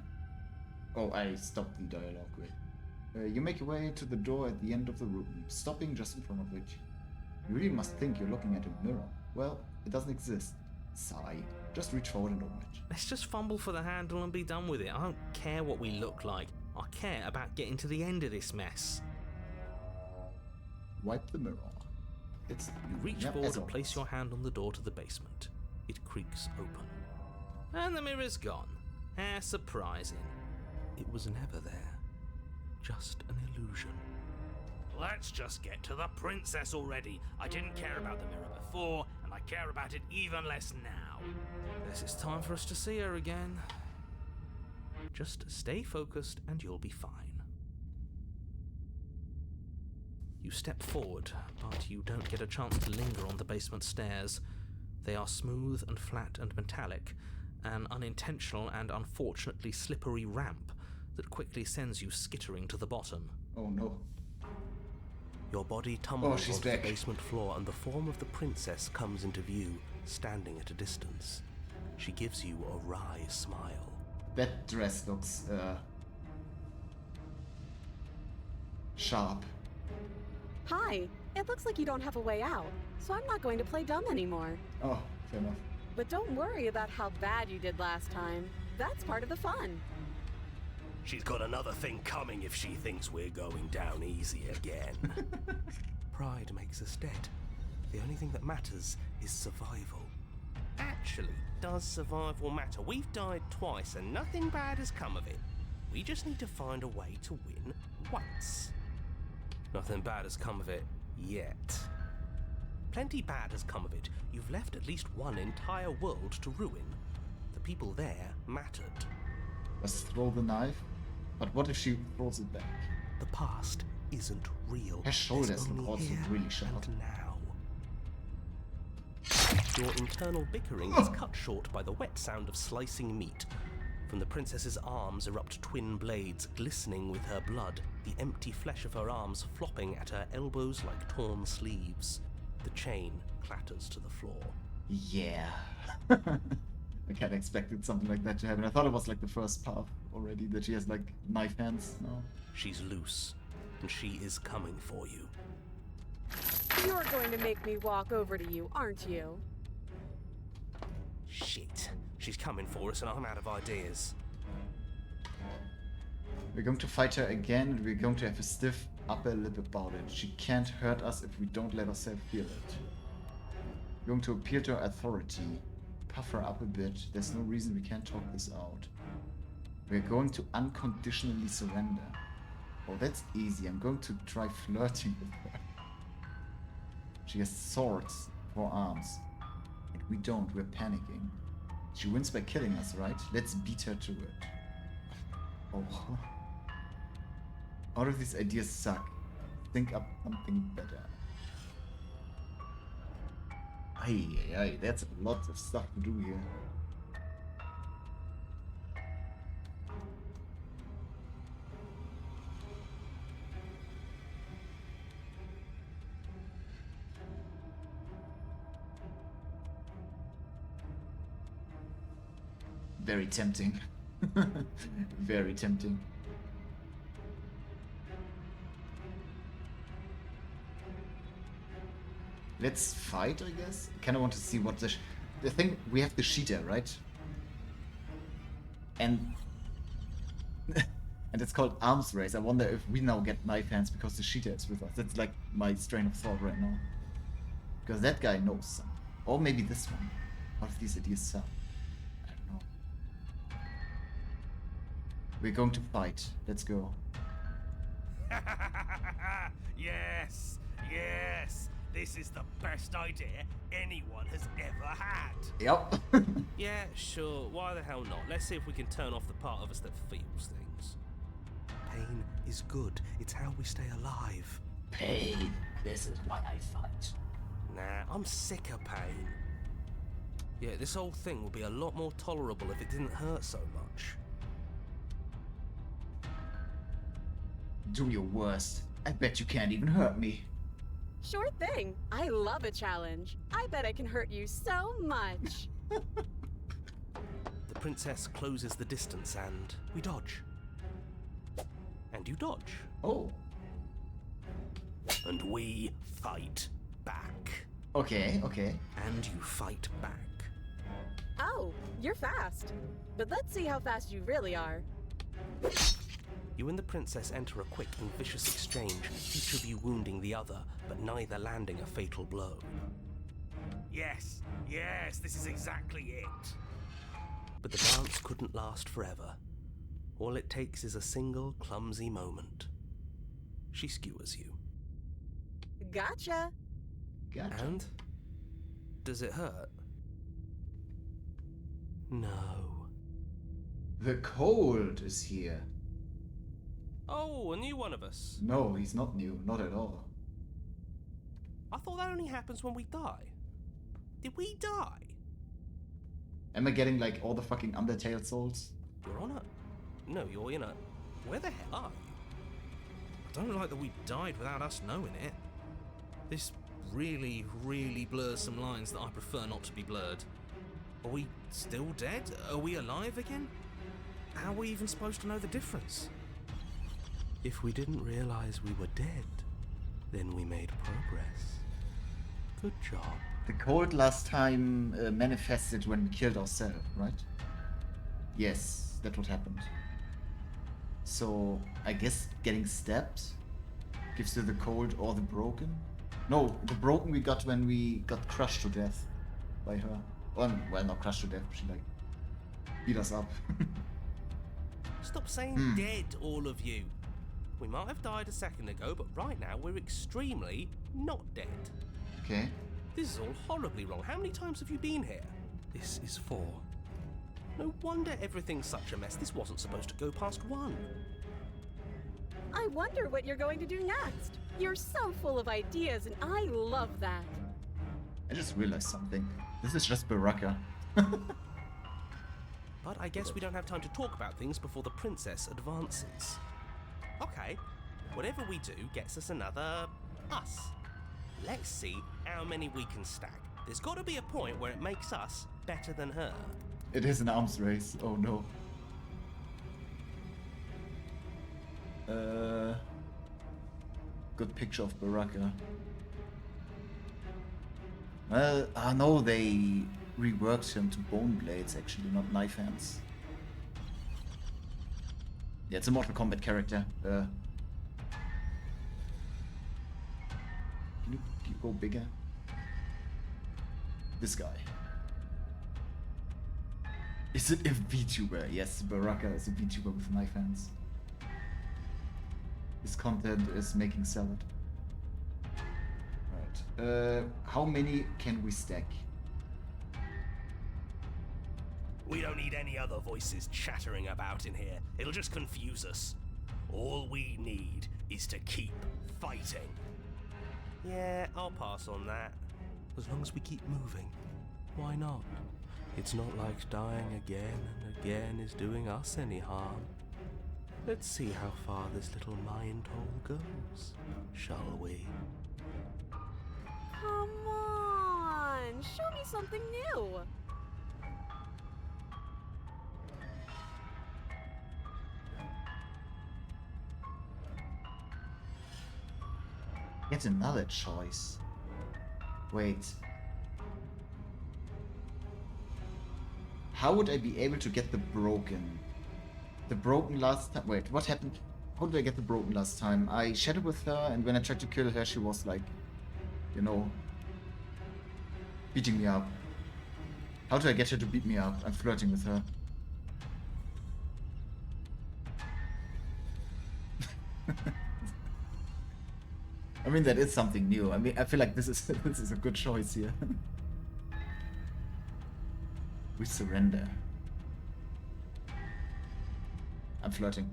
Oh, I stopped the dialogue. Wait. You make your way to the door at the end of the room, stopping just in front of it. You really must think you're looking at a mirror. Well, it doesn't exist. Sigh. Just reach forward and open it.
Let's just fumble for the handle and be done with it. I don't care what we look like. I care about getting to the end of this mess.
Wipe the mirror. It's
You reach
yep,
forward
as
and place
always.
your hand on the door to the basement. It creaks open.
And the mirror's gone. How surprising.
It was never there. Just an illusion.
Let's just get to the princess already. I didn't care about the mirror before, and I care about it even less now.
Guess it's time for us to see her again. Just stay focused and you'll be fine. You step forward, but you don't get a chance to linger on the basement stairs. They are smooth and flat and metallic, an unintentional and unfortunately slippery ramp that quickly sends you skittering to the bottom.
Oh no.
Your body tumbles
she's
onto
back.
the basement floor and the form of the princess comes into view, standing at a distance. She gives you a wry smile.
That dress looks sharp.
Hi, it looks like you don't have a way out, so I'm not going to play dumb anymore.
Oh, fair enough.
But don't worry about how bad you did last time. That's part of the fun.
She's got another thing coming if she thinks we're going down easy again.
Pride makes us dead. The only thing that matters is survival.
Actually, does survival matter? We've died twice and nothing bad has come of it. We just need to find a way to win once. Nothing bad has come of it yet. Plenty bad has come of it. You've left at least one entire world to ruin. The people there mattered.
Just throw the knife. But what if she throws it back?
The past isn't real.
Her shoulders
It's
look
only
also
here
really sharp.
and now. Your internal bickering is cut short by the wet sound of slicing meat. From the princess's arms erupt twin blades glistening with her blood, the empty flesh of her arms flopping at her elbows like torn sleeves. The chain clatters to the floor.
Yeah. I kind of expected something like that to happen. I thought it was like the first path already, that she has like knife hands now.
She's loose, and she is coming for you.
You're going to make me walk over to you, aren't you?
Shit. She's coming for us and I'm out of ideas.
We're going to fight her again, and we're going to have a stiff upper lip about it. She can't hurt us if we don't let ourselves feel it. We're going to appeal to her authority. Puff her up a bit. There's no reason we can't talk this out. We're going to unconditionally surrender. Oh, that's easy. I'm going to try flirting with her. She has swords for arms. And we don't. We're panicking. She wins by killing us, right? Let's beat her to it. Oh. All of these ideas suck. Think up something better. Ay, that's a lot of stuff to do here. Very tempting. Very tempting. Let's fight, I guess. I kind of want to see what the thing. We have the Sheeta, right? And and it's called arms race. I wonder if we now get knife hands because the Sheeta is with us. That's like my strain of thought right now. Because that guy knows something. Or maybe this one. All of these ideas suck. I don't know. We're going to fight. Let's go.
Yes, yes. This is the best idea anyone has ever had.
Yep.
Yeah, sure. Why the hell not? Let's see if we can turn off the part of us that feels things.
Pain is good. It's how we stay alive.
Pain. This is why I fight.
Nah, I'm sick of pain. Yeah, this whole thing would be a lot more tolerable if it didn't hurt so much.
Do your worst. I bet you can't even hurt me.
Sure thing. I love a challenge. I bet I can hurt you so much.
The princess closes the distance and we dodge. And you dodge.
Oh.
And we fight back.
Okay, okay.
And you fight back.
Oh, you're fast. But let's see how fast you really are.
You and the princess enter a quick and vicious exchange, each of you wounding the other, but neither landing a fatal blow.
Yes, this is exactly it.
But the dance couldn't last forever. All it takes is a single clumsy moment. She skewers you.
Gotcha.
Gotcha.
And? Does it hurt? No.
The cold is here.
Oh, a new one of us.
No, he's not new. Not at all.
I thought that only happens when we die. Did we die?
Am I getting like all the fucking Undertale souls?
You're on it. No, you're in a... Where the hell are you?
I don't like that we died without us knowing it. This really, really blurs some lines that I prefer not to be blurred. Are we still dead? Are we alive again? How are we even supposed to know the difference?
If we didn't realize we were dead, then we made progress. Good job.
The cold last time manifested when we killed ourselves, right? Yes, that's what happened. So, I guess getting stabbed gives you the cold or the broken? No, the broken we got when we got crushed to death by her. Well, not crushed to death, but she like beat us up.
Stop saying dead, all of you. We might have died a second ago, but right now we're extremely not dead.
Okay.
This is all horribly wrong. How many times have you been here?
This is 4.
No wonder everything's such a mess. This wasn't supposed to go past 1.
I wonder what you're going to do next. You're so full of ideas, and I love that.
I just realized something. This is just Baraka.
But I guess we don't have time to talk about things before the princess advances. Okay, whatever we do gets us another us. Let's see how many we can stack. There's got to be a point where it makes us better than her.
It is an arms race. Oh no. Good picture of Baraka. Well, no, they reworked him to bone blades, actually, not knife hands. Yeah, it's a Mortal Kombat character. Can you go bigger? This guy. Is it a VTuber? Yes, Baraka is a VTuber with knife hands. His content is making salad. Right. How many can we stack?
We don't need any other voices chattering about in here. It'll just confuse us. All we need is to keep fighting. Yeah, I'll pass on that.
As long as we keep moving, why not? It's not like dying again and again is doing us any harm. Let's see how far this little mind hole goes, shall we?
Come on, show me something new.
Get another choice. Wait. How would I be able to get the broken? The broken last time. Wait, what happened? How did I get the broken last time? I shadowed with her, and when I tried to kill her, she was like, you know, beating me up. How do I get her to beat me up? I'm flirting with her. I mean, that is something new. I mean, I feel like this is a good choice here. We surrender. I'm flirting.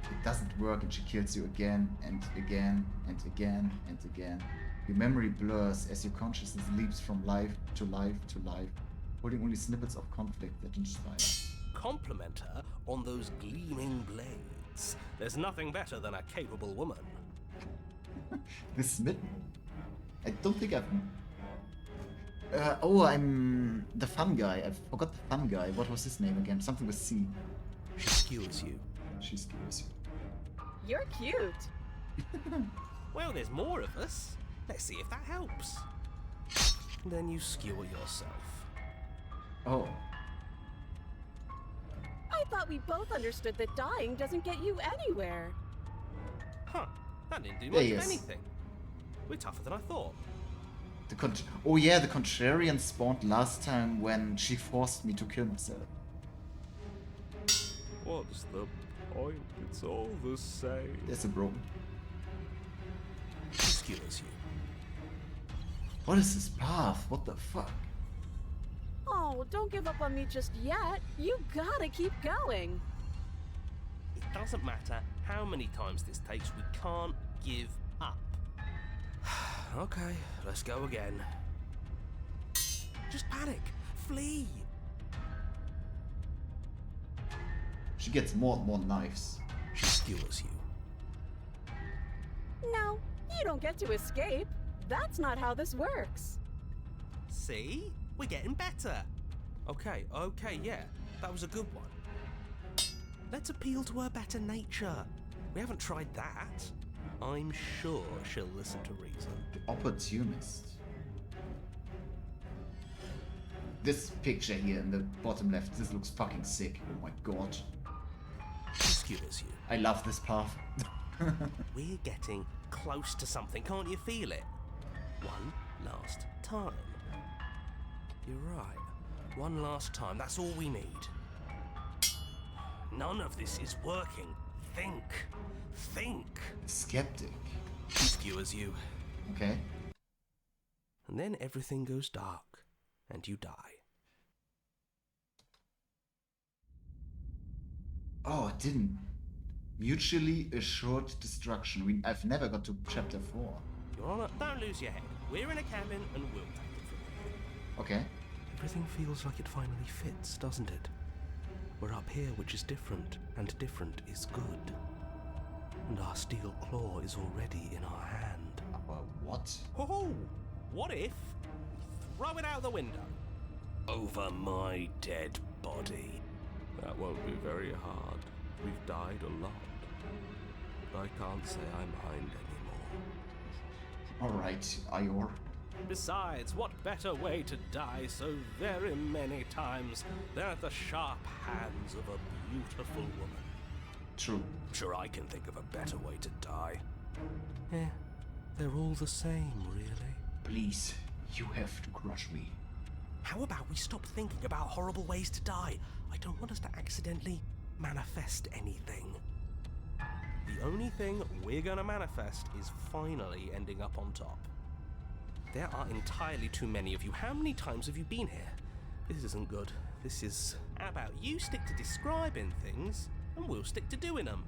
It doesn't work and she kills you again and again and again and again. Your memory blurs as your consciousness leaps from life to life to life, holding only snippets of conflict that inspire.
Compliment her on those gleaming blades. There's nothing better than a capable woman.
This smitten? I don't think I've... oh, I'm the fun guy. I forgot the fun guy. What was his name again? Something with C.
She skewers you.
She skewers you.
You're cute.
Well, there's more of us. Let's see if that helps. Then you skewer yourself.
Oh.
I thought we both understood that dying doesn't get you anywhere.
Huh. That didn't do
There
much
he
of
is.
anything. We're tougher than I thought.
Oh yeah, the Contrarian spawned last time when she forced me to kill myself.
What's the point? It's all the same.
There's a broken.
She skewers you.
What is this path? What the fuck?
Oh, don't give up on me just yet. You gotta keep going.
It doesn't matter how many times this takes, we can't give up. Okay, let's go again. Just panic. Flee.
She gets more and more knives.
She skewers you.
No, you don't get to escape. That's not how this works.
See? We're getting better. Okay, yeah. That was a good one. Let's appeal to her better nature. We haven't tried that. I'm sure she'll listen to reason.
The opportunist. This picture here in the bottom left, this looks fucking sick. Oh my god.
She skewers you.
I love this path.
We're getting close to something, can't you feel it? One last time.
You're right. One last time, that's all we need. None of this is working. Think. Think.
Skeptic.
Skewers you.
Okay.
And then everything goes dark, and you die.
Oh, it didn't. Mutually assured destruction. I've never got to chapter 4.
Your Honor, don't lose your head. We're in a cabin, and we'll take it from here.
Okay.
Everything feels like it finally fits, doesn't it? We're up here, which is different, and different is good. And our steel claw is already in our hand.
What?
Oh, what if we throw it out the window? Over my dead body.
That won't be very hard. We've died a lot. But I can't say I mind anymore.
Alright, Ior.
Besides, what better way to die so very many times than at the sharp hands of a beautiful woman?
True.
Sure, I can think of a better way to die. Eh, they're all the same, really.
Please, you have to crush me.
How about we stop thinking about horrible ways to die? I don't want us to accidentally manifest anything. The only thing we're gonna manifest is finally ending up on top. There are entirely too many of you. How many times have you been here? This isn't good. This is... How about you stick to describing things, and we'll stick to doing them?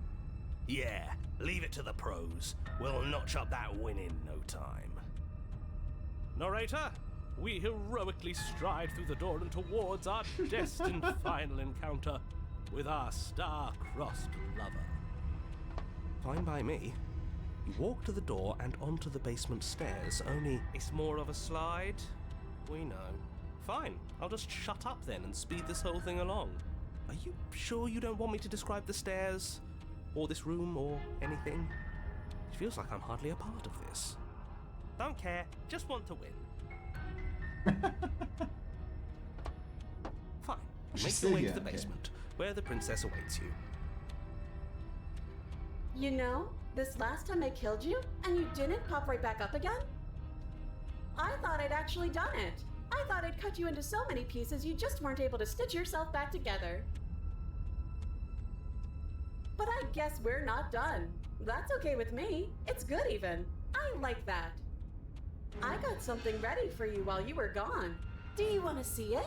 Yeah, leave it to the pros. We'll notch up that win in no time. Narrator, we heroically stride through the door and towards our destined final encounter with our star-crossed lover. Fine by me. You walk to the door and onto the basement stairs, only it's more of a slide. We know. Fine, I'll just shut up then and speed this whole thing along. Are you sure you don't want me to describe the stairs? Or this room, or anything? It feels like I'm hardly a part of this. Don't care, just want to win. Fine,
She's
make
still
your way
here,
to the
okay.
basement, where the princess awaits you.
You know, this last time I killed you, and you didn't pop right back up again? I thought I'd actually done it. I thought I'd cut you into so many pieces you just weren't able to stitch yourself back together. But I guess we're not done. That's okay with me. It's good even. I like that. I got something ready for you while you were gone. Do you want to see it?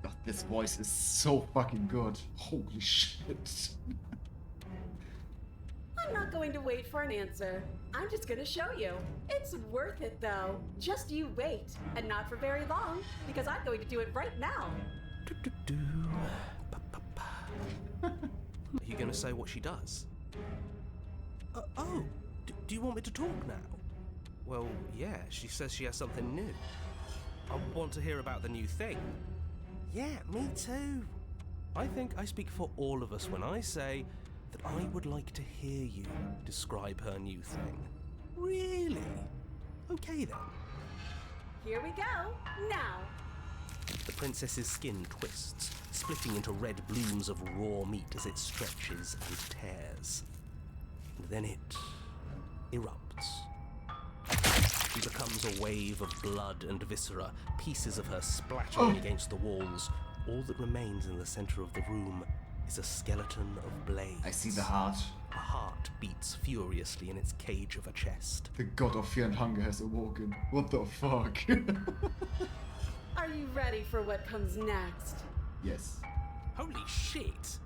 God, this voice is so fucking good. Holy shit.
I'm not going to wait for an answer. I'm just going to show you. It's worth it though. Just you wait. And not for very long, because I'm going to do it right now.
Are you going to say what she does? Do you want me to talk now? Well, yeah, she says she has something new. I want to hear about the new thing. Yeah, me too. I think I speak for all of us when I say that I would like to hear you describe her new thing. Really? Okay then.
Here we go. Now.
The princess's skin twists, splitting into red blooms of raw meat as it stretches and tears. And then it erupts. She becomes a wave of blood and viscera, pieces of her splattering against the walls. All that remains in the center of the room is a skeleton of blades.
I see the heart.
A heart beats furiously in its cage of a chest.
The god of fear and hunger has awoken. What the fuck?
Are you ready for what comes next?
Yes.
Holy shit!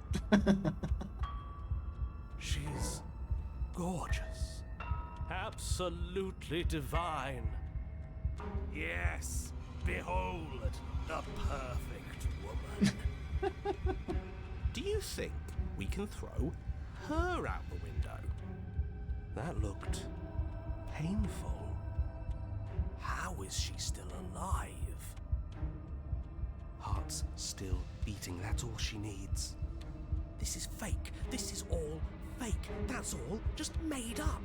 She's gorgeous. Absolutely divine. Yes, behold the perfect woman. Do you think we can throw her out the window? That looked painful. How is she still alive? Heart's still beating, that's all she needs. This is fake. This is all fake. That's all just made up.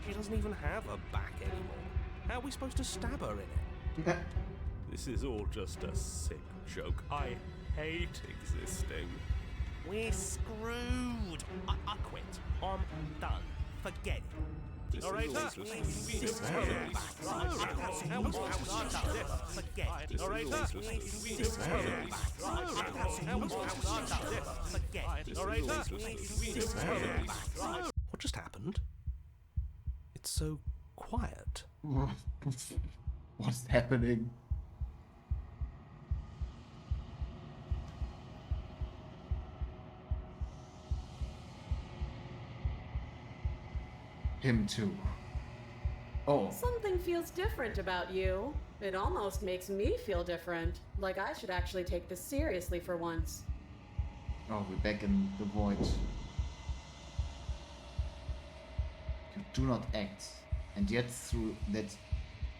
She doesn't even have a back anymore. How are we supposed to stab her in it?
This is all just a sick joke. I hate existing.
We're screwed. I quit. I'm done. Forget it. What just happened? It's so quiet.
What's happening? Him too. Oh,
Something feels different about you. It almost makes me feel different. Like I should actually take this seriously for once.
oh, we're back in the void. You do not act, and yet through that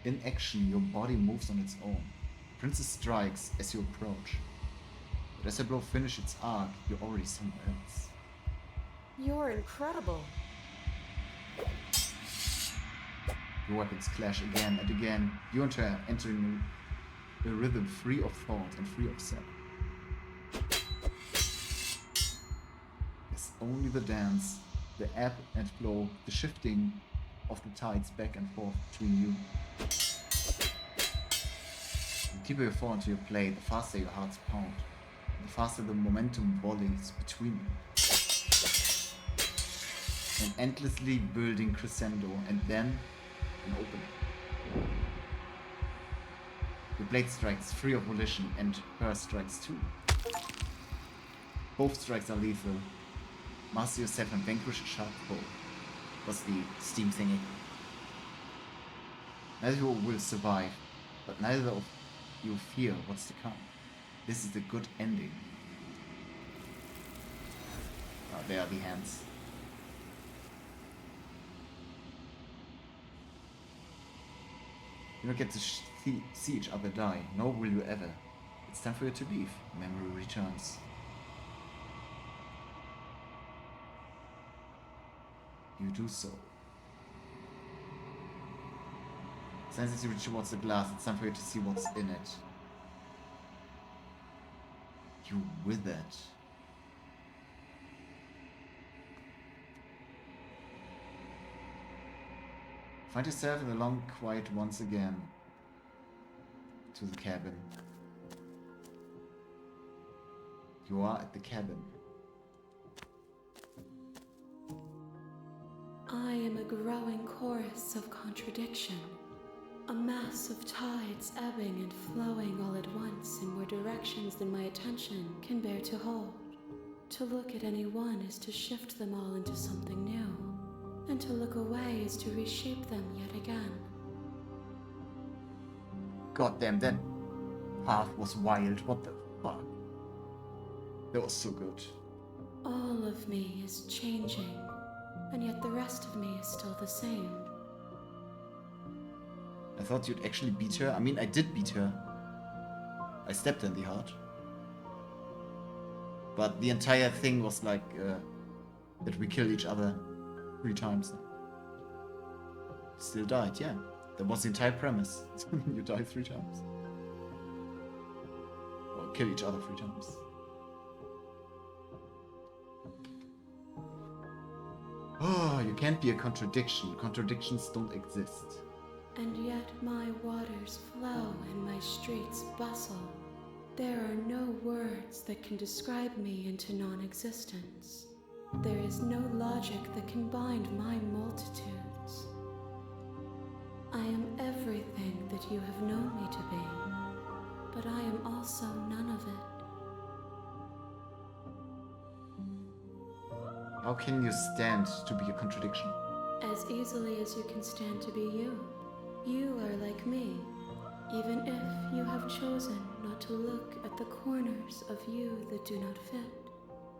inaction, your body moves on its own. Princess strikes as you approach. But as her blow finishes its arc, you're already somewhere else.
You're incredible.
Your weapons clash again and again. You and her entering a rhythm free of thought and free of set. It's only the dance, the ebb and flow, the shifting of the tides back and forth between you. The deeper you fall into your play, the faster your hearts pound, the faster the momentum volleys between you. An endlessly building crescendo, and then an opening. The blade strikes free of volition, and her strikes too. Both strikes are lethal. Master yourself and vanquish a sharp foe. Was the steam thingy. Neither of you will survive, but neither of you fear what's to come. This is the good ending. There are the hands. You don't get to see each other die, nor will you ever. It's time for you to leave. Memory returns. You do so. Since as you reach towards the glass, it's time for you to see what's in it. You withered. Find yourself in the long quiet once again. To the cabin. You are at the cabin.
I am a growing chorus of contradiction. A mass of tides ebbing and flowing all at once in more directions than my attention can bear to hold. To look at any one is to shift them all into something new, and to look away is to reshape them yet again.
God damn, that path was wild. What the fuck? That was so good.
All of me is changing, and yet the rest of me is still the same.
I thought you'd actually beat her. I mean, I did beat her. I stabbed her in the heart. But the entire thing was like that we killed each other 3 times. Still died, yeah. That was the entire premise. You die 3 times. Or kill each other 3 times. Oh, you can't be a contradiction. Contradictions don't exist.
And yet my waters flow and my streets bustle. There are no words that can describe me into non-existence. There is no logic that can bind my multitudes. I am everything that you have known me to be, but I am also none of it.
How can you stand to be a contradiction?
As easily as you can stand to be you. You are like me, even if you have chosen not to look at the corners of you that do not fit.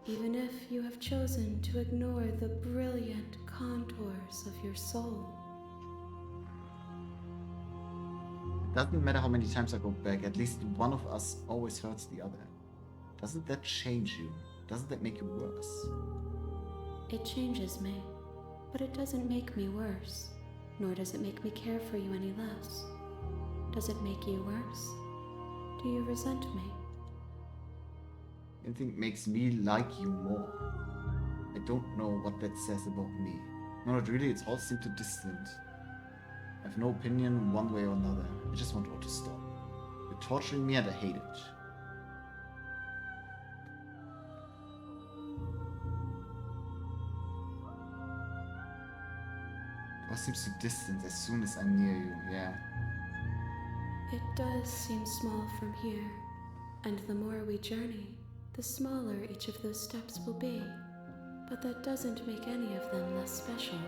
Even if you have chosen to ignore the brilliant contours of your soul.
It doesn't matter how many times I go back, at least one of us always hurts the other. Doesn't that change you? Doesn't that make you worse?
It changes me, but it doesn't make me worse, nor does it make me care for you any less. Does it make you worse? Do you resent me?
Anything makes me like you more. I don't know what that says about me. No, not really, it's all seemed too distant. I have no opinion one way or another. I just want all to stop. You're torturing me and I hate it. It all seems too distant as soon as I'm near you, yeah.
It does seem small from here, and the more we journey, the smaller each of those steps will be. But that doesn't make any of them less special.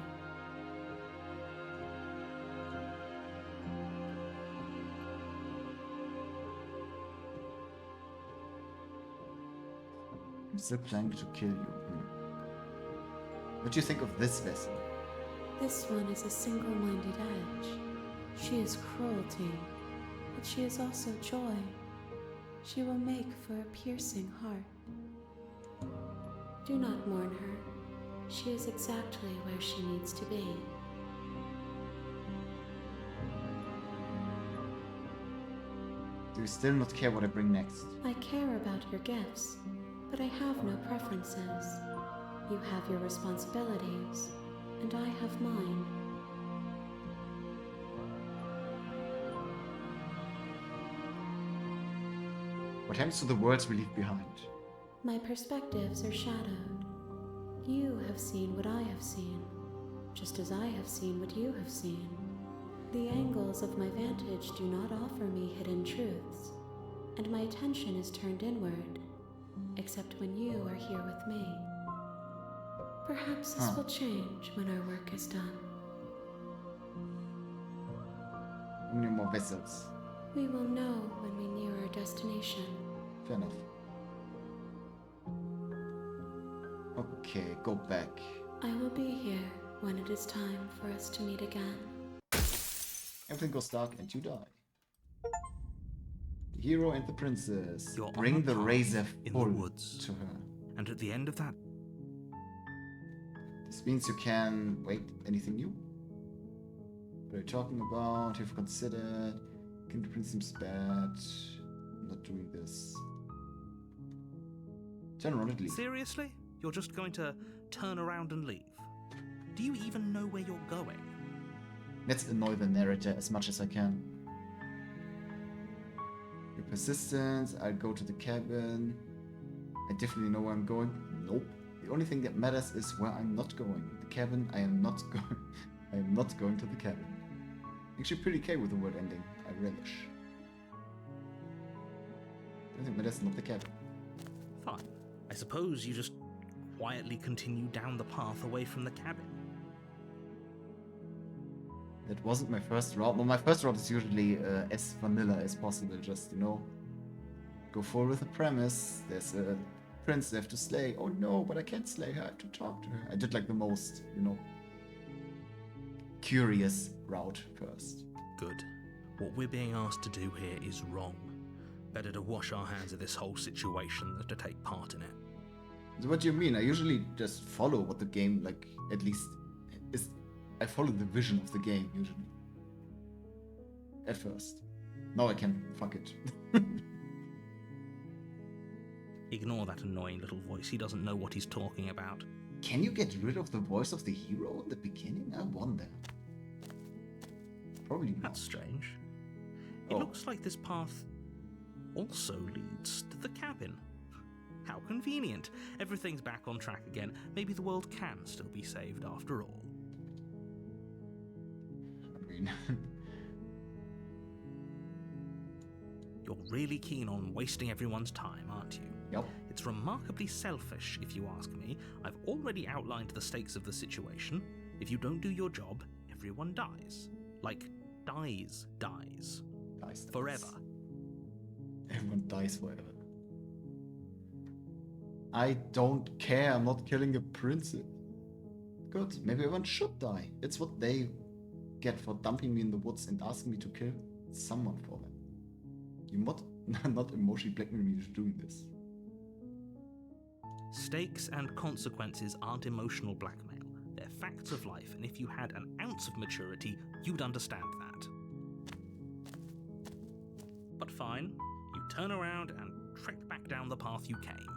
I'm still planning to kill you. What do you think of this vessel?
This one is a single-minded edge. She is cruelty, but she is also joy. She will make for a piercing heart. Do not mourn her. She is exactly where she needs to be.
Do you still not care what I bring next?
I care about your gifts, but I have no preferences. You have your responsibilities, and I have mine.
What happens to the worlds we leave behind?
My perspectives are shadowed. You have seen what I have seen, just as I have seen what you have seen. The angles of my vantage do not offer me hidden truths, and my attention is turned inward, except when you are here with me. Perhaps this will change when our work is done.
How many more vessels?
We will know when we near our destination.
Fair enough. Okay, go back.
I will be here when it is time for us to meet again.
Everything goes dark and you die. The hero and the princess.
You're on
Bring
a
the
path
razor
in the
full
woods.
to her.
And at the end of that,
This means you can... Wait, anything new? What are you talking about? Have you considered? King the Prince seems bad. I'm not doing this. Turn around and leave.
seriously? You're just going to turn around and leave? Do you even know where you're going?
Let's annoy the narrator as much as I can. Your persistence, I'll go to the cabin. I definitely know where I'm going. Nope. The only thing that matters is where I'm not going. The cabin, I am not going. I am not going to the cabin. Actually pretty okay with the word ending. I relish. The only thing that matters is not the cabin.
Fine. I suppose you just quietly continue down the path away from the cabin.
That wasn't my first route. Well, my first route is usually as vanilla as possible. Just, you know, go forward with the premise. There's a prince they have to slay. Oh no, but I can't slay her. I have to talk to her. I did like the most, you know, curious route first.
Good. What we're being asked to do here is wrong. Better to wash our hands of this whole situation than to take part in it.
So what do you mean? I usually just follow what the game, like, at least is. I follow the vision of the game, usually. At first. Now I can fuck it.
Ignore that annoying little voice. He doesn't know what he's talking about.
Can you get rid of the voice of the hero in the beginning? I wonder. Probably not.
That's strange. It
Oh.
looks like this path also leads to the cabin. How convenient. Everything's back on track again. Maybe the world can still be saved after all.
I mean,
You're really keen on wasting everyone's time, aren't you?
yep.
It's remarkably selfish, if you ask me. I've already outlined the stakes of the situation. If you don't do your job, everyone dies. Like, dies.
Dies.
Forever.
Everyone dies forever. I don't care. I'm not killing a princess. Good. Maybe everyone should die. It's what they get for dumping me in the woods and asking me to kill someone for them. You not emotionally blackmail me into doing this.
Stakes and consequences aren't emotional blackmail. They're facts of life, and if you had an ounce of maturity, you'd understand that. But fine, you turn around and trek back down the path you came.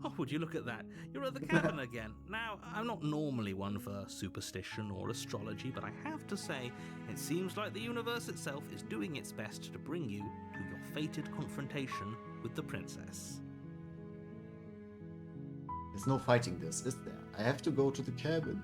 Oh, would you look at that? You're at the cabin again. Now, I'm not normally one for superstition or astrology, but I have to say, it seems like the universe itself is doing its best to bring you to your fated confrontation with the princess.
There's no fighting this, is there? I have to go to the cabin.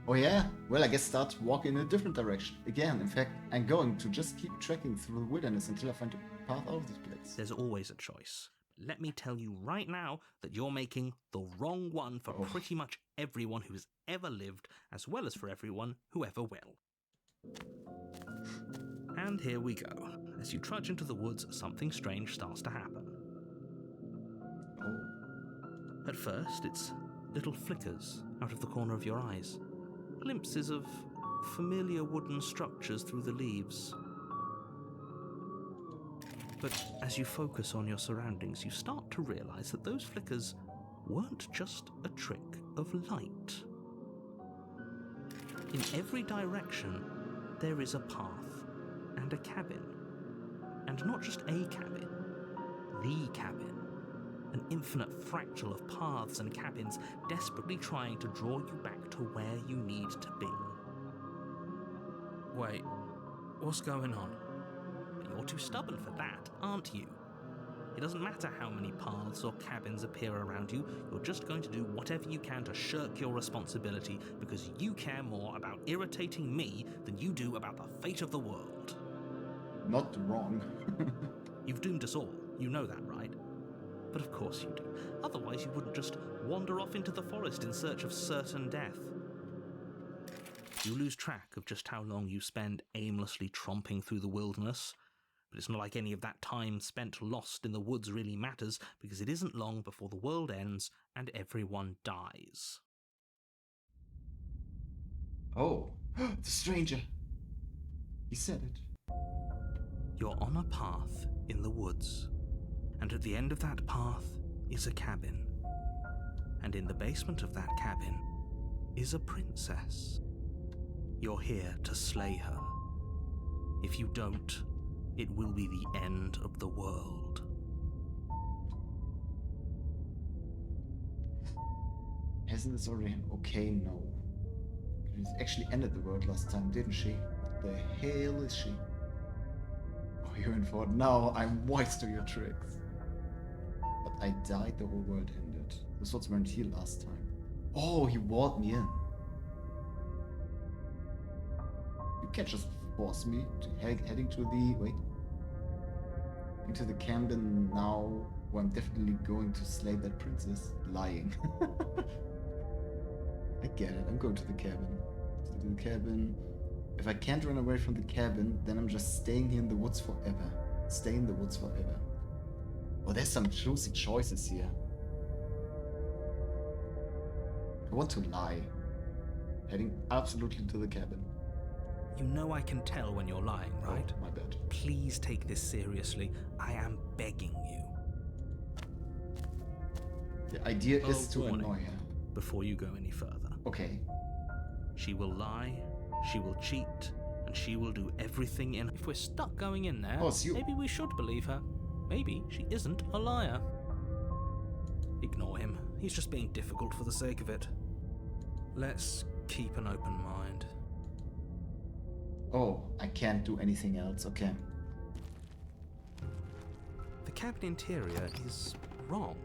Oh yeah? Well, I guess start walking in a different direction. Again, in fact, I'm going to just keep trekking through the wilderness until I find a path out of this place.
There's always a choice. Let me tell you right now that you're making the wrong one for pretty much everyone who's ever lived, as well as for everyone who ever will. And here we go. As you trudge into the woods, something strange starts to happen. At first, it's little flickers out of the corner of your eyes. Glimpses of familiar wooden structures through the leaves. But as you focus on your surroundings, you start to realize that those flickers weren't just a trick of light. In every direction, there is a path and a cabin. And not just a cabin, the cabin. An infinite fractal of paths and cabins desperately trying to draw you back to where you need to be. Wait, what's going on? You're too stubborn for that, aren't you? It doesn't matter how many paths or cabins appear around you, you're just going to do whatever you can to shirk your responsibility because you care more about irritating me than you do about the fate of the world.
Not wrong.
You've doomed us all, you know that, right? But of course you do. Otherwise you wouldn't just wander off into the forest in search of certain death. You lose track of just how long you spend aimlessly tromping through the wilderness. But it's not like any of that time spent lost in the woods really matters, because it isn't long before the world ends and everyone dies.
Oh, the stranger. He said it.
You're on a path in the woods, and at the end of that path is a cabin. And in the basement of that cabin is a princess. You're here to slay her. If you don't, it will be the end of the world.
Hasn't this already an okay no? She actually ended the world last time, didn't she? What the hell is she? Oh, you're in for it. Now I'm wise to your tricks. But I died, the whole world ended. The swords weren't here last time. Oh, he walled me in. You can't just force me to heading to the... wait. Into the cabin now, where I'm definitely going to slay that princess. Lying. I get it, I'm going to the cabin. To the cabin. If I can't run away from the cabin, then I'm just staying here in the woods forever. Stay in the woods forever. Oh, there's some juicy choices here. I want to lie. Heading absolutely to the cabin.
You know I can tell when you're lying, right?
Oh, my bad.
Please take this seriously. I am begging you.
The idea is to annoy her.
Before you go any further.
Okay.
She will lie, she will cheat, and she will do everything in... If we're stuck going in there, maybe we should believe her. Maybe she isn't a liar. Ignore him. He's just being difficult for the sake of it. Let's keep an open mind.
Oh, I can't do anything else. Okay.
The cabin interior is wrong.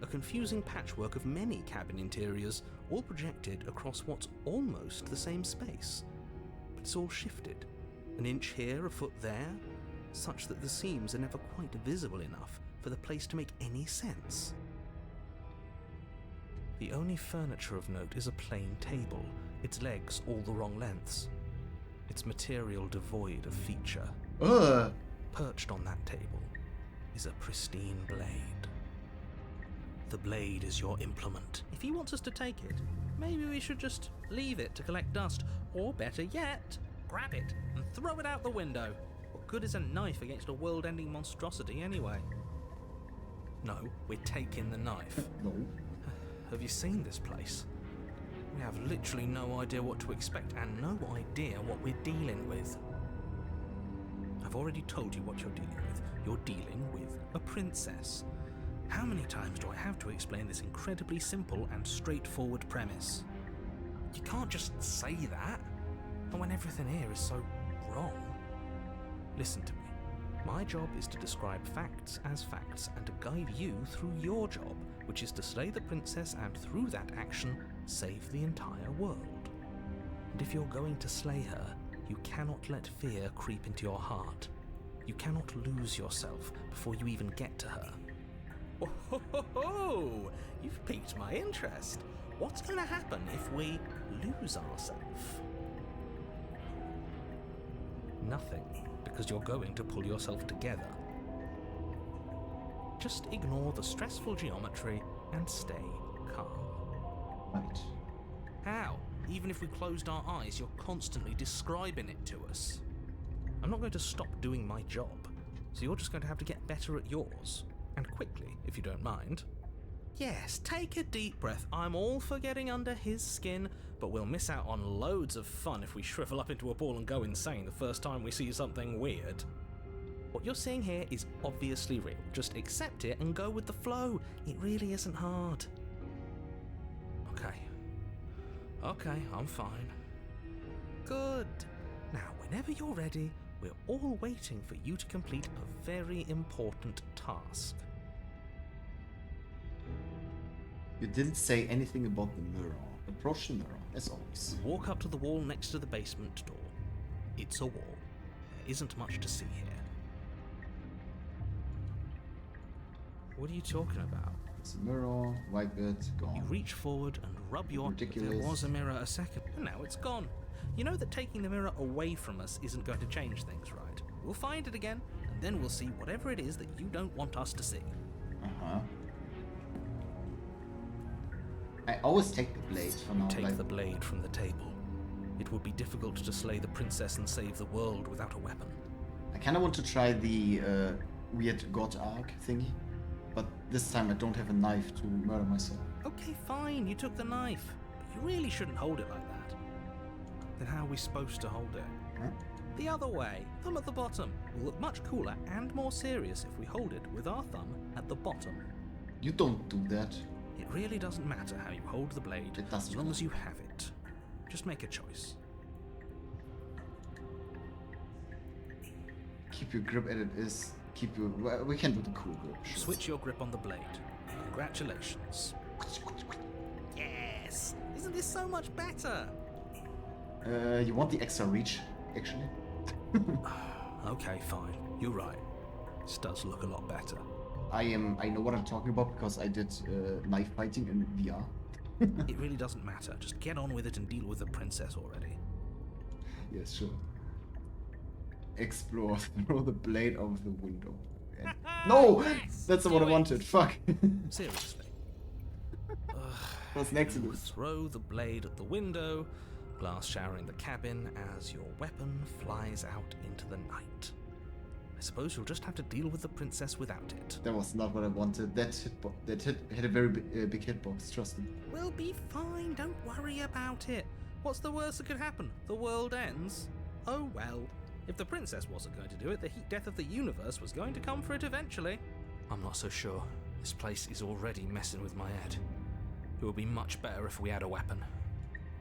A confusing patchwork of many cabin interiors, all projected across what's almost the same space. But it's all shifted. An inch here, a foot there, such that the seams are never quite visible enough for the place to make any sense. The only furniture of note is a plain table, its legs all the wrong lengths. Its material devoid of feature. Perched on that table is a pristine blade. The blade is your implement. If he wants us to take it, maybe we should just leave it to collect dust. Or better yet, grab it and throw it out the window. What good is a knife against a world-ending monstrosity anyway? No, we're taking the knife.
No.
Have you seen this place? We have literally no idea what to expect and no idea what we're dealing with. I've already told you what you're dealing with. You're dealing with a princess. How many times do I have to explain this incredibly simple and straightforward premise? You can't just say that, and when everything here is so wrong. Listen to me. My job is to describe facts as facts and to guide you through your job, which is to slay the princess and through that action, save the entire world. And if you're going to slay her, you cannot let fear creep into your heart. You cannot lose yourself before you even get to her. Oh, ho, ho, ho. You've piqued my interest. What's going to happen if we lose ourselves? Nothing, because you're going to pull yourself together. Just ignore the stressful geometry and stay calm.
Right.
How? Even if we closed our eyes, you're constantly describing it to us. I'm not going to stop doing my job, so you're just going to have to get better at yours. And quickly, if you don't mind. Yes, take a deep breath. I'm all for getting under his skin, but we'll miss out on loads of fun if we shrivel up into a ball and go insane the first time we see something weird. What you're seeing here is obviously real. Just accept it and go with the flow. It really isn't hard. Okay, I'm fine. Good. Now, whenever you're ready, we're all waiting for you to complete a very important task.
You didn't say anything about the mirror. Approach the mirror, as always.
Walk up to the wall next to the basement door. It's a wall. There isn't much to see here. What are you talking about?
It's a mirror, wipe it, gone.
You reach forward and rub your...
Ridiculous.
There was a mirror a second, and now it's gone. You know that taking the mirror away from us isn't going to change things, right? We'll find it again, and then we'll see whatever it is that you don't want us to see.
Uh-huh. I always take the blade for now.
Take the blade from the table. It would be difficult to slay the princess and save the world without a weapon.
I kinda want to try the weird god arc thingy, but this time I don't have a knife to murder myself.
Okay, fine, you took the knife, but you really shouldn't hold it like that. Then how are we supposed to hold it?
Huh?
The other way, thumb at the bottom. Will look much cooler and more serious if we hold it with our thumb at the bottom.
You don't do that.
It really doesn't matter how you hold the blade,
It doesn't
as long
matter.
as you have it. Just make a choice.
Keep your grip as it is. Keep your... well, we can do the cool grip. Sure.
Switch your grip on the blade. Congratulations. Yes! Isn't this so much better?
You want the extra reach, actually?
Okay, fine. You're right. This does look a lot better.
I know what I'm talking about because I did knife fighting in VR.
It really doesn't matter. Just get on with it and deal with the princess already.
Yes, sure. Explore. Throw the blade out of the window. No! That's not what I wanted. Fuck.
Seriously.
What's next to this?
Throw the blade at the window, glass showering the cabin as your weapon flies out into the night. I suppose you'll just have to deal with the princess without it.
That was not what I wanted. That hit a very big hitbox, trust me.
We'll be fine, don't worry about it. What's the worst that could happen? The world ends? Oh well. If the princess wasn't going to do it, the heat death of the universe was going to come for it eventually. I'm not so sure. This place is already messing with my head. It would be much better if we had a weapon.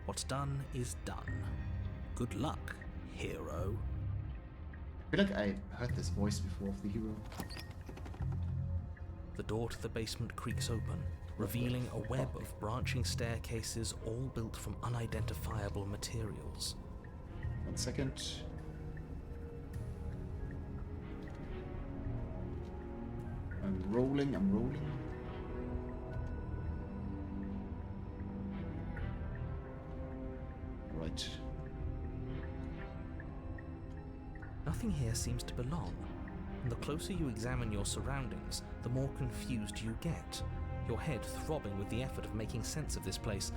What's done is done. Good luck, hero.
I feel like I heard this voice before of the hero.
The door to the basement creaks open, revealing a web of branching staircases all built from unidentifiable materials.
1 second. I'm rolling. Right.
Nothing here seems to belong, and the closer you examine your surroundings, the more confused you get, your head throbbing with the effort of making sense of this place.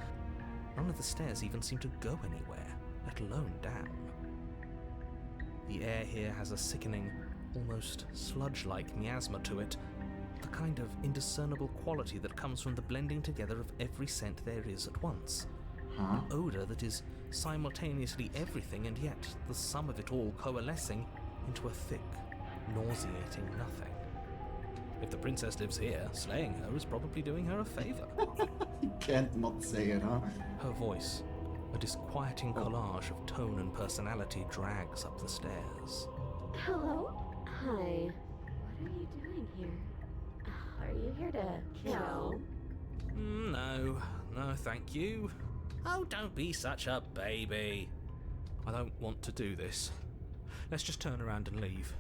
None of the stairs even seem to go anywhere, let alone down. The air here has a sickening, almost sludge-like miasma to it, the kind of indiscernible quality that comes from the blending together of every scent there is at once.
Huh?
An odour that is simultaneously everything and yet the sum of it all coalescing into a thick, nauseating nothing. If the princess lives here, slaying her is probably doing her a favour.
You can't not say it, huh?
Her voice, a disquieting collage of tone and personality, drags up the stairs.
Hello? Hi. What are you doing here? Are you here to kill?
No, thank you. Oh, don't be such a baby. I don't want to do this. Let's just turn around and leave.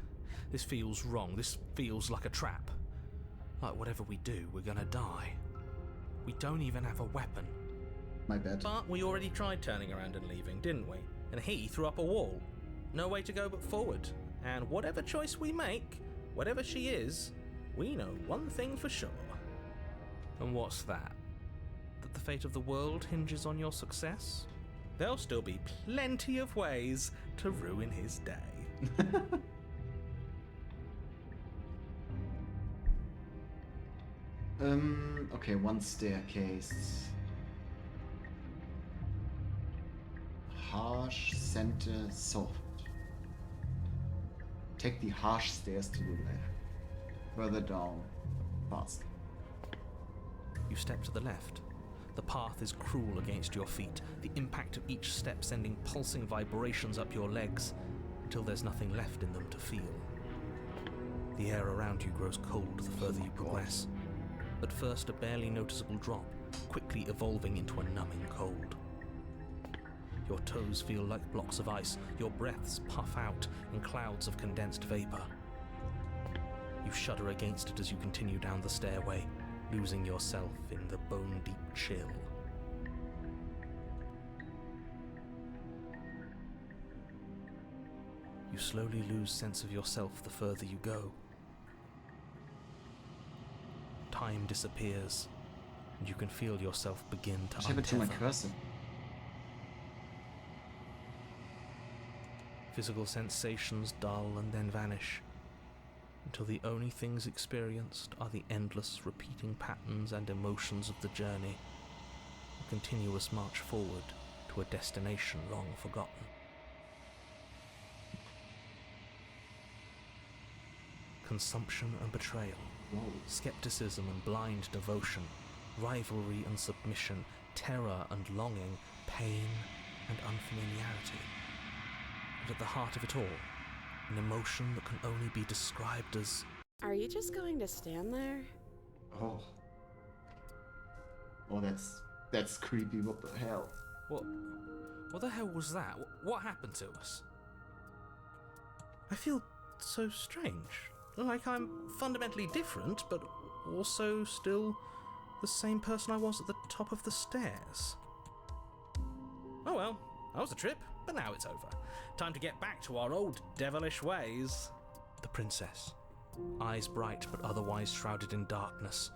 This feels wrong. This feels like a trap. Like whatever we do, we're gonna die. We don't even have a weapon.
My bad.
But we already tried turning around and leaving, didn't we? And he threw up a wall. No way to go but forward. And whatever choice we make, whatever she is, we know one thing for sure. And what's that? That the fate of the world hinges on your success? There'll still be plenty of ways to ruin his day.
Okay, one staircase. Harsh, center, soft. Take the harsh stairs to the left. Further down. Fast.
You step to the left. The path is cruel against your feet, the impact of each step sending pulsing vibrations up your legs until there's nothing left in them to feel. The air around you grows cold the further you progress. At first a barely noticeable drop, quickly evolving into a numbing cold. Your toes feel like blocks of ice, your breaths puff out in clouds of condensed vapor. You shudder against it as you continue down the stairway, losing yourself in the bone-deep chill. You slowly lose sense of yourself the further you go. Time disappears, and you can feel yourself begin to
What happened to my
untether.
cursor?
Physical sensations dull and then vanish, until the only things experienced are the endless repeating patterns and emotions of the journey, a continuous march forward to a destination long forgotten. Consumption and betrayal, skepticism and blind devotion, rivalry and submission, terror and longing, pain and unfamiliarity. And at the heart of it all, an emotion that can only be described as...
Are you just going to stand there?
Oh. Oh, that's creepy. What the hell?
What the hell was that? What happened to us? I feel so strange. Like I'm fundamentally different, but also still the same person I was at the top of the stairs. Oh well, that was a trip, but now it's over. Time to get back to our old devilish ways. The princess, eyes bright but otherwise shrouded in darkness,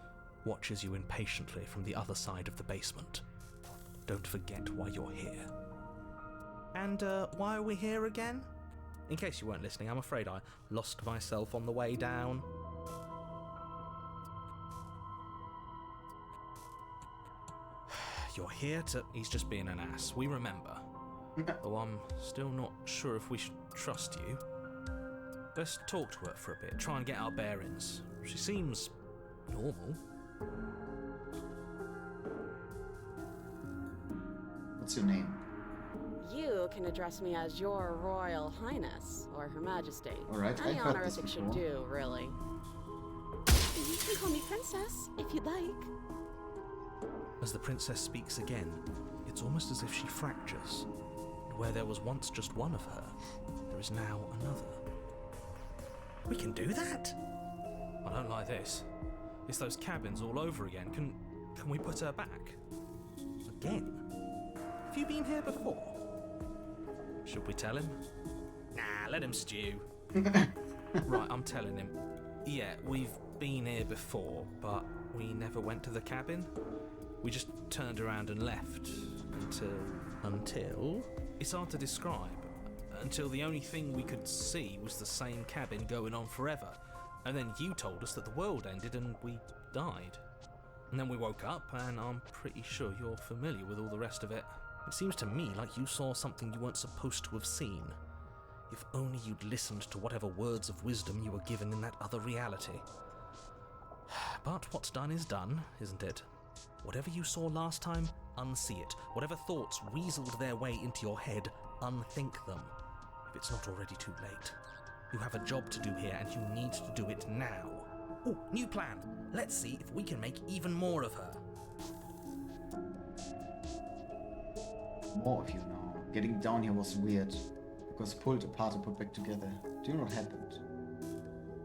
watches you impatiently from the other side of the basement. Don't forget why you're here. And why are we here again? In case you weren't listening, I'm afraid I lost myself on the way down. You're here to... He's just being an ass. We remember. Though I'm still not sure if we should trust you. Let's talk to her for a bit, try and get our bearings. She seems normal.
What's your name?
You can address me as Your Royal Highness, or Her Majesty.
Alright,
Any
I've heard this
honorific should
before.
do, really. You can call me Princess, if you'd like.
As the princess speaks again, it's almost as if she fractures. And where there was once just one of her, there is now another. We can do that? I don't like this. It's those cabins all over again. Can we put her back? Again? Have you been here before? Should we tell him? Nah, let him stew. Right, I'm telling him. Yeah, we've been here before, but we never went to the cabin. We just turned around and left. Until... It's hard to describe. Until the only thing we could see was the same cabin going on forever. And then you told us that the world ended and we died. And then we woke up, and I'm pretty sure you're familiar with all the rest of it. It seems to me like you saw something you weren't supposed to have seen. If only you'd listened to whatever words of wisdom you were given in that other reality. But what's done is done, isn't it? Whatever you saw last time, unsee it. Whatever thoughts weaseled their way into your head, unthink them. If it's not already too late. You have a job to do here, and you need to do it now. Oh, new plan. Let's see if we can make even more of her.
More of you now. Getting down here was weird. Because pulled apart and put back together. Do you know what happened?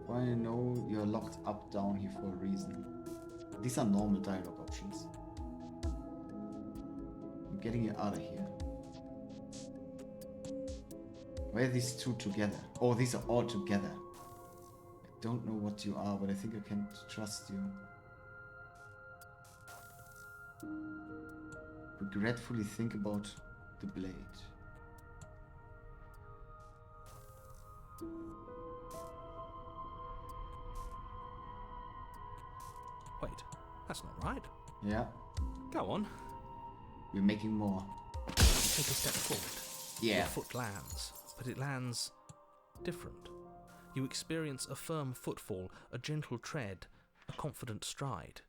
Well, I know you're locked up down here for a reason. These are normal dialogue options. I'm getting you out of here. Why are these two together? Oh, these are all together. I don't know what you are, but I think I can trust you. Regretfully think about the blade.
Wait, that's not right.
Yeah,
Go on.
we're making more.
You take a step forward.
Yeah.
Your foot lands, but it lands different. You experience a firm footfall, a gentle tread, a confident stride.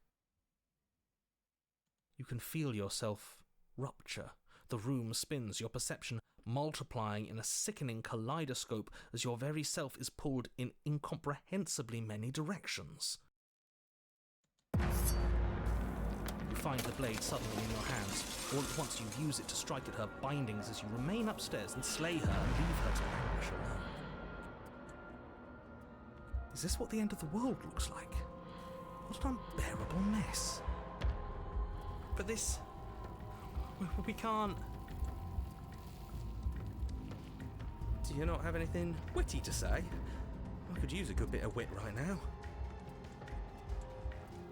You can feel yourself rupture. The room spins, your perception multiplying in a sickening kaleidoscope as your very self is pulled in incomprehensibly many directions. You find the blade suddenly in your hands. All at once you use it to strike at her bindings as you remain upstairs and slay her and leave her to languish alone. Is this what the end of the world looks like? What an unbearable mess. But this... we can't... Do you not have anything witty to say? I could use a good bit of wit right now.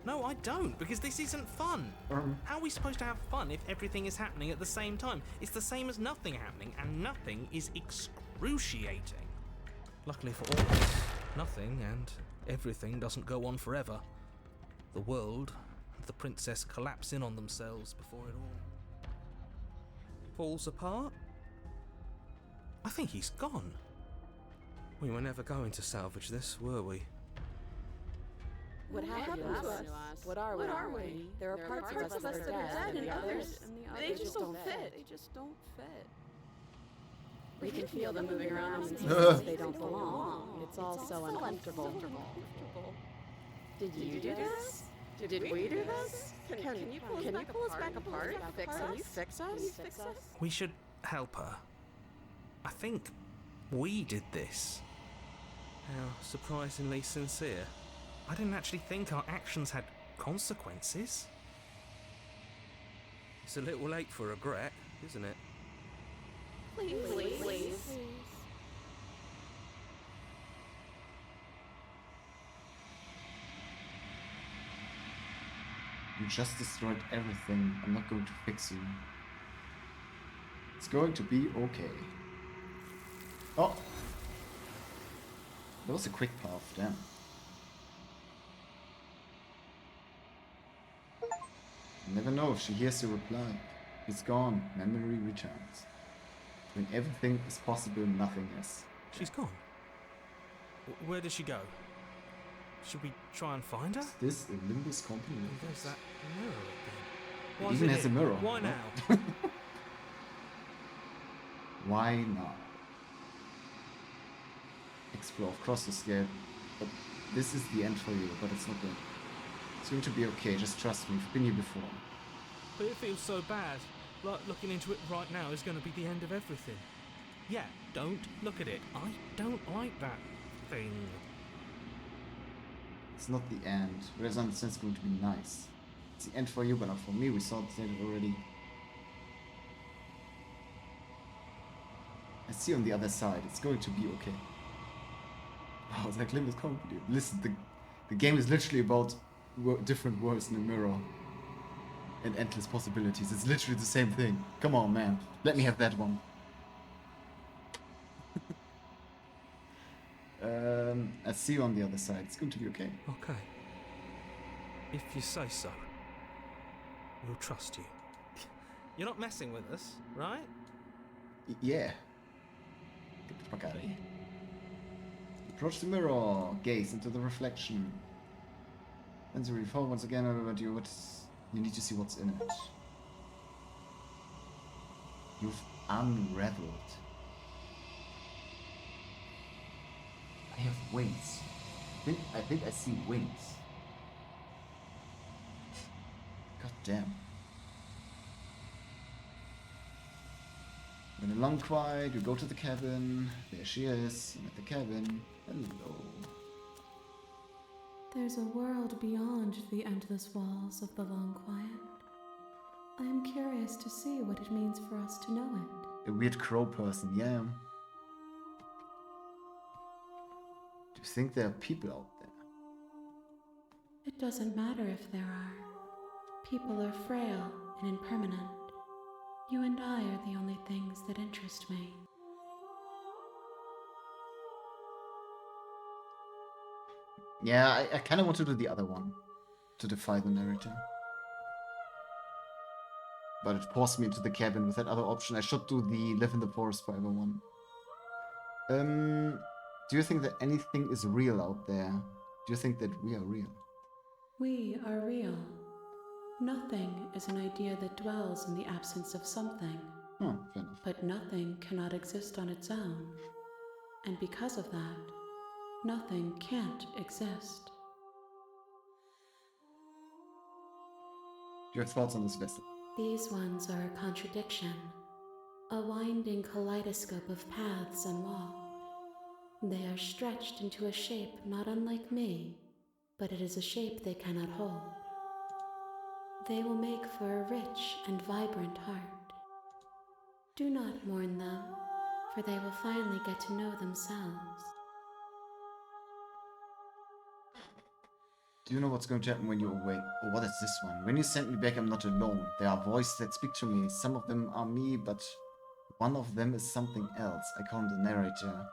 No, I don't, because this isn't fun. How are we supposed to have fun if everything is happening at the same time? It's the same as nothing happening, and nothing is excruciating. Luckily for all of us, nothing and everything doesn't go on forever. The world and the princess collapse in on themselves before it all falls apart. I think he's gone. We were never going to salvage this, were we?
What happened to us? What are we? There are parts of us that are dead, and others, they just don't fit. They just don't fit. We can feel them moving around in places they don't belong. It's all so uncomfortable. Did you do this? Did we do this? Can you pull us back apart? Can you fix us?
We should help her. I think we did this. How surprisingly sincere. I didn't actually think our actions had consequences. It's a little late for regret, isn't it?
Please.
You just destroyed everything. I'm not going to fix you. It's going to be okay. Oh! That was a quick path, damn. You never know if she hears your reply. It's gone. Memory returns. When everything is possible, nothing is.
She's gone. Where did she go? Should we try and find her?
Is this a Limbus company?
There's that mirror again.
It
Why's
even
it
has a
here?
mirror.
Why
No.
now?
Why not? Explore, cross the scale. But this is the end for you, but it's not good. It's going to be okay, just trust me. I've been here before.
But it feels so bad. Like looking into it right now is going to be the end of everything. Yeah, don't look at it. I don't like that thing.
It's not the end, but as I understand, it's going to be nice. It's the end for you, but not for me. We saw it already. I see on the other side. It's going to be okay. Wow, it's like Limbus Company. Listen, the game is literally about different worlds in a mirror. And endless possibilities. It's literally the same thing. Come on, man. Let me have that one. I see you on the other side. It's going to be okay.
Okay. If you say so. We'll trust you. You're not messing with us, right?
Yeah. Get the fuck out of here. Approach the mirror. Gaze into the reflection. And the reform once again, but you need to see what's in it. You've unraveled. I have wings. I think I see wings. God damn. When along quiet, you go to the cabin. There she is, I'm at the cabin. Hello.
There's a world beyond the endless walls of the Long Quiet. I am curious to see what it means for us to know it.
A weird crow person, yeah. Do you think there are people out there?
It doesn't matter if there are. People are frail and impermanent. You and I are the only things that interest me.
Yeah, I kind of want to do the other one. To defy the narrator. But it forced me into the cabin with that other option. I should do the live in the forest forever one. Do you think that anything is real out there? Do you think that we are real?
We are real. Nothing is an idea that dwells in the absence of something.
Oh, fair enough.
But nothing cannot exist on its own. And because of that, nothing can't exist.
Do you have thoughts on this vessel?
These ones are a contradiction, a winding kaleidoscope of paths unwalked. They are stretched into a shape not unlike me, but it is a shape they cannot hold. They will make for a rich and vibrant heart. Do not mourn them, for they will finally get to know themselves.
Do you know what's going to happen when you awake? Or what is this one? When you send me back, I'm not alone. There are voices that speak to me. Some of them are me, but one of them is something else. I call him the narrator,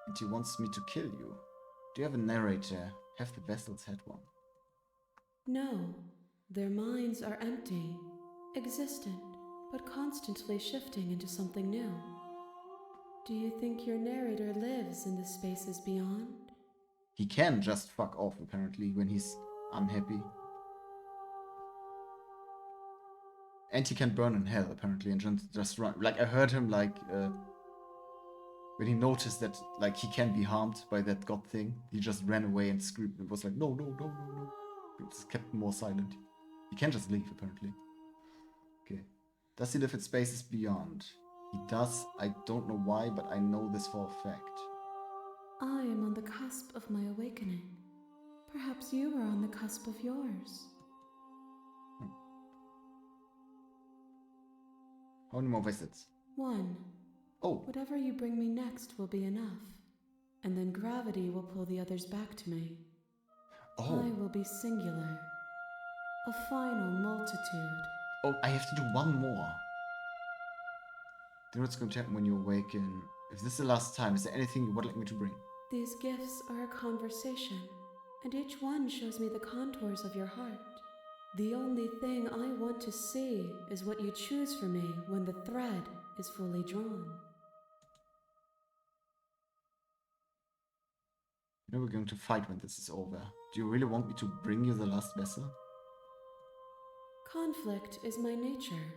and he wants me to kill you. Do you have a narrator? Have the vessels had one?
No, their minds are empty, existent, but constantly shifting into something new. Do you think your narrator lives in the spaces beyond?
He can just fuck off, apparently, when he's unhappy. And he can burn in hell, apparently, and just run. Like, I heard him, like, when he noticed that, like, he can be harmed by that god thing, he just ran away and screamed and was like, no, no, no, no, no. It just kept more silent. He can just leave, apparently. Okay. Does he live in spaces beyond? He does. I don't know why, but I know this for a fact.
I am on the cusp of my awakening. Perhaps you are on the cusp of yours.
How many more visits?
1.
Oh,
Whatever you bring me next will be enough. And then gravity will pull the others back to me.
oh,
I will be singular. A final multitude.
oh, I have to do one more. Do you know what's going to happen when you awaken? If this is the last time, is there anything you would like me to bring?
These gifts are a conversation, and each one shows me the contours of your heart. The only thing I want to see is what you choose for me when the thread is fully drawn.
You know we're going to fight when this is over. Do you really want me to bring you the last vessel?
Conflict is my nature.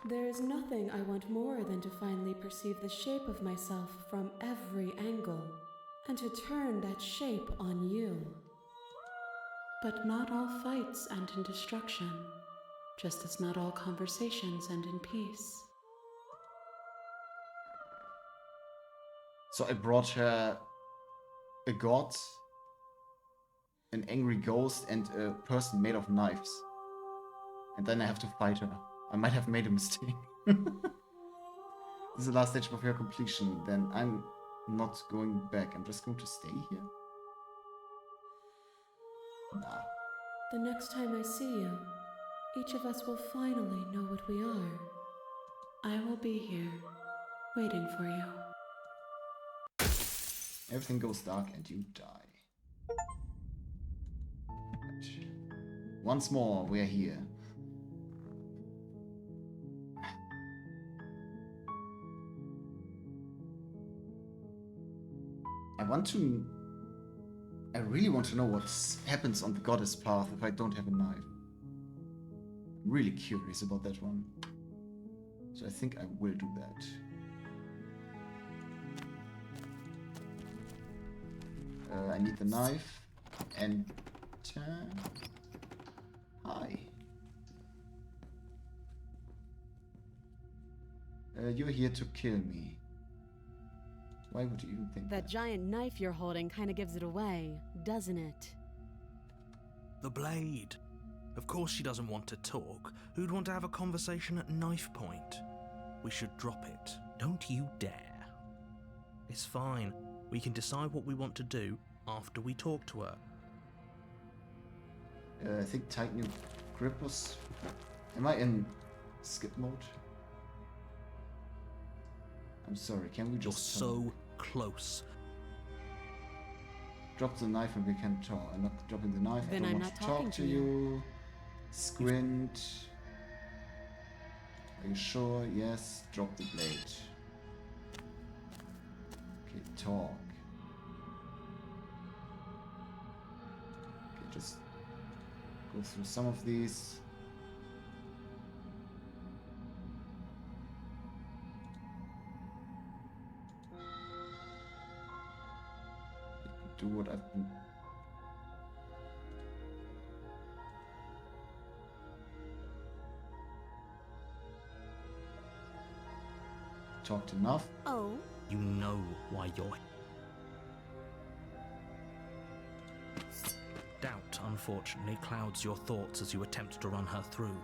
There is nothing I want more than to finally perceive the shape of myself from every angle, and to turn that shape on you. But not all fights end in destruction, just as not all conversations end in peace.
So I brought her a god, an angry ghost, and a person made of knives. And then I have to fight her. I might have made a mistake. This is the last stage of her completion. Then I'm not going back. I'm just going to stay here. Nah.
The next time I see you, each of us will finally know what we are. I will be here, waiting for you.
Everything goes dark and you die. Once more, we are here. I want to I really want to know what happens on the goddess path if I don't have a knife. I'm really curious about that one. So I think I will do that. I need the knife and... hi. You're here to kill me. Why would you even think
That giant knife you're holding kind of gives it away, doesn't it?
The blade. Of course she doesn't want to talk. Who'd want to have a conversation at knife point? We should drop it. Don't you dare. It's fine. We can decide what we want to do after we talk to her.
I think tighten your grip was... Am I in skip mode? I'm sorry, can we
You're
just...
so close.
Drop the knife and we can talk. I'm not dropping the knife.
Then
I don't
I'm
want
not
to
talking
talk
to
to
you.
you. Squint. Are you sure? Yes. Drop the blade. Okay, talk. Okay, just go through some of these. Do what I've been... Talked enough.
Oh?
You know why you're... Doubt, unfortunately, clouds your thoughts as you attempt to run her through.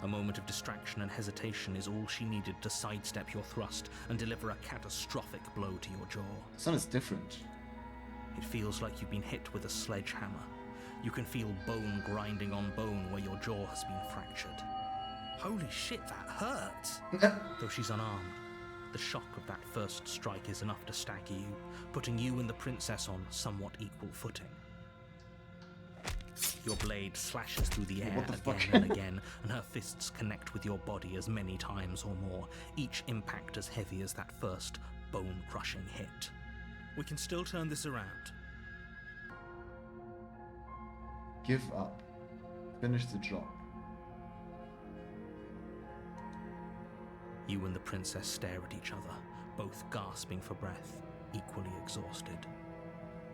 A moment of distraction and hesitation is all she needed to sidestep your thrust and deliver a catastrophic blow to your jaw.
This one is different.
It feels like you've been hit with a sledgehammer. You can feel bone grinding on bone where your jaw has been fractured. Holy shit, that hurts! Though she's unarmed, the shock of that first strike is enough to stagger you, putting you and the princess on somewhat equal footing. Your blade slashes through the air again and again, and her fists connect with your body as many times or more, each impact as heavy as that first bone-crushing hit. We can still turn this around.
Give up. Finish the job.
You and the princess stare at each other, both gasping for breath, equally exhausted.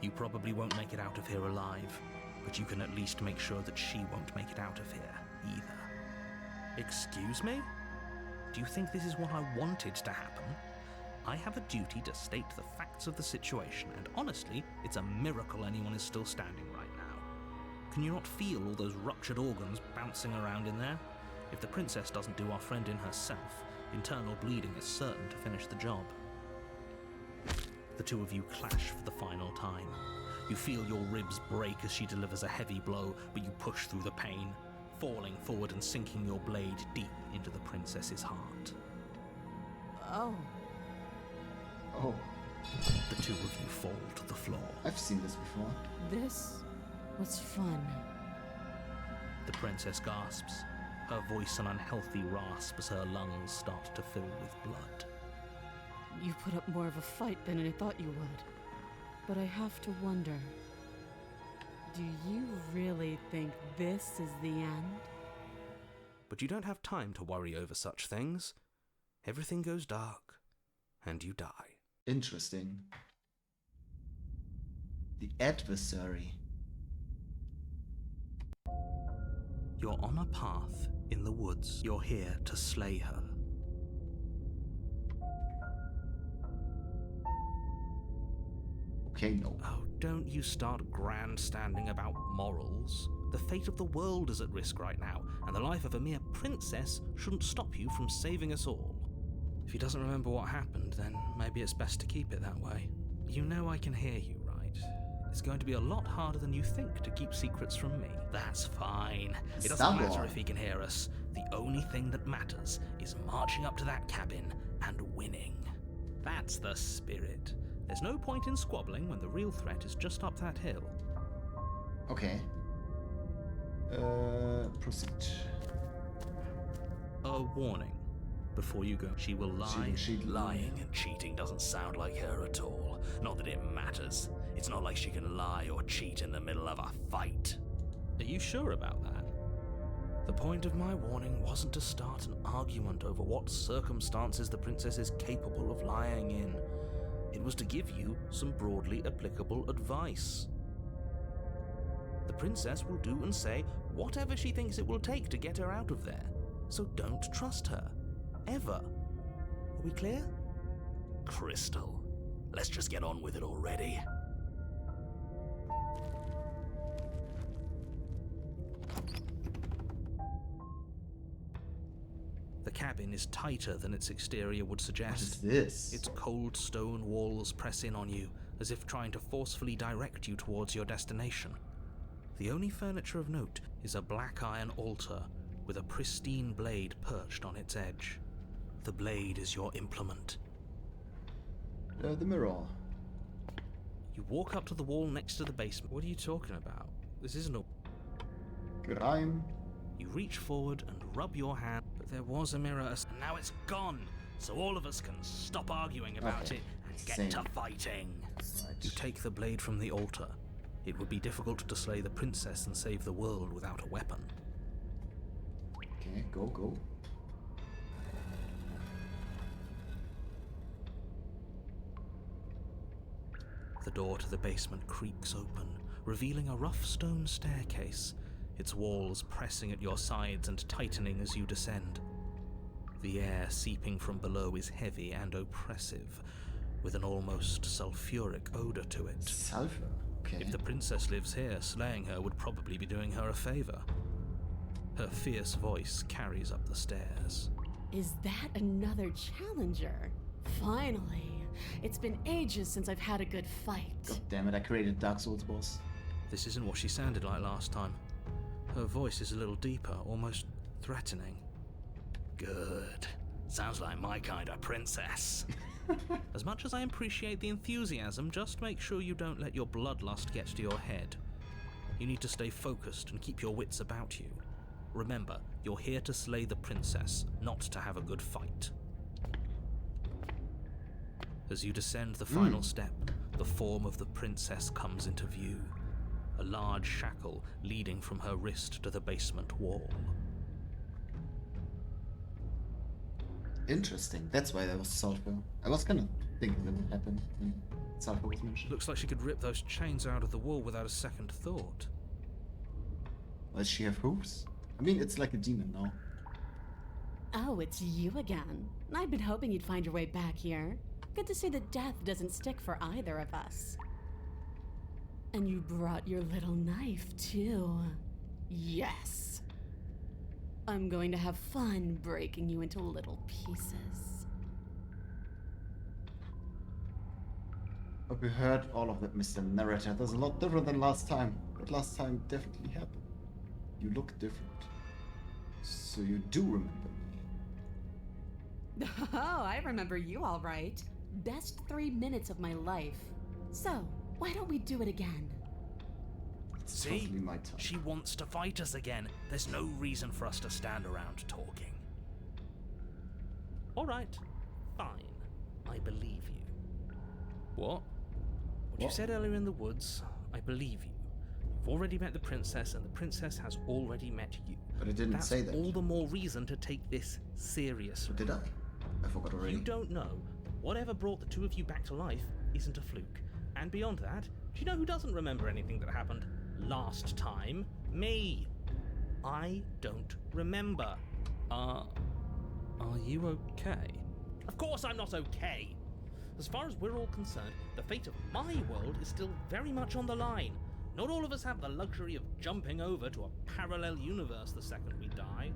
You probably won't make it out of here alive, but you can at least make sure that she won't make it out of here, either. Excuse me? Do you think this is what I wanted to happen? I have a duty to state the facts of the situation, and honestly, it's a miracle anyone is still standing right now. Can you not feel all those ruptured organs bouncing around in there? If the princess doesn't do our friend in herself, internal bleeding is certain to finish the job. The two of you clash for the final time. You feel your ribs break as she delivers a heavy blow, but you push through the pain, falling forward and sinking your blade deep into the princess's heart.
Oh.
Oh,
The two of you fall to the floor.
I've seen this before.
This was fun.
The princess gasps, her voice an unhealthy rasp as her lungs start to fill with blood.
You put up more of a fight than I thought you would. But I have to wonder, do you really think this is the end?
But you don't have time to worry over such things. Everything goes dark, and you die.
Interesting. The adversary.
You're on a path in the woods. You're here to slay her.
Okay, no.
Oh, don't you start grandstanding about morals. The fate of the world is at risk right now, and the life of a mere princess shouldn't stop you from saving us all. If he doesn't remember what happened, then maybe it's best to keep it that way. You know I can hear you, right? It's going to be a lot harder than you think to keep secrets from me. That's fine. It doesn't matter if he can hear us. The only thing that matters is marching up to that cabin and winning. That's the spirit. There's no point in squabbling when the real threat is just up that hill.
Okay. Proceed.
A warning. before you go. She will lie.
Lying and cheating doesn't sound like her at all. Not that it matters. It's not like she can lie or cheat in the middle of a fight.
Are you sure about that? The point of my warning wasn't to start an argument over what circumstances the princess is capable of lying in. It was to give you some broadly applicable advice. The princess will do and say whatever she thinks it will take to get her out of there. So don't trust her. Ever. Are we clear?
Crystal, let's just get on with it already.
The cabin is tighter than its exterior would suggest.
What is this?
Its cold stone walls press in on you, as if trying to forcefully direct you towards your destination. The only furniture of note is a black iron altar with a pristine blade perched on its edge. The blade is your implement.
The mirror.
You walk up to the wall next to the basement. What are you talking about? This isn't a...
Grime.
You reach forward and rub your hand, but there was a mirror, and now it's gone. So all of us can stop arguing about
Okay.
it and get
Same.
to fighting.
Right.
You take the blade from the altar. It would be difficult to slay the princess and save the world without a weapon.
Okay, go.
The door to the basement creaks open, revealing a rough stone staircase, its walls pressing at your sides and tightening as you descend. The air seeping from below is heavy and oppressive, with an almost sulfuric odor to it.
Sulfur. Okay.
If the princess lives here, slaying her would probably be doing her a favor. Her fierce voice carries up the stairs.
Is that another challenger? Finally. It's been ages since I've had a good fight.
God damn it, I created Dark Souls boss.
This isn't what she sounded like last time. Her voice is a little deeper, almost threatening.
Good. Sounds like my kind of princess.
As much as I appreciate the enthusiasm, just make sure you don't let your bloodlust get to your head. You need to stay focused and keep your wits about you. Remember, you're here to slay the princess, not to have a good fight. As you descend the final step, the form of the princess comes into view. A large shackle leading from her wrist to the basement wall.
Interesting. That's why there was sulfur. I was kind of thinking that would happen when sulfur was mentioned.
Looks like she could rip those chains out of the wall without a second thought.
Does she have hooves? I mean, it's like a demon now.
Oh, it's you again. I'd been hoping you'd find your way back here. Good to see that death doesn't stick for either of us. And you brought your little knife, too. Yes. I'm going to have fun breaking you into little pieces.
But we heard all of that, Mr. Narrator. That's a lot different than last time. But last time definitely happened. You look different. So you do remember me.
Oh, I remember you all right. Best 3 minutes of my life. So, why don't we do it again?
It's
See?
totally my time.
She wants to fight us again. There's no reason for us to stand around talking. All right, fine. I believe you. What you said earlier in the woods, I believe you. You've already met the princess, and the princess has already met you.
But I didn't
That's
say that.
all the more reason to take this seriously.
Did I? I forgot already.
You don't know. Whatever brought the two of you back to life isn't a fluke. And beyond that, do you know who doesn't remember anything that happened last time? Me. I don't remember. Are you okay? Of course I'm not okay. As far as we're all concerned, the fate of my world is still very much on the line. Not all of us have the luxury of jumping over to a parallel universe the second we die.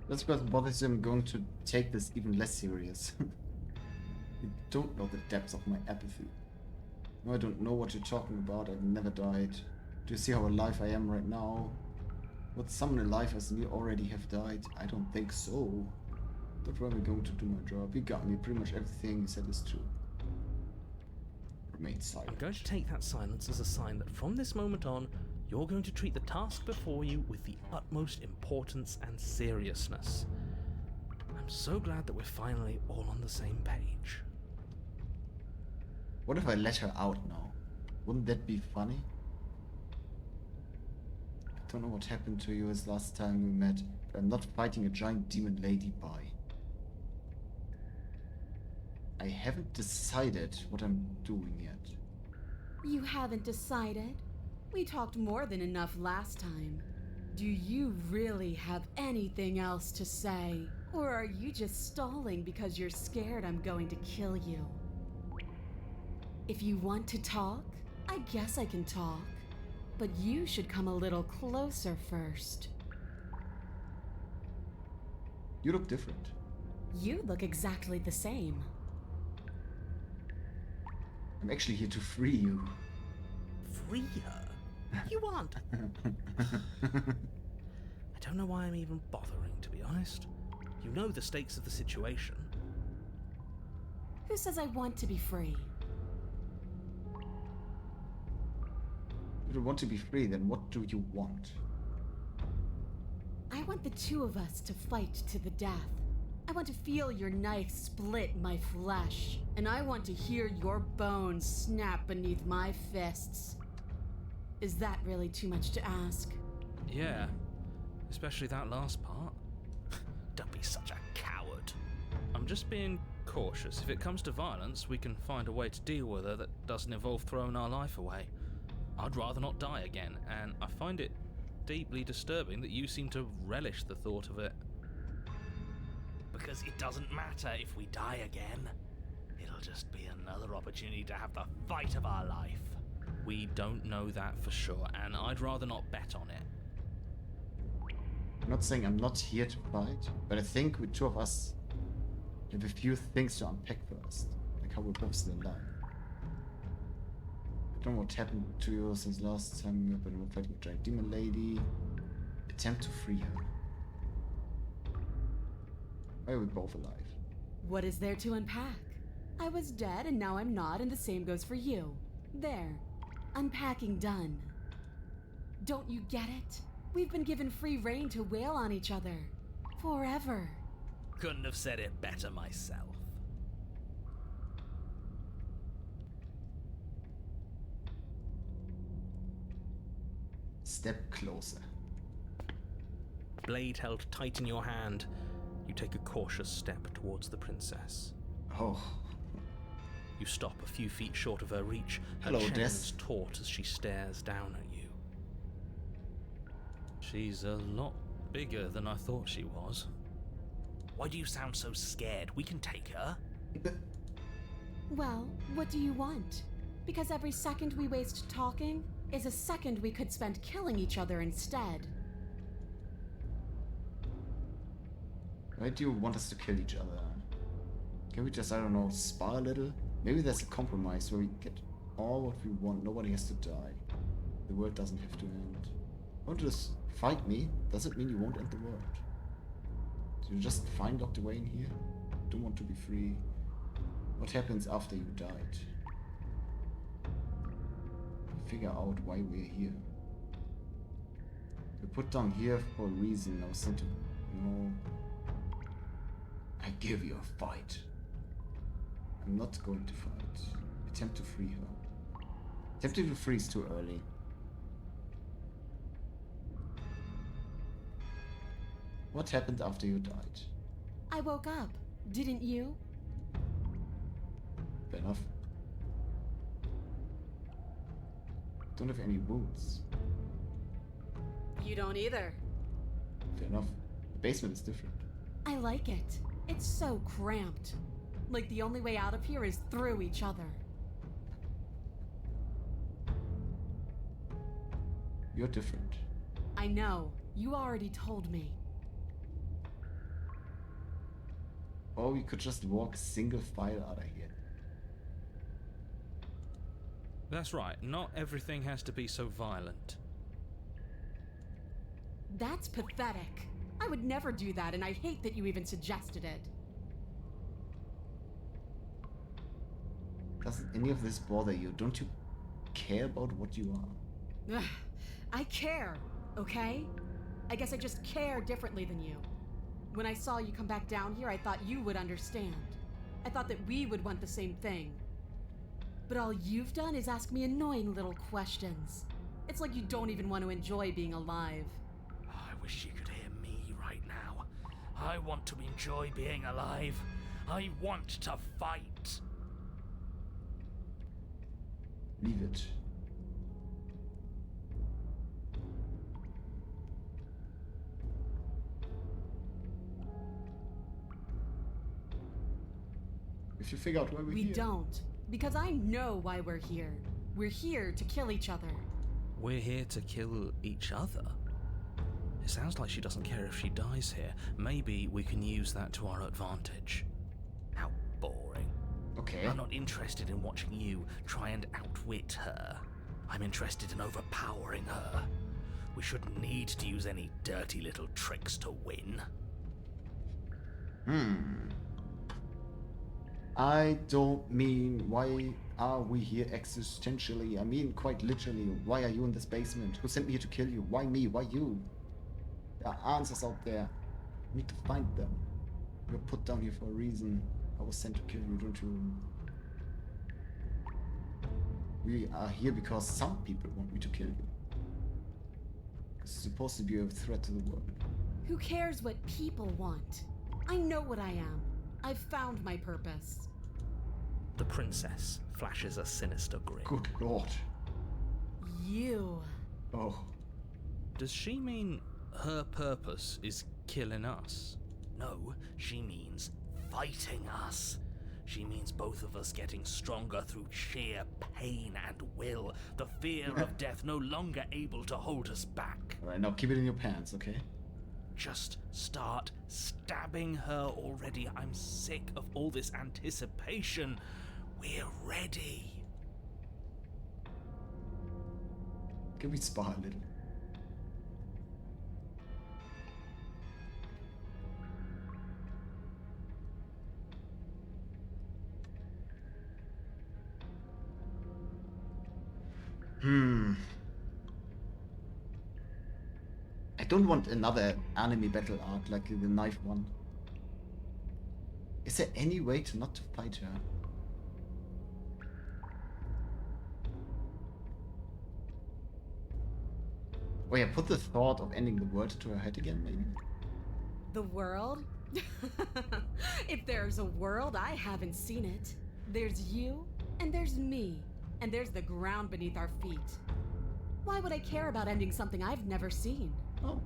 That's because both I'm going to take this even less serious. You don't know the depths of my apathy. No, I don't know what you're talking about. I've never died. Do you see how alive I am right now? Would someone alive as me already have died? I don't think so. But when we're going to do my job, you got me. Pretty much everything you said is true. Remain silent.
I'm going to take that silence as a sign that from this moment on, you're going to treat the task before you with the utmost importance and seriousness. so glad that we're finally all on the same page.
What if I let her out now? Wouldn't that be funny? I don't know what happened to you as last time we met, but I'm not fighting a giant demon lady by. I haven't decided what I'm doing yet.
You haven't decided? We talked more than enough last time. Do you really have anything else to say? Or are you just stalling because you're scared I'm going to kill you? If you want to talk, I guess I can talk. But you should come a little closer first.
You look different.
You look exactly the same.
I'm actually here to free you.
Free her? You aren't. I don't know why I'm even bothering, to be honest. You know the stakes of the situation.
Who says I want to be free?
If you want to be free, then what do you want?
I want the two of us to fight to the death. I want to feel your knife split my flesh, and I want to hear your bones snap beneath my fists. Is that really too much to ask?
Yeah, especially that last part.
Don't be such a coward.
I'm just being cautious. If it comes to violence, we can find a way to deal with her that doesn't involve throwing our life away. I'd rather not die again, and I find it deeply disturbing that you seem to relish the thought of it.
Because it doesn't matter if we die again. It'll just be another opportunity to have the fight of our life.
We don't know that for sure, and I'd rather not bet on it.
I'm not saying I'm not here to fight, but I think with two of us have a few things to unpack first, like how we're both still alive. I don't know what happened to you since last time we were fighting a giant demon lady. Attempt to free her. Why are we both alive?
What is there to unpack? I was dead and now I'm not, and the same goes for you. There. Unpacking done. Don't you get it? We've been given free rein to wail on each other. Forever.
Couldn't have said it better myself.
Step closer.
Blade held tight in your hand, you take a cautious step towards the princess.
Oh.
You stop a few feet short of her reach, her
Hello,
chains
Des.
taut as she stares down at you. She's a lot bigger than I thought she was.
Why do you sound so scared? We can take her.
Well, what do you want? Because every second we waste talking is a second we could spend killing each other instead.
Why do you want us to kill each other? Can we just, I don't know, spar a little? Maybe there's a compromise where we get all what we want. Nobody has to die. The world doesn't have to end. Don't just fight me. Does it mean you won't end the world? So you're just fine locked away in here? Don't want to be free. What happens after you died? Figure out why we're here. We're put down here for a reason. I was sent to... No. I give you a fight. I'm not going to fight. Attempt to free her. Attempting to free is too early. What happened after you died?
I woke up, didn't you?
Fair enough. Don't have any wounds.
You don't either.
Fair enough. The basement is different.
I like it. It's so cramped. Like the only way out of here is through each other.
You're different.
I know. You already told me.
Or we could just walk single file out of here.
That's right, not everything has to be so violent.
That's pathetic. I would never do that, and I hate that you even suggested it.
Doesn't any of this bother you? Don't you care about what you are?
Ugh, I care, okay? I guess I just care differently than you. When I saw you come back down here, I thought you would understand. I thought that we would want the same thing. But all you've done is ask me annoying little questions. It's like you don't even want to enjoy being alive.
I wish you could hear me right now. I want to enjoy being alive. I want to fight.
Leave it. If you figure out why we're
We
here.
don't. Because I know why we're here. We're here to kill each other.
We're here to kill each other. It sounds like she doesn't care if she dies here. Maybe we can use that to our advantage.
How boring.
Okay.
I'm not interested in watching you try and outwit her. I'm interested in overpowering her. We shouldn't need to use any dirty little tricks to win.
I don't mean why are we here existentially. I mean quite literally. Why are you in this basement? Who sent me here to kill you? Why me? Why you? There are answers out there. We need to find them. You're put down here for a reason. I was sent to kill you, don't you? We are here because some people want me to kill you. It's supposed to be a threat to the world.
Who cares what people want? I know what I am. I've found my purpose.
The princess flashes a sinister grin.
Good lord.
You.
Oh.
Does she mean her purpose is killing us?
No, she means fighting us. She means both of us getting stronger through sheer pain and will. The fear of death no longer able to hold us back.
Alright, now keep it in your pants, okay?
Just start stabbing her already. I'm sick of all this anticipation. We're ready.
Can we spar a little? I don't want another anime battle arc like the knife one. Is there any way to not to fight her? Oh yeah, put the thought of ending the world to her head again, maybe?
The world? If there's a world, I haven't seen it. There's you, and there's me, and there's the ground beneath our feet. Why would I care about ending something I've never seen?
Oh.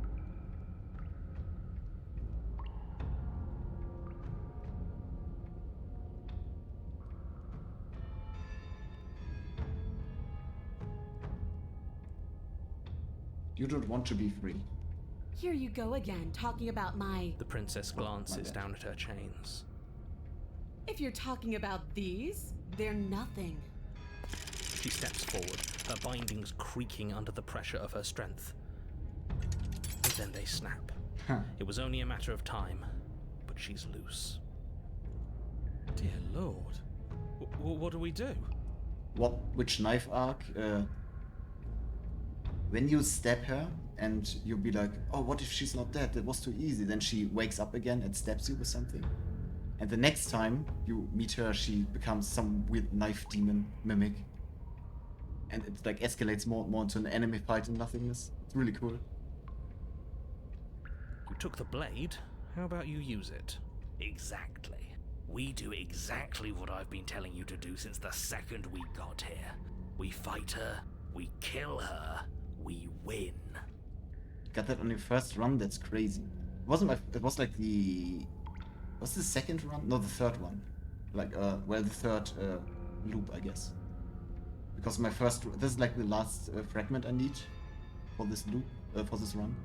You don't want to be free.
Here you go again, talking about my...
The princess glances down at her chains.
If you're talking about these, they're nothing.
She steps forward, her bindings creaking under the pressure of her strength. And then they snap. It was only a matter of time, but she's loose. Dear Lord, what do we do?
Which knife arc? When you stab her and you'll be like, oh, what if she's not dead? That was too easy. Then she wakes up again and stabs you with something. And the next time you meet her, she becomes some weird knife demon mimic. And it like escalates more and more into an anime fight and nothingness. It's really cool.
You took the blade. How about you use it?
Exactly. We do exactly what I've been telling you to do since the second we got here. We fight her, we kill her, we win.
Got that on your first run? That's crazy. It wasn't my. It was like the. What's the second run? No, the third one. Like well, the third loop, I guess. Because my first. This is like the last fragment I need for this loop, for this run.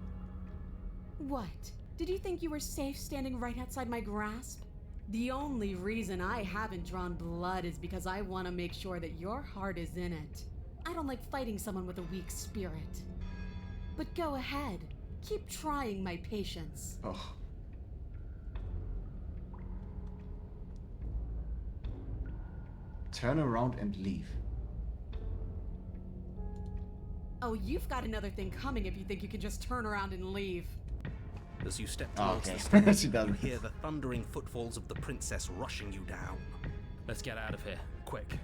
What? Did you think you were safe standing right outside my grasp? The only reason I haven't drawn blood is because I want to make sure that your heart is in it. I don't like fighting someone with a weak spirit. But go ahead. Keep trying my patience.
Oh. Turn around and leave.
Oh, you've got another thing coming if you think you can just turn around and leave.
As you step
Oh,
towards
okay.
the stairs,
She
you
doesn't.
hear the thundering footfalls of the princess rushing you down.
Let's get out of here, quick.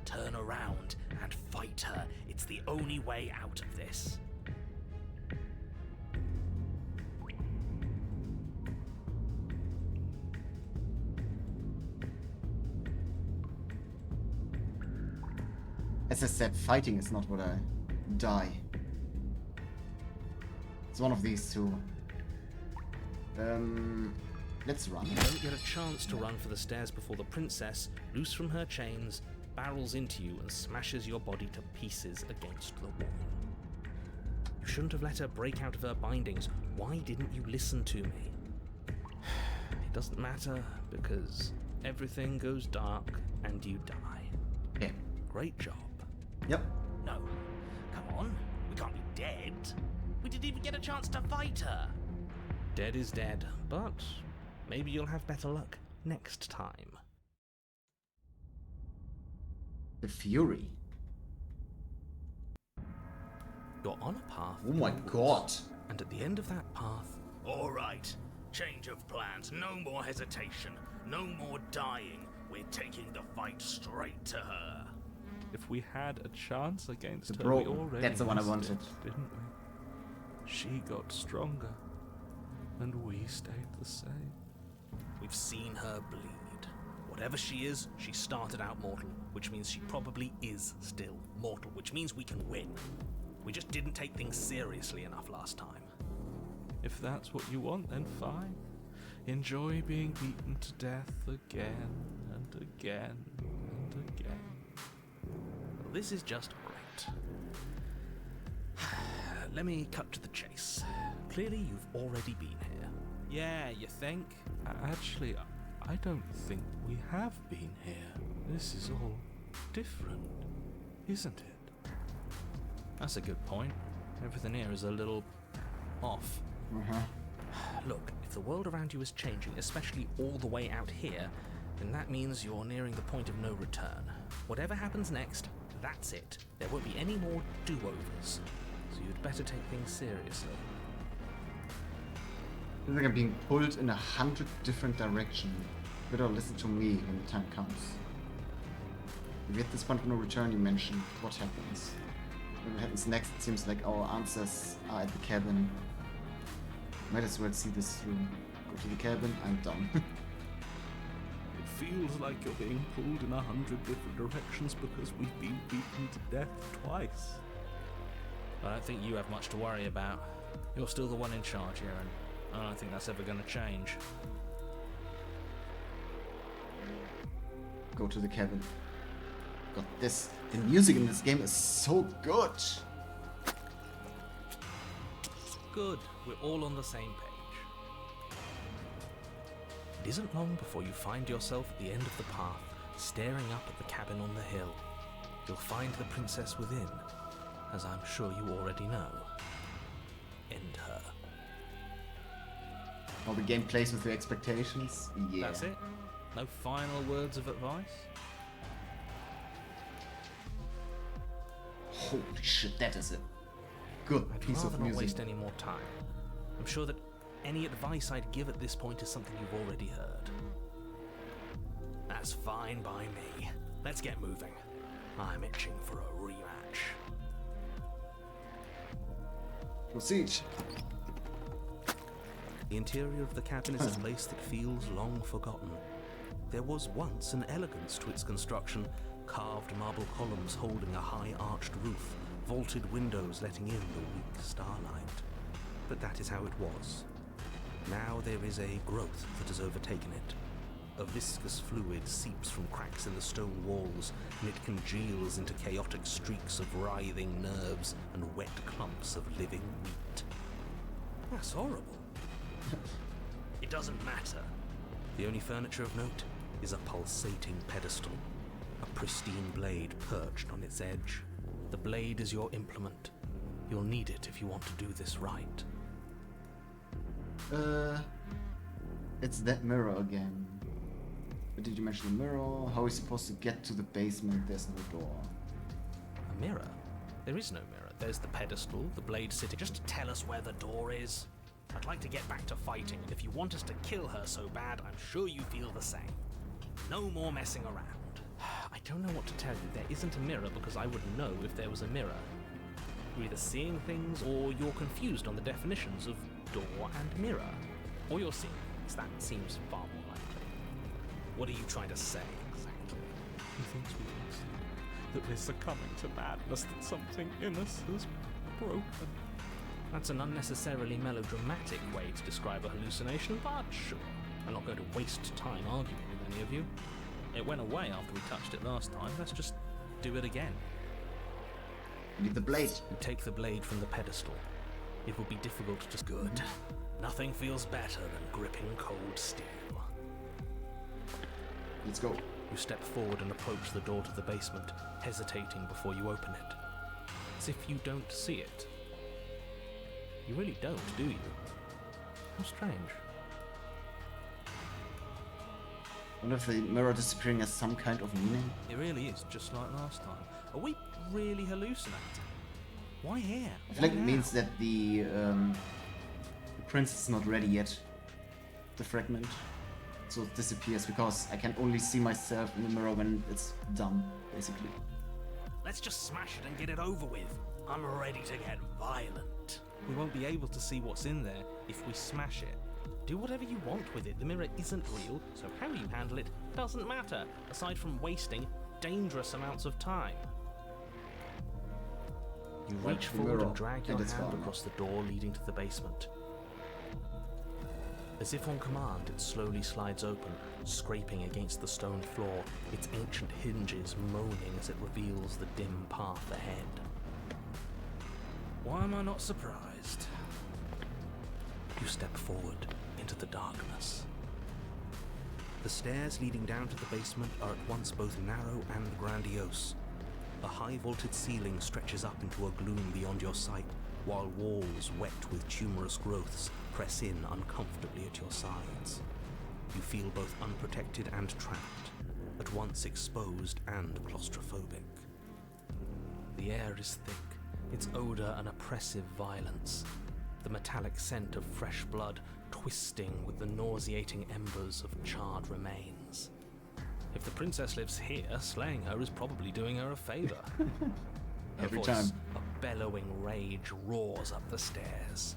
Turn around and fight her. It's the only way out of this.
As I said, fighting is not what I die. It's one of these two. Let's run.
You don't get a chance to run for the stairs before the princess, loose from her chains, barrels into you and smashes your body to pieces against the wall. You shouldn't have let her break out of her bindings. Why didn't you listen to me? It doesn't matter, because everything goes dark and you die.
Okay.
Great job.
Yep.
No. Come on. We can't be dead. We didn't even get a chance to fight her.
Dead is dead, but maybe you'll have better luck next time.
The Fury.
You're on a path.
Oh my
in the
god.
woods, and at the end of that path,
All right. Change of plans. No more hesitation. No more dying. We're taking the fight straight to her.
If we had a chance against
The
her, we
bro-
already
that's the one I
missed
wanted.
it, didn't we? She got stronger, and we stayed the same.
we've seen her bleed. Whatever she is, she started out mortal, which means she probably is still mortal, which means we can win. We just didn't take things seriously enough last time.
If that's what you want, then fine. Enjoy being beaten to death again and again and again.
Well, this is just great. Let me cut to the chase. Clearly, you've already been here. Yeah, you think?
Actually, I don't think we have been here. This is all different, isn't it?
That's a good point. Everything here is a little off. Look, if the world around you is changing, especially all the way out here, then that means you're nearing the point of no return. Whatever happens next, that's it. There won't be any more do-overs. So you'd better take things seriously.
It's like I'm being pulled in 100 different directions. Better listen to me when the time comes. If we hit this point of no return, you mentioned what happens. What happens next, it seems like our answers are at the cabin. Might as well see this through. Go to the cabin, I'm done.
It feels like you're being pulled in 100 different directions because we've been beaten to death twice.
I don't think you have much to worry about. You're still the one in charge here, and I don't think that's ever going to change.
Go to the cabin. God, the music in this game is so good.
Good, we're all on the same page. It isn't long before you find yourself at the end of the path, staring up at the cabin on the hill. You'll find the princess within, as I'm sure you already know. End her.
How the game plays with your expectations. Yeah.
That's it? No final words of advice?
Holy shit, that is a good
I'd
piece
rather
of
not
music.
waste any more time. I'm sure that any advice I'd give at this point is something you've already heard.
That's fine by me. Let's get moving. I'm itching for a rematch.
Proceed.
The interior of the cabin is a place that feels long forgotten. There was once an elegance to its construction, carved marble columns holding a high arched roof, vaulted windows letting in the weak starlight. But that is how it was. Now there is a growth that has overtaken it. A viscous fluid seeps from cracks in the stone walls, and it congeals into chaotic streaks of writhing nerves and wet clumps of living meat. That's horrible.
It doesn't matter.
The only furniture of note is a pulsating pedestal, a pristine blade perched on its edge. The blade is your implement. You'll need it if you want to do this right.
It's that mirror again. But did you mention the mirror? How are we supposed to get to the basement? There's no door.
A mirror? There is no mirror. There's the pedestal, the blade sitting.
Just tell us where the door is. I'd like to get back to fighting, and if you want us to kill her so bad, I'm sure you feel the same. No more messing around.
I don't know what to tell you. There isn't a mirror because I would know if there was a mirror. You're either seeing things or you're confused on the definitions of door and mirror. Or you're seeing things. That seems far more likely.
What are you trying to say exactly?
He thinks we can see that we're succumbing to madness, that something in us has broken.
That's an unnecessarily melodramatic way to describe a hallucination, but sure. I'm not going to waste time arguing with any of you. It went away after we touched it last time. Let's just do it again.
You need the blade.
You take the blade from the pedestal. It will be difficult to...
Good. Nothing feels better than gripping cold steel.
Let's go.
You step forward and approach the door to the basement, hesitating before you open it. As if you don't see it. You really don't, do you? How strange.
I wonder if the mirror disappearing has some kind of meaning.
It really is, just like last time. Are we really hallucinating? Why here?
I feel like it means that the prince is not ready yet. The fragment. So it disappears because I can only see myself in the mirror when it's done, basically.
Let's just smash it and get it over with. I'm ready to get violent.
We won't be able to see what's in there if we smash it. Do whatever you want with it. The mirror isn't real, so how you handle it doesn't matter, aside from wasting dangerous amounts of time. You
Grab
reach
the
forward
mirror,
and drag your
and it's
hand
gone.
across the door leading to the basement. As if on command, it slowly slides open, scraping against the stone floor, its ancient hinges moaning as it reveals the dim path ahead. Why am I not surprised? You step forward into the darkness. The stairs leading down to the basement are at once both narrow and grandiose. A high-vaulted ceiling stretches up into a gloom beyond your sight, while walls wet with tumorous growths press in uncomfortably at your sides. You feel both unprotected and trapped, at once exposed and claustrophobic. The air is thick, its odor an oppressive violence, the metallic scent of fresh blood twisting with the nauseating embers of charred remains. If the princess lives here, slaying her is probably doing her a favor. Her
Every
voice,
time.
a bellowing rage, roars up the stairs.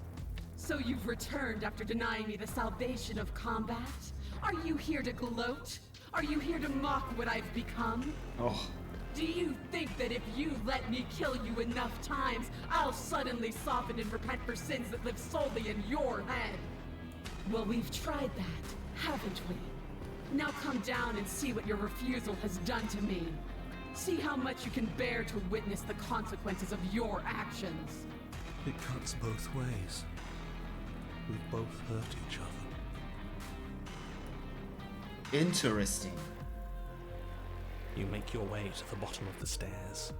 So you've returned after denying me the salvation of combat? Are you here to gloat? Are you here to mock what I've become?
Oh,
Do you think that if you let me kill you enough times, I'll suddenly soften and repent for sins that live solely in your head? Well, we've tried that, haven't we? Now come down and see what your refusal has done to me. See how much you can bear to witness the consequences of your actions.
It cuts both ways. We've both hurt each other.
interesting.
You make your way to the bottom of the stairs.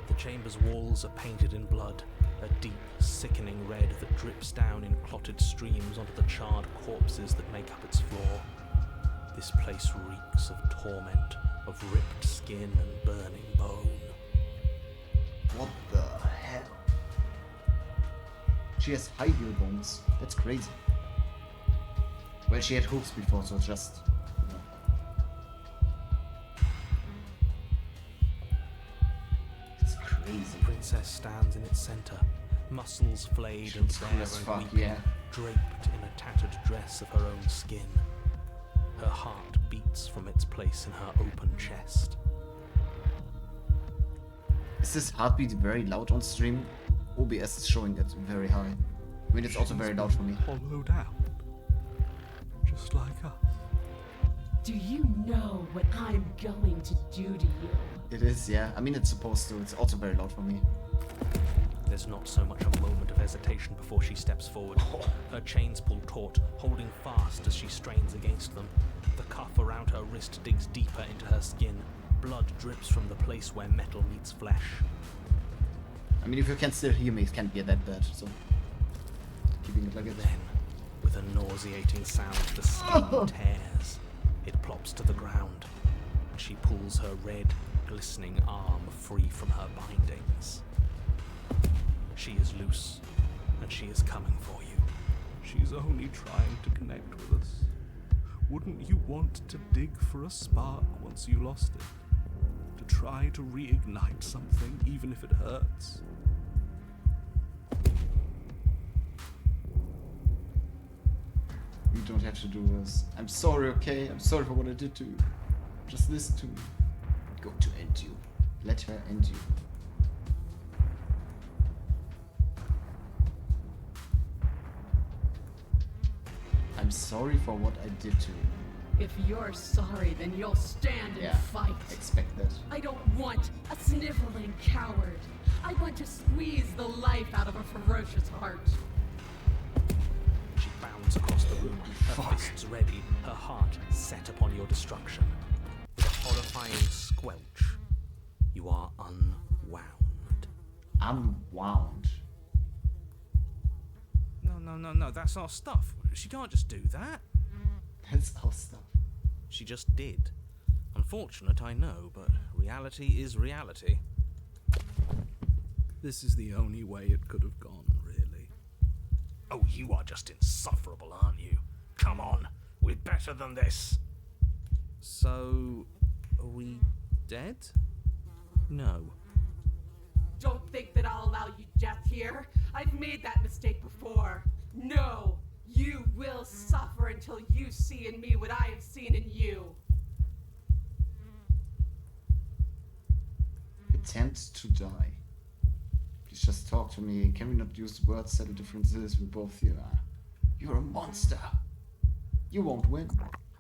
The chamber's walls are painted in blood, a deep, sickening red that drips down in clotted streams onto the charred corpses that make up its floor. This place reeks of torment, of ripped skin and burning bone.
What the hell? She has high heel bones. That's crazy. Well, she had hooves before, so just... you know. It's crazy.
The princess stands in its center, muscles flayed and
She's cool
bare
as
and
fuck,
weeping,
yeah.
draped in a tattered dress of her own skin. Her heart beats from its place in her open chest.
Is this heartbeat very loud on stream? OBS is showing it very high. I mean, it's also very loud for me.
Hollowed out. Just like us.
Do you know what I'm going to do to you?
It is, yeah. I mean, it's supposed to. It's also very loud for me.
There's not so much a moment of hesitation before she steps forward. Her chains pull taut, holding fast as she strains against them. The cuff around her wrist digs deeper into her skin. Blood drips from the place where metal meets flesh.
I mean, if you can still hear me, it can't be that bad, so... keeping it like it.
Then, with a nauseating sound, the skin tears. It plops to the ground, and she pulls her red, glistening arm free from her bindings. She is loose,
and she is coming for you.
She's only trying to connect with us. Wouldn't you want to dig for a spark once you lost it? To try to reignite something, even if it hurts?
You don't have to do this. I'm sorry, okay? I'm sorry for what I did to you. Just listen to me. I'm going to end you. Let her end you. I'm sorry for what I did to you.
If you're sorry, then you'll stand and fight.
Expect that.
I don't want a sniveling coward. I want to squeeze the life out of a ferocious heart.
She bounds across the room, her fists ready, her heart set upon your destruction. With a horrifying squelch, you are unwound.
Unwound?
No, that's our stuff. She can't just do that.
That's our stuff.
She just did. Unfortunate, I know, but reality is reality.
This is the only way it could have gone, really.
Oh, you are just insufferable, aren't you? Come on, we're better than this.
So, are we dead? No.
Don't think that I'll allow you death here. I've made that mistake before. No, you will suffer until you see in me what I have seen in you.
Attempt to die. Please just talk to me. Can we not use words, settle differences? We both here. You're a monster. You won't win.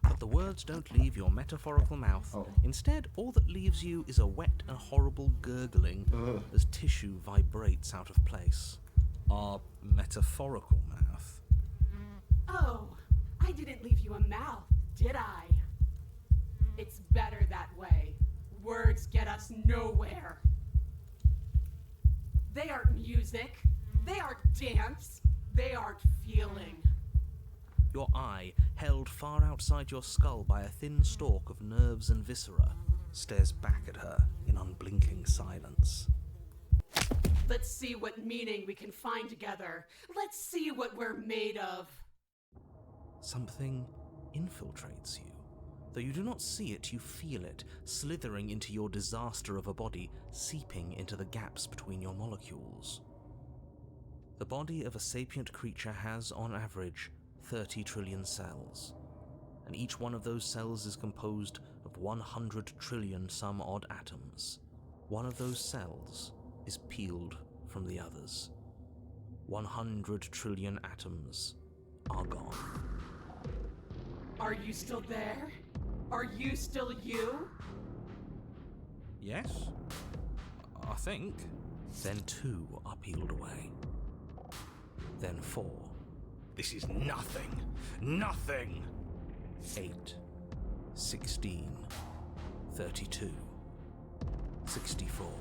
But the words don't leave your metaphorical mouth.
Oh.
Instead, all that leaves you is a wet and horrible gurgling
Ugh.
as tissue vibrates out of place. Our metaphorical mouth.
Oh, I didn't leave you a mouth, did I? It's better that way. Words get us nowhere. They aren't music. They aren't dance. They aren't feeling.
Your eye, held far outside your skull by a thin stalk of nerves and viscera, stares back at her in unblinking silence.
Let's see what meaning we can find together. Let's see what we're made of.
Something infiltrates you. Though you do not see it, you feel it, slithering into your disaster of a body, seeping into the gaps between your molecules. The body of a sapient creature has, on average, 30 trillion cells, and each one of those cells is composed of 100 trillion some odd atoms. One of those cells is peeled from the others. 100 trillion atoms are gone.
Are you still there? Are you still you?
Yes? I think. Then 2 are peeled away. Then 4.
This is nothing. Nothing.
8. 16. 32. 64.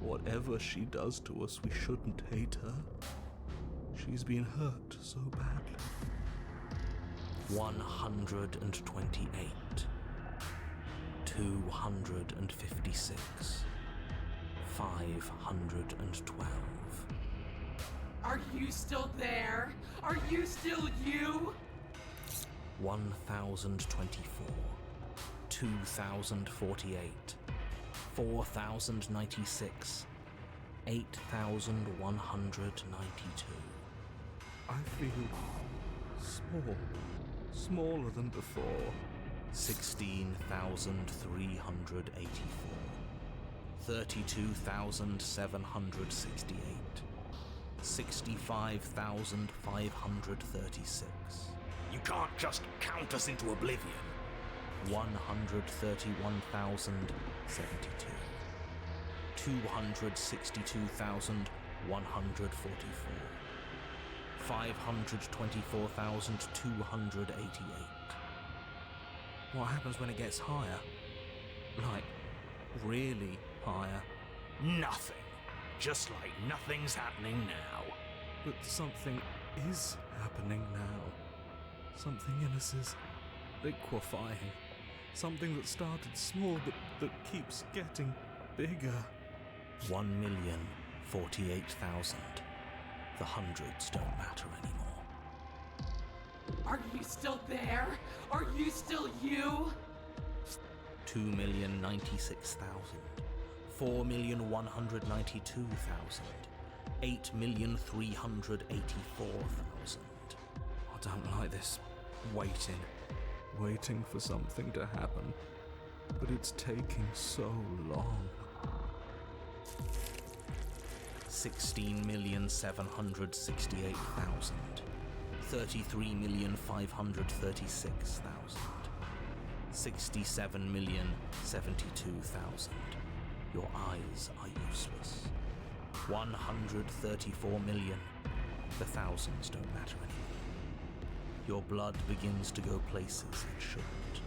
Whatever she does to us, we shouldn't hate her. She's been hurt so badly.
128. 256. 512.
Are you still there? Are you still you?
1024. 2048. 4096. 8192.
I feel small. Smaller than before.
16,384. 32,768. 65,536.
You can't just count us into oblivion.
131,072. 262,144. 524,288. What happens when it gets higher? Like, really higher?
Nothing. Just like nothing's happening now.
But something is happening now. Something in us is liquefying. Something that started small but that keeps getting bigger.
1,048,000. The hundreds don't matter anymore.
Are you still there? Are you still you?
2,096,000, 4,192,000, 8,384,000. I don't like this
Waiting for something to happen, but it's taking so long.
16,768,000, 33,536,000, 67,072,000. Your eyes are useless. 134 million. The thousands don't matter anymore. Your blood begins to go places it shouldn't.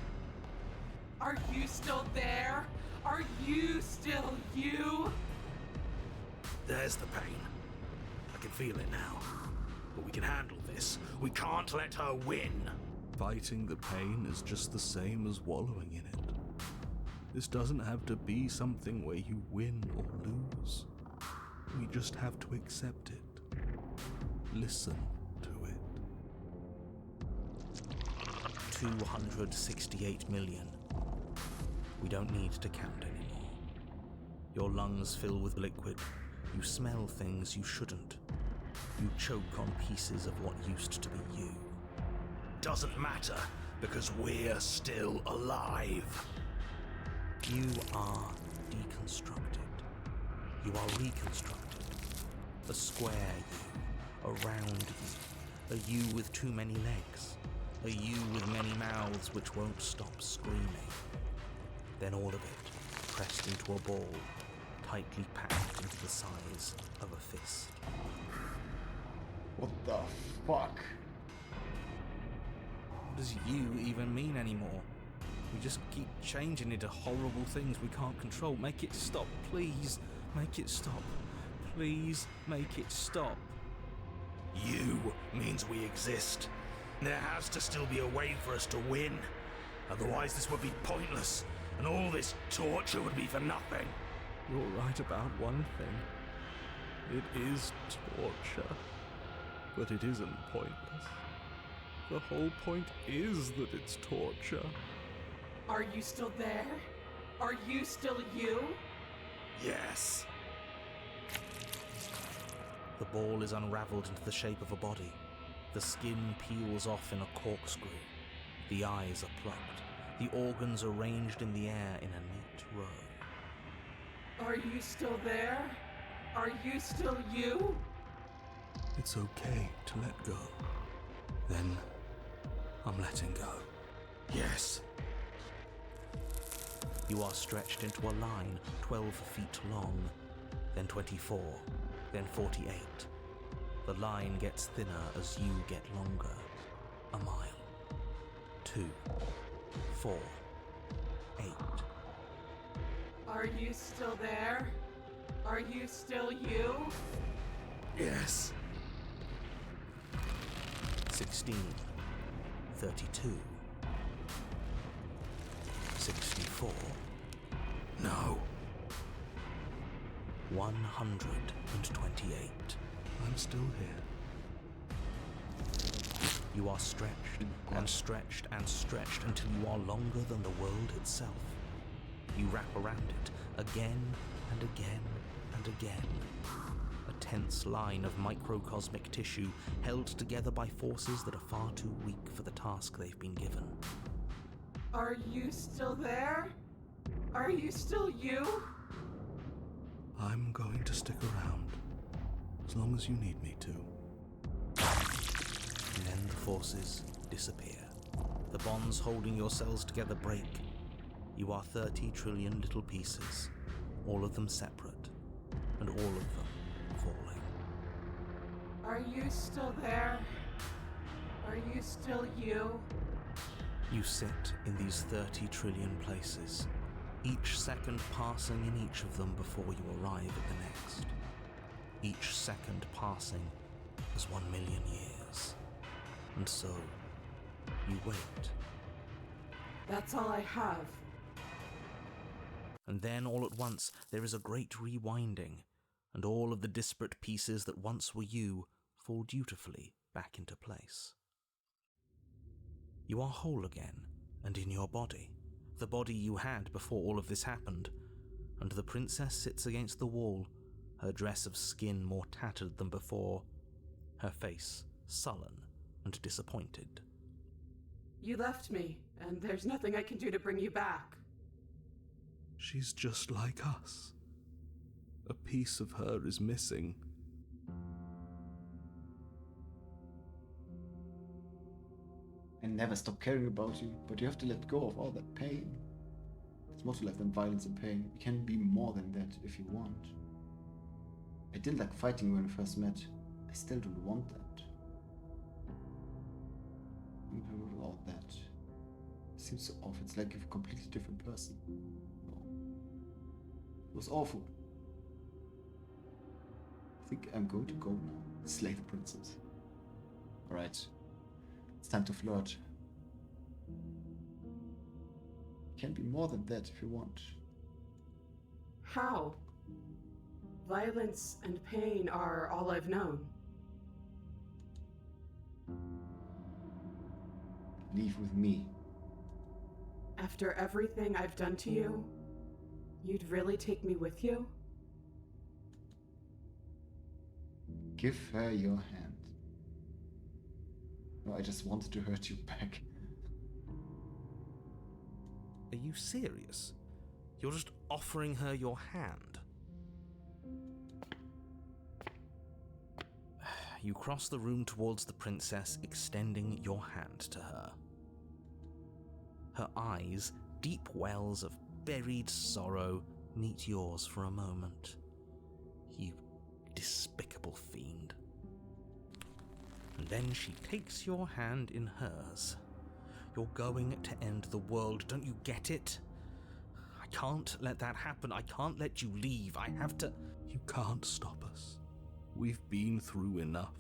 Are you still there? Are you still you?
There's the pain. I can feel it now. But we can handle this. We can't let her win.
Fighting the pain is just the same as wallowing in it. This doesn't have to be something where you win or lose. We just have to accept it. Listen to it.
268 million. We don't need to count anymore. Your lungs fill with liquid. You smell things you shouldn't. You choke on pieces of what used to be you.
Doesn't matter, because we're still alive.
You are deconstructed. You are reconstructed. A square you, a round you, a you with too many legs, a you with many mouths which won't stop screaming. Then all of it pressed into a ball, tightly packed into the size of a fist.
What the fuck?
What does you even mean anymore? We just keep changing into horrible things we can't control. Make it stop, please. Make it stop. Please make it stop.
You means we exist. There has to still be a way for us to win. Otherwise this would be pointless, and all this torture would be for nothing.
You're right about one thing. It is torture. But it isn't pointless. The whole point is that it's torture.
Are you still there? Are you still you?
Yes.
The ball is unraveled into the shape of a body. The skin peels off in a corkscrew. The eyes are plucked. The organs arranged in the air in a neat row.
Are you still there? Are you still you?
It's okay to let go.
Then I'm letting go.
Yes.
You are stretched into a line 12 feet long, then 24, then 48. The line gets thinner as you get longer. A mile. 2, 4, 8.
Are you still there? Are you still you?
Yes.
16, 32, 64.
No.
128.
I'm still here.
You are stretched and stretched and stretched until you are longer than the world itself. You wrap around it again and again and again. A tense line of microcosmic tissue held together by forces that are far too weak for the task they've been given.
Are you still there? Are you still you?
I'm going to stick around. As long as you need me to.
And then the forces disappear. The bonds holding your cells together break. You are 30 trillion little pieces, all of them separate, and all of them falling.
Are you still there? Are you still you?
You sit in these 30 trillion places, each second passing in each of them before you arrive at the next. Each second passing as 1 million years. And so, you wait.
That's all I have.
And then all at once there is a great rewinding, and all of the disparate pieces that once were you fall dutifully back into place. You are whole again, and in your body, the body you had before all of this happened, and the princess sits against the wall, her dress of skin more tattered than before, her face sullen and disappointed.
You left me, and there's nothing I can do to bring you back.
She's just like us. A piece of her is missing.
I never stop caring about you, but you have to let go of all that pain. There's more to life than violence and pain. You can be more than that if you want. I didn't like fighting when we first met. I still don't want that. All that seems so off. It's like you're a completely different person. No. It was awful. I think I'm going to go now. Slay the princess. Alright. It's time to flirt. You can be more than that if you want.
How? Violence and pain are all I've known.
Leave with me.
After everything I've done to you, you'd really take me with you?
Give her your hand. No, I just wanted to hurt you back.
Are you serious? You're just offering her your hand? You cross the room towards the princess, extending your hand to her. Her eyes, deep wells of buried sorrow, meet yours for a moment. You despicable fiend. And then she takes your hand in hers. You're going to end the world, don't you get it? I can't let that happen. I can't let you leave. I have to...
You can't stop us. We've been through enough.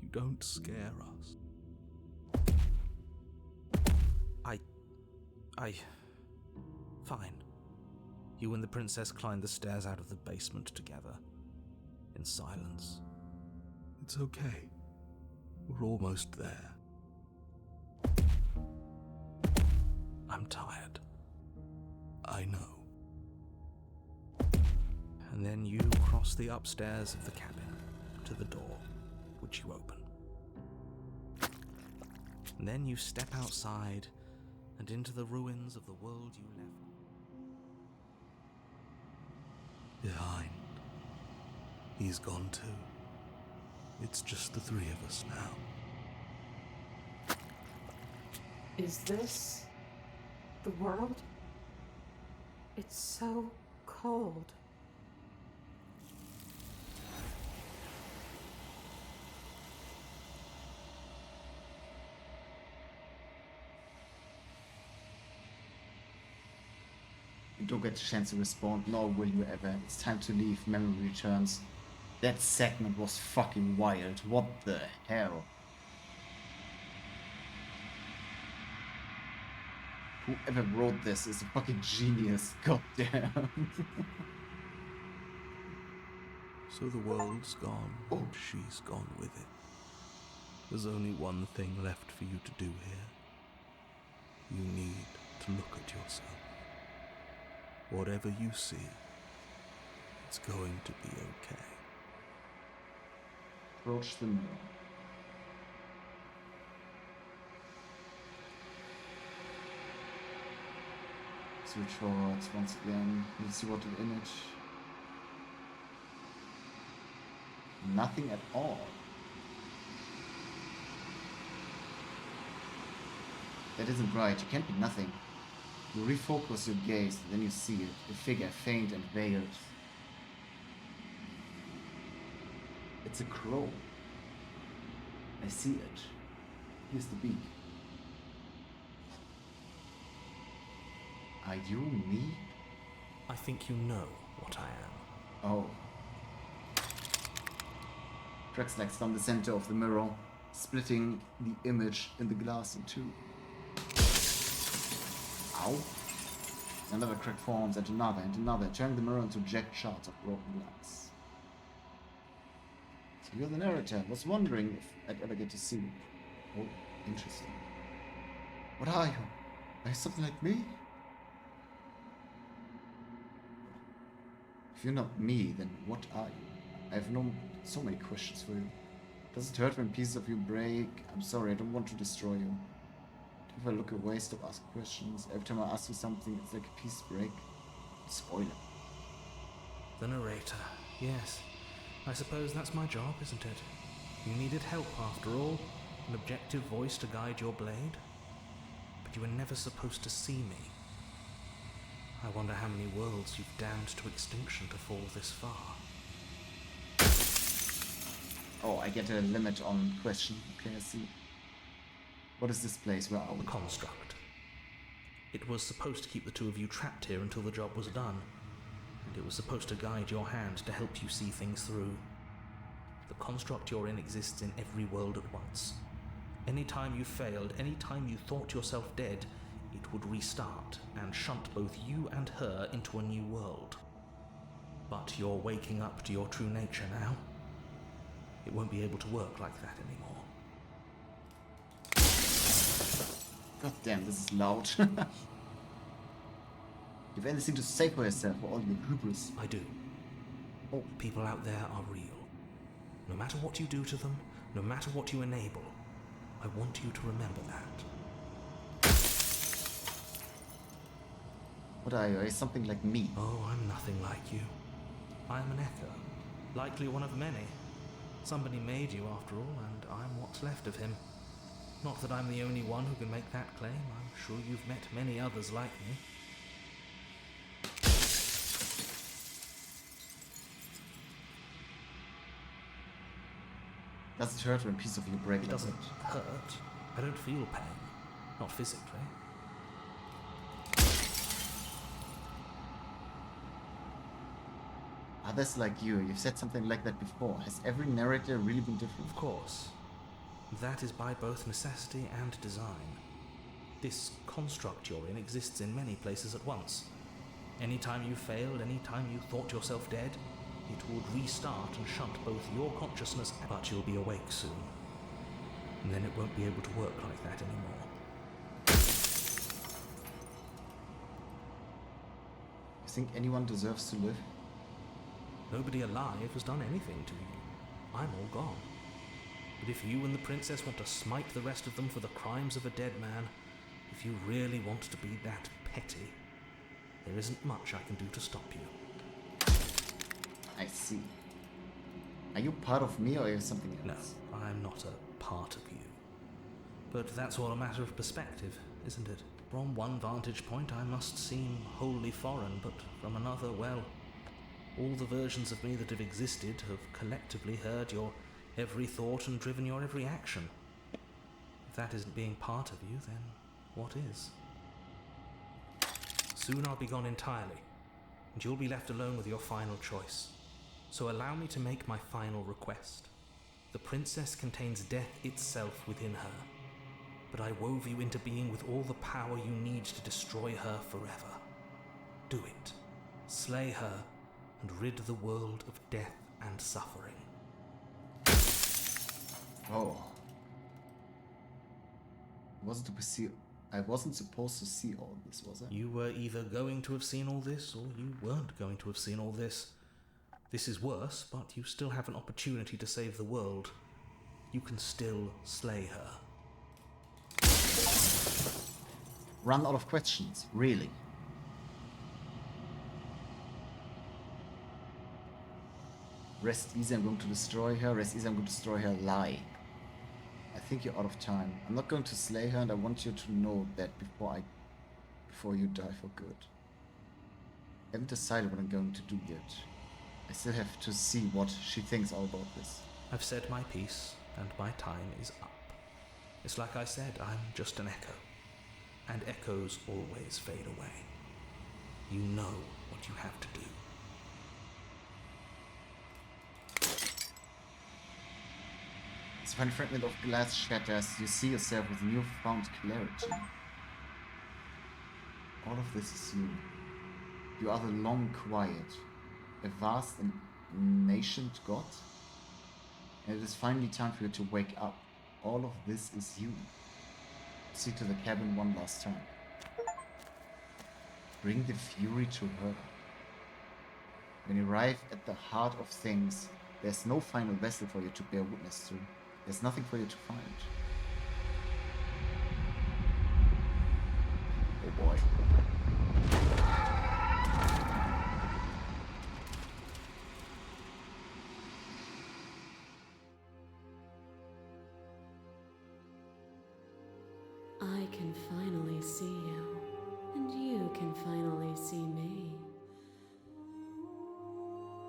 You don't scare us.
Fine. You and the princess climb the stairs out of the basement together, in silence.
It's okay. We're almost there.
I'm tired.
I know.
And then you cross the upstairs of the cabin to the door, which you open. And then you step outside and into the ruins of the world you left
behind. He's gone too. It's just the three of us now.
Is this the world? It's so cold.
You don't get a chance to respond, nor will you ever. It's time to leave. Memory returns. That segment was fucking wild. What the hell? Whoever wrote this is a fucking genius. Goddamn.
So the world's gone.
Oh.
She's gone with it. There's only one thing left for you to do here. You need to look at yourself. Whatever you see, it's going to be okay.
Approach the mirror. Switch forwards once again. You see what the image. Nothing at all. That isn't right. It can't be nothing. You refocus your gaze, and then you see it. A figure, faint and veiled. It's a crow. I see it. Here's the beak. Are you me?
I think you know what I am.
Oh. Drax lights down the center of the mirror, splitting the image in the glass in two. Ow. Another crack forms and another, turning the mirror into jagged shards of broken glass. you're the narrator. I was wondering if I'd ever get to see you. Oh, interesting. What are you? Are you something like me? If you're not me, then what are you? I have so many questions for you. Does it hurt when pieces of you break? I'm sorry, I don't want to destroy you. If I look away, stop asking questions. Every time I ask you something, it's like a piece break. Spoiler.
The narrator. Yes. I suppose that's my job, isn't it? You needed help after all. An objective voice to guide your blade. But you were never supposed to see me. I wonder how many worlds you've damned to extinction to fall this far.
Oh, I get a limit on question. Okay, I see. What is this place? Where are we?
The construct. It was supposed to keep the two of you trapped here until the job was done. And it was supposed to guide your hand to help you see things through. The construct you're in exists in every world at once. Any time you failed, any time you thought yourself dead, it would restart and shunt both you and her into a new world. But you're waking up to your true nature now. It won't be able to work like that anymore.
God damn, this is loud. You've anything to say for yourself for all your hubris?
I do. All people out there are real. No matter what you do to them, no matter what you enable, I want you to remember that.
What are you? Are you something like me?
Oh, I'm nothing like you. I am an echo. Likely one of many. Somebody made you after all, and I'm what's left of him. Not that I'm the only one who can make that claim. I'm sure you've met many others like me.
Does it hurt when a piece of you break?
It doesn't hurt. I don't feel pain. Not physically.
Others like you, you've said something like that before. Has every narrator really been different?
Of course. That is by both necessity and design. This construct you're in exists in many places at once. Anytime you failed, anytime you thought yourself dead, it would restart and shunt both your consciousness, but you'll be awake soon. And then it won't be able to work like that anymore.
You think anyone deserves to live?
Nobody alive has done anything to you. I'm all gone. But if you and the princess want to smite the rest of them for the crimes of a dead man, if you really want to be that petty, there isn't much I can do to stop you.
I see. Are you part of me or are you something else?
No, I'm not a part of you. But that's all a matter of perspective, isn't it? From one vantage point I must seem wholly foreign, but from another, well, all the versions of me that have existed have collectively heard your every thought and driven your every action. If that isn't being part of you, then what is? Soon I'll be gone entirely, and you'll be left alone with your final choice. So allow me to make my final request. The princess contains death itself within her, but I wove you into being with all the power you need to destroy her forever. Do it. Slay her, and rid the world of death and suffering.
Oh. I wasn't supposed to see all this, was I?
You were either going to have seen all this, or you weren't going to have seen all this. This is worse, but you still have an opportunity to save the world. You can still slay her.
Run out of questions, really. Rest easy, I'm going to destroy her. Rest easy, I'm going to destroy her. Lie. I think you're out of time. I'm not going to slay her, and I want you to know that before you die for good. I haven't decided what I'm going to do yet. I still have to see what she thinks all about this.
I've said my piece, and my time is up. It's like I said, I'm just an echo. And echoes always fade away. You know what you have to do.
As when a fragment of glass shatters, you see yourself with newfound clarity. All of this is you. You are the long quiet, a vast and nascent god. And it is finally time for you to wake up. All of this is you. See to the cabin one last time. Bring the fury to her. When you arrive at the heart of things, there's no final vessel for you to bear witness to. There's nothing for you to find. Oh boy.
I can finally see you, and you can finally see me.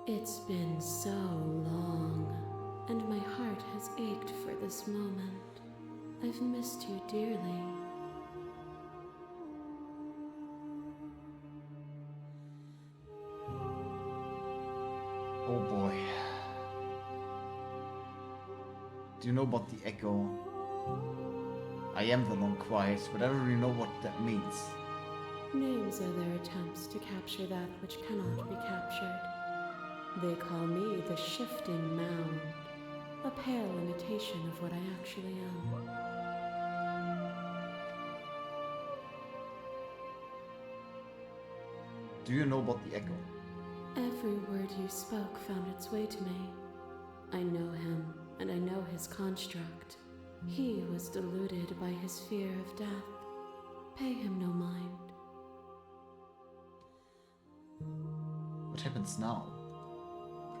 It's been so long, and my heart has ached for this moment. I've missed you dearly.
Oh boy. Do you know about the echo? I am the long quiet, but I don't really know what that means.
Names are their attempts to capture that which cannot be captured. They call me the shifting mound, a pale imitation of what I actually am.
Do you know about the echo?
Every word you spoke found its way to me. I know him, and I know his construct. He was deluded by his fear of death. Pay him no mind.
What happens now?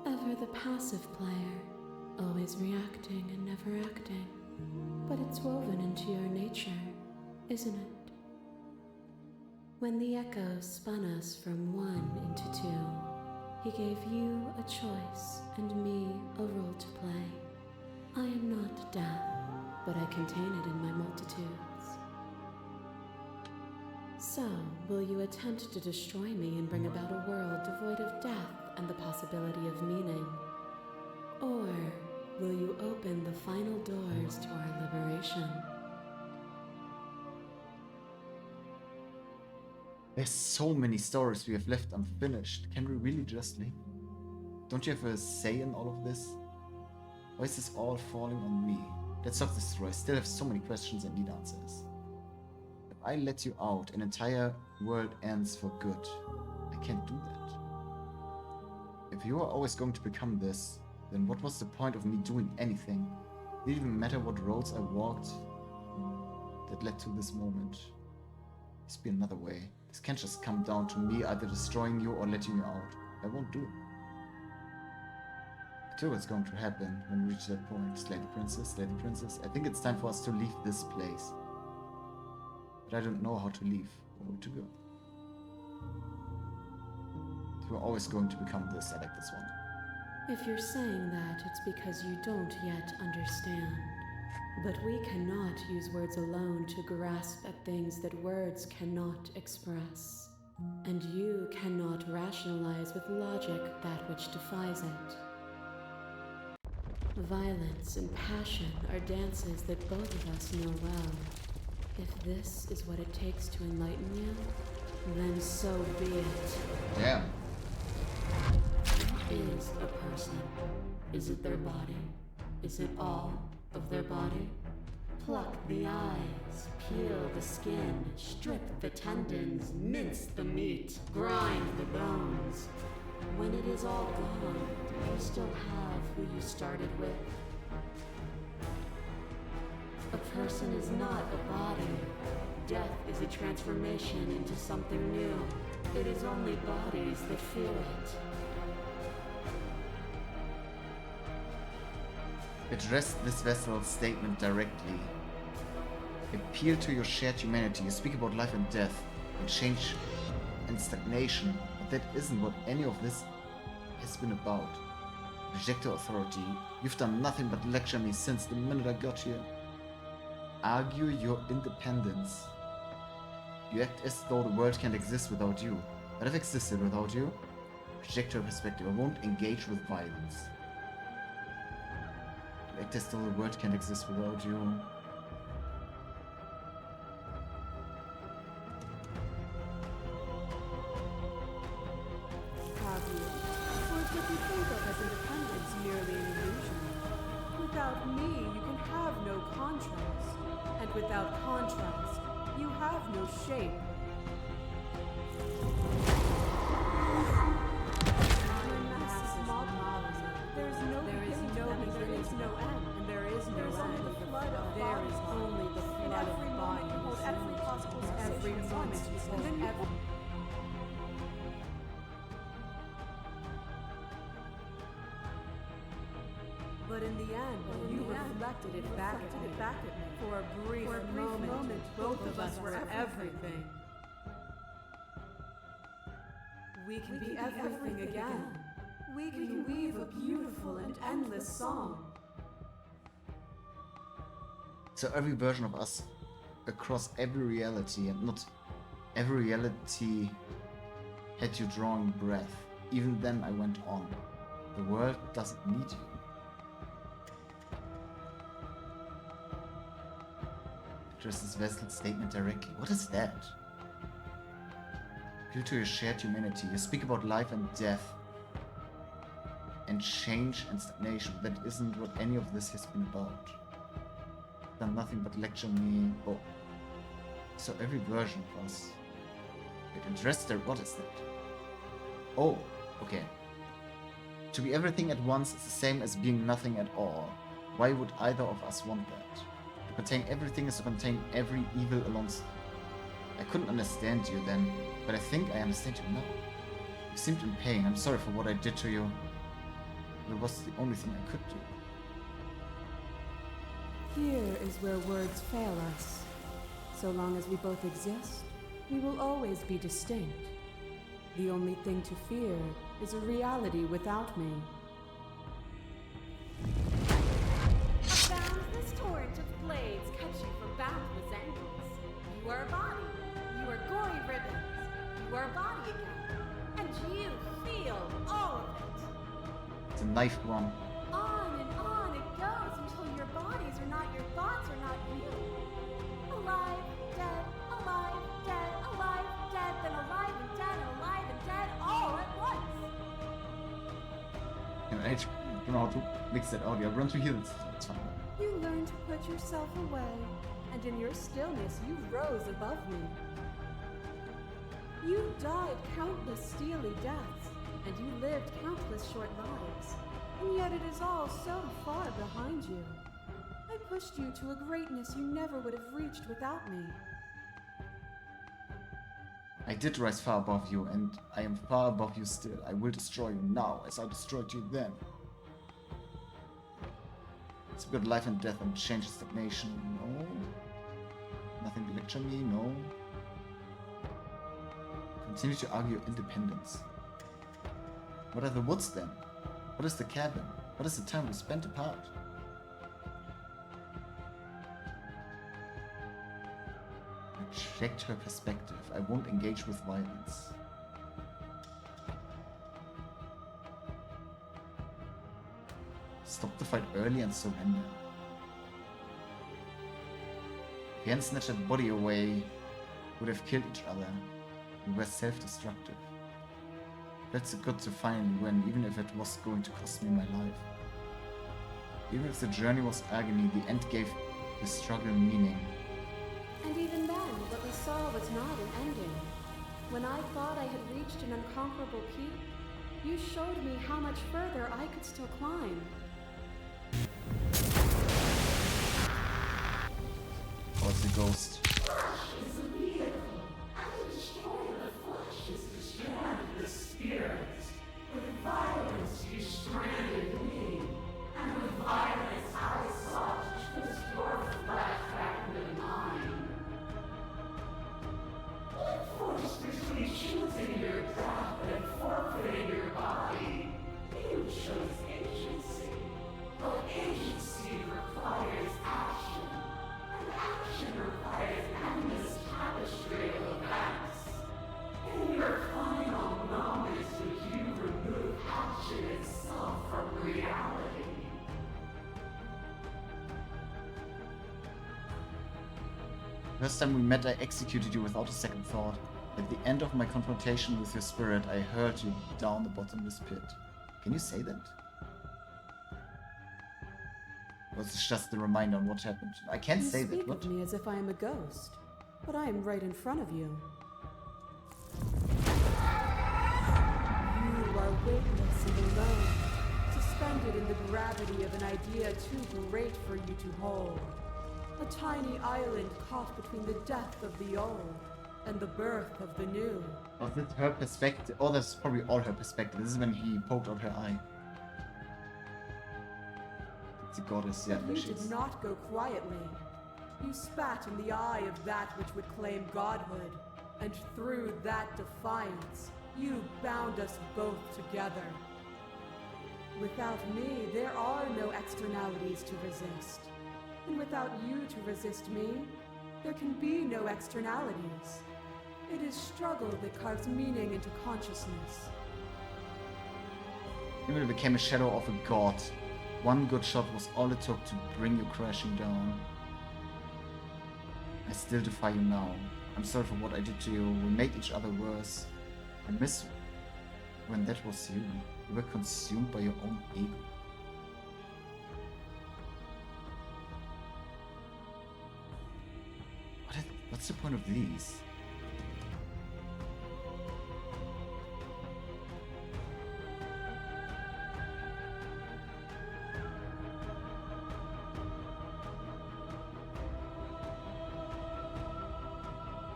Ever the passive player, always reacting and never acting. But it's woven into your nature, isn't it? When the echo spun us from one into two, he gave you a choice and me a role to play. I am not death, but I contain it in my multitudes. So, will you attempt to destroy me and bring about a world devoid of death and the possibility of meaning? Or will you open the final doors to our liberation?
There's so many stories we have left unfinished. Can we really just leave? Don't you have a say in all of this? Why is this all falling on me? Let's stop this story. I still have so many questions and need answers. If I let you out, an entire world ends for good. I can't do that. If you are always going to become this, then what was the point of me doing anything? Did it even matter what roads I walked that led to this moment? Must be another way. This can't just come down to me either destroying you or letting you out. I won't do it. I know what's going to happen when we reach that point. Slay the princess, slay the princess. I think it's time for us to leave this place. But I don't know how to leave or where to go. You're always going to become this. I like this one.
If you're saying that, it's because you don't yet understand. But we cannot use words alone to grasp at things that words cannot express. And you cannot rationalize with logic that which defies it. Violence and passion are dances that both of us know well. If this is what it takes to enlighten you, then so be it.
Damn.
What is a person? Is it their body? Is it all of their body? Pluck the eyes, peel the skin, strip the tendons, mince the meat, grind the bones. When it is all gone, do you still have who you started with? A person is not a body. Death is a transformation into something new. It is only bodies that feel it.
Address this vessel's statement directly. Appeal to your shared humanity. You speak about life and death, and change and stagnation, but that isn't what any of this has been about. Reject your authority. You've done nothing but lecture me since the minute I got here. Argue your independence. You act as though the world can't exist without you, but I've existed without you. Reject your perspective. I won't engage with violence. You act as though the world can't exist without you.
Have you? Or did you think of as independence merely an illusion?
light without contrast. You have no shape. There is no beginning, there is no end, and there is no end. There is only the flood of bodies. Every possible every moment, and then every. But in the end, you reflected it back at me. For a brief moment, both of us were everything. We can be everything again. We can weave a beautiful and endless song.
So every version of us across every reality, and not every reality had you drawing breath. Even then I went on. The world doesn't need you. Addresses Vessel's statement directly. What is that? Due to your shared humanity, you speak about life and death and change and stagnation. That isn't what any of this has been about. Done nothing but lecture me. Oh, so every version of us. It addressed there. What is that? Oh, okay. To be everything at once is the same as being nothing at all. Why would either of us want that? To contain everything is to contain every evil alongside. I couldn't understand you then, but I think I understand you now. You seemed in pain. I'm sorry for what I did to you. It was the only thing I could do.
Here is where words fail us. So long as we both exist, we will always be distinct. The only thing to fear is a reality without me.
A boundless torrent of blades cut you from boundless angles. You are a body. You are gory ribbons. You are a body again. And you feel all of it.
It's a knife one.
On it goes until your bodies are not your thoughts, are not you. Alive, dead, alive, dead, alive, dead, then alive and dead, and alive and dead, all at once.
And I don't know how to mix that audio. Run to here. It's fine.
You learned to put yourself away, and in your stillness you rose above me. You died countless steely deaths, and you lived countless short lives, and yet it is all so far behind you. I pushed you to a greatness you never would have reached without me.
I did rise far above you, and I am far above you still. I will destroy you now, as I destroyed you then. It's about life and death and change and stagnation. No. Nothing to lecture me, no. Continue to argue independence. What are the woods then? What is the cabin? What is the time we spent apart? Reject her perspective. I won't engage with violence. Stop the fight early and surrender. If we hadn't snatched that body away, would have killed each other. We were self-destructive. That's good to finally win, even if it was going to cost me my life. Even if the journey was agony, the end gave the struggle meaning.
And even then, what we saw was not an ending. When I thought I had reached an unconquerable peak, you showed me how much further I could still climb.
Oh, it's a ghost. First time we met, I executed you without a second thought. At the end of my confrontation with your spirit, I hurled you down the bottomless pit. Can you say that? Or is this just a reminder on what happened? I can't
You
say
speak
that. What?
of me as if I am a ghost, but I am right in front of you. You are weightless and alone, suspended in the gravity of an idea too great for you to hold. A tiny island caught between the death of the old and the birth of the new.
Oh, that's her perspective. Oh, that's probably all her perspective. This is when he poked out her eye. It's a goddess, yeah,
But you
she
did
is.
not go quietly. You spat in the eye of that which would claim godhood, and through that defiance, you bound us both together. Without me, there are no externalities to resist. And without you to resist me, there can be no externalities. It is struggle that carves meaning into consciousness.
You will become a shadow of a god. One good shot was all it took to bring you crashing down. I still defy you now. I'm sorry for what I did to you. We made each other worse. I miss when that was you. You were consumed by your own ego. What's the point of these?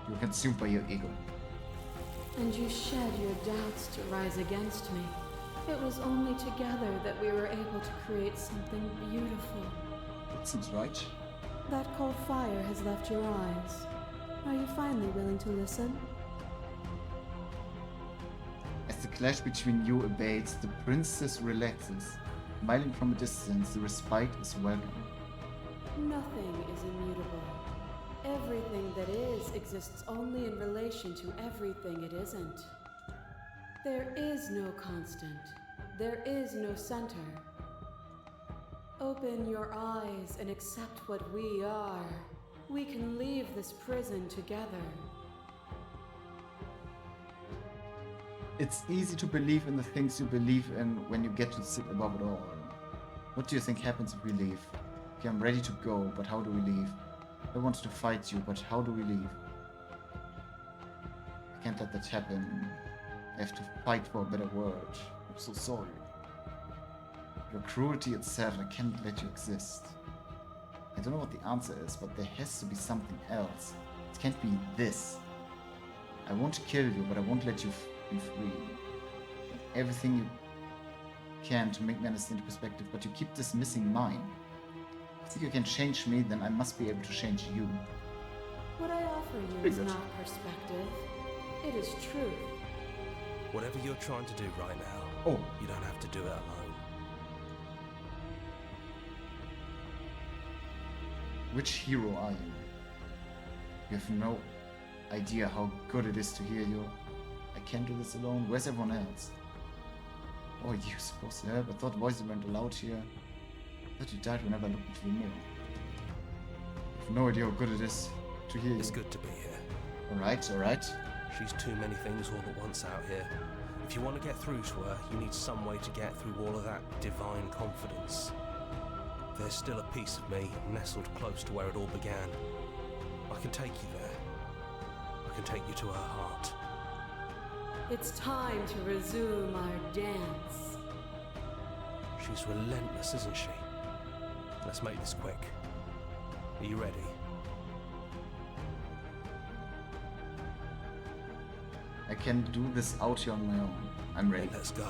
You're consumed by your ego.
And you shed your doubts to rise against me. It was only together that we were able to create something beautiful.
That seems right.
That cold fire has left your eyes. Are you finally willing to listen?
As the clash between you abates, the princess relaxes. Smiling from a distance, the respite is welcome.
Nothing is immutable. Everything that is exists only in relation to everything it isn't. There is no constant. There is no center. Open your eyes and accept what we are. We can leave this prison together.
It's easy to believe in the things you believe in when you get to sit above it all. What do you think happens if we leave? Okay, I'm ready to go, but how do we leave? I wanted to fight you, but how do we leave? I can't let that happen. I have to fight for a better world. I'm so sorry. Your cruelty itself, I can't let you exist. I don't know what the answer is, but there has to be something else. It can't be this. I want to kill you, but I won't let you be free. Everything you can to make me understand your perspective, but you keep dismissing mine. If you think you can change me, then I must be able to change you.
What I offer you is not perspective. It is truth.
Whatever you're trying to do right now,
Oh.
you don't have to do it alone.
Which hero are you? You have no idea how good it is to hear you. I can't do this alone. Where's everyone else? Oh, you supposed to help. I thought voices weren't allowed here. I thought you died whenever I looked into the mirror. I have no idea how good it is to hear you.
It's good to be here.
Alright, alright.
She's too many things all at once out here. If you want to get through to her, you need some way to get through all of that divine confidence. There's still a piece of me nestled close to where it all began. I can take you there. I can take you to her heart.
It's time to resume our dance.
She's relentless, isn't she? Let's make this quick. Are you ready?
I can do this out here on my own. I'm ready.
Then let's go.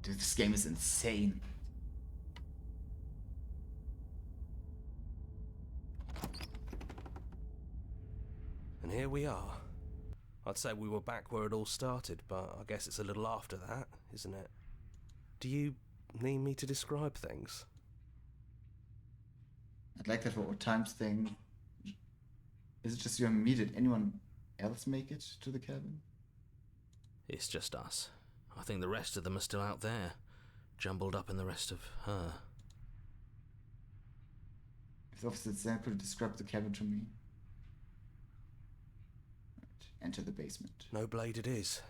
Dude, this game is insane.
And here we are. I'd say we were back where it all started, but I guess it's a little after that, isn't it? Do you need me to describe things?
I'd like that for old times thing. Is it just you and me? Did anyone else make it to the cabin?
It's just us. I think the rest of them are still out there, jumbled up in the rest of her.
If the officer Sam could describe the cabin to me. Right. Enter the basement.
No blade it is.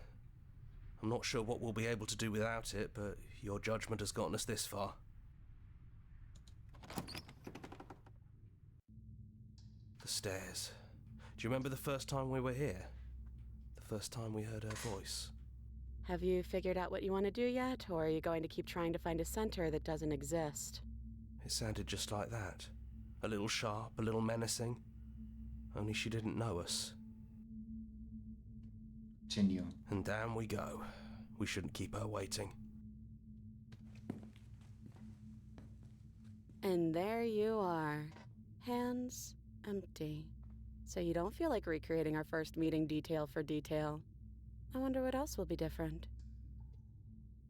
I'm not sure what we'll be able to do without it, but your judgment has gotten us this far. The stairs. Do you remember the first time we were here? The first time we heard her voice?
Have you figured out what you want to do yet, or are you going to keep trying to find a center that doesn't exist?
It sounded just like that. A little sharp, a little menacing. Only she didn't know us.
Continue.
And down we go. We shouldn't keep her waiting.
And there you are. Hands empty. So you don't feel like recreating our first meeting detail for detail. I wonder what else will be different.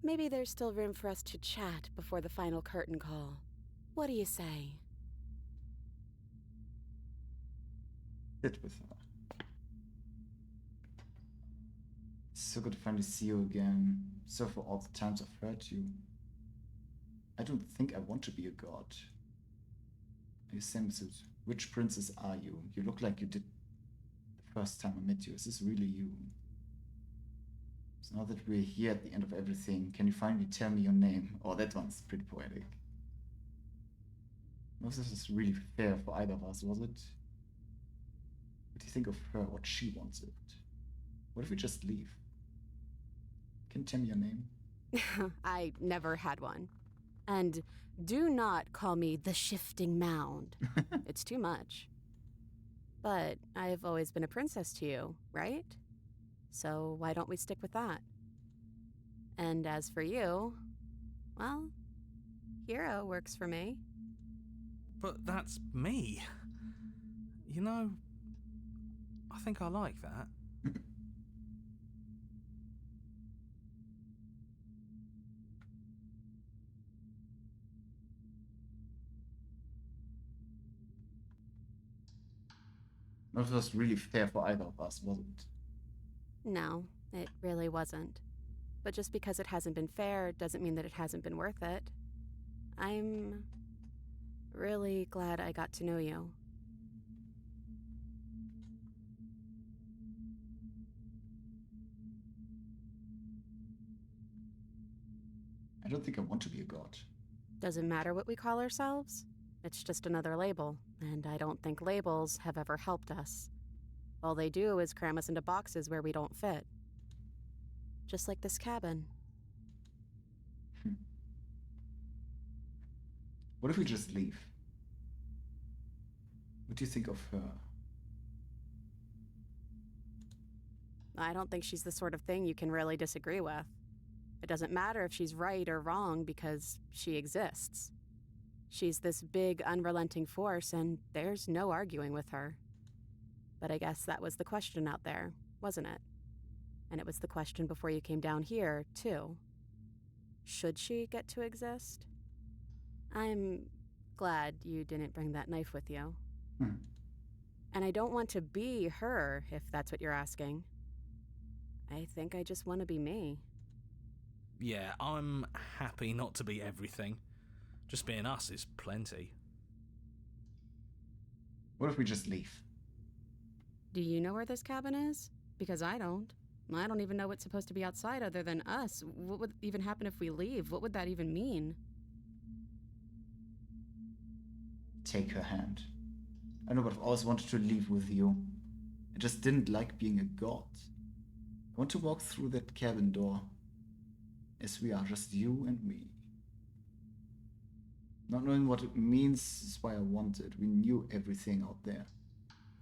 Maybe there's still room for us to chat before the final curtain call. What do you say?
Sit with her. So good to finally see you again. So for all the times I've hurt you. I don't think I want to be a god. You same as it. Which princess are you? You look like you did the first time I met you. Is this really you? So now that we're here at the end of everything, can you finally tell me your name? Oh, that one's pretty poetic. No, this is really fair for either of us, was it? What do you think of her, what she wanted? What if we just leave? Can you tell me your name?
I never had one. And do not call me the Shifting Mound. It's too much. But I've always been a princess to you, right? So why don't we stick with that? And as for you, well, hero works for me.
But that's me. You know, I think I like that.
That was really fair for either of us, wasn't it?
No, it really wasn't. But just because it hasn't been fair doesn't mean that it hasn't been worth it. I'm really glad I got to know you.
I don't think I want to be a god.
Doesn't matter what we call ourselves. It's just another label, and I don't think labels have ever helped us. All they do is cram us into boxes where we don't fit. Just like this cabin.
What if we just leave? What do you think of her?
I don't think she's the sort of thing you can really disagree with. It doesn't matter if she's right or wrong because she exists. She's this big, unrelenting force, and there's no arguing with her. But I guess that was the question out there, wasn't it? And it was the question before you came down here, too. Should she get to exist? I'm glad you didn't bring that knife with you. And I don't want to be her, if that's what you're asking. I think I just want to be me.
Yeah, I'm happy not to be everything. Just being us is plenty.
What if we just leave?
Do you know where this cabin is? Because I don't. I don't even know what's supposed to be outside other than us. What would even happen if we leave? What would that even mean?
Take her hand. I know, but I've always wanted to leave with you. I just didn't like being a god. I want to walk through that cabin door as we are, just you and me. Not knowing what it means is why I want it. We knew everything out there.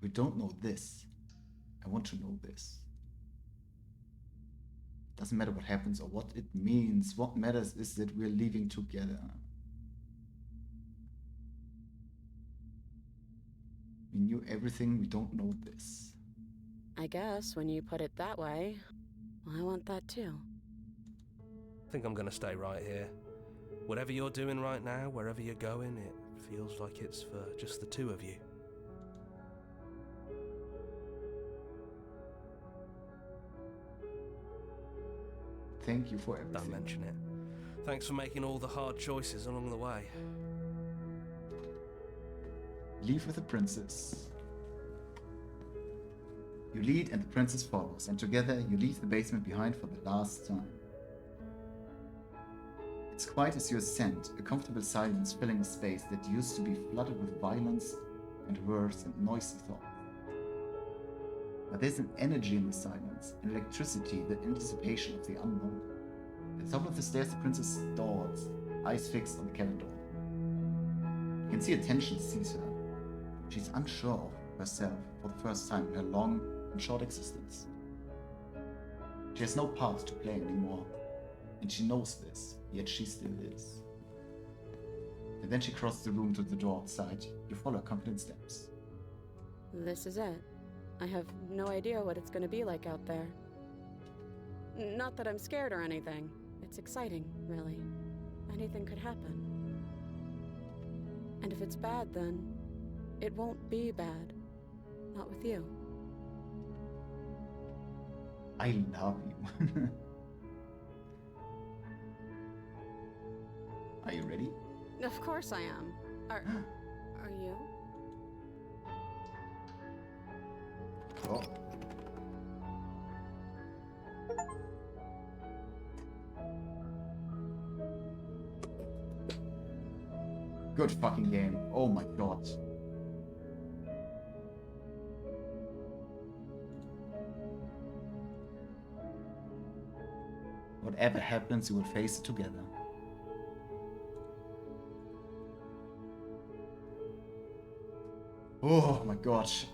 We don't know this. I want to know this. Doesn't matter what happens or what it means. What matters is that we're leaving together. We knew everything, we don't know this.
I guess when you put it that way, I want that too.
I think I'm gonna stay right here. Whatever you're doing right now, wherever you're going, it feels like it's for just the two of you.
Thank you for everything.
Don't mention it. Thanks for making all the hard choices along the way.
Leave with the princess. You lead and the princess follows, and together you leave the basement behind for the last time. It's quiet as you ascend, a comfortable silence filling a space that used to be flooded with violence and words and noisy thoughts. But there's an energy in the silence, an electricity, the anticipation of the unknown. At the top of the stairs, the princess stalls, eyes fixed on the cabin door. You can see a tension seize her. She's unsure of herself for the first time in her long and short existence. She has no part to play anymore, and she knows this, yet she still is. And then she crosses the room to the door outside. You follow her confident steps.
This is it. I have no idea what it's going to be like out there. Not that I'm scared or anything. It's exciting, really. Anything could happen. And if it's bad, then it won't be bad. Not with you.
I love you. Are you ready?
Of course I am. Are you?
Oh. Good fucking game. Oh my god. Whatever happens, you will face it together. Oh my gosh.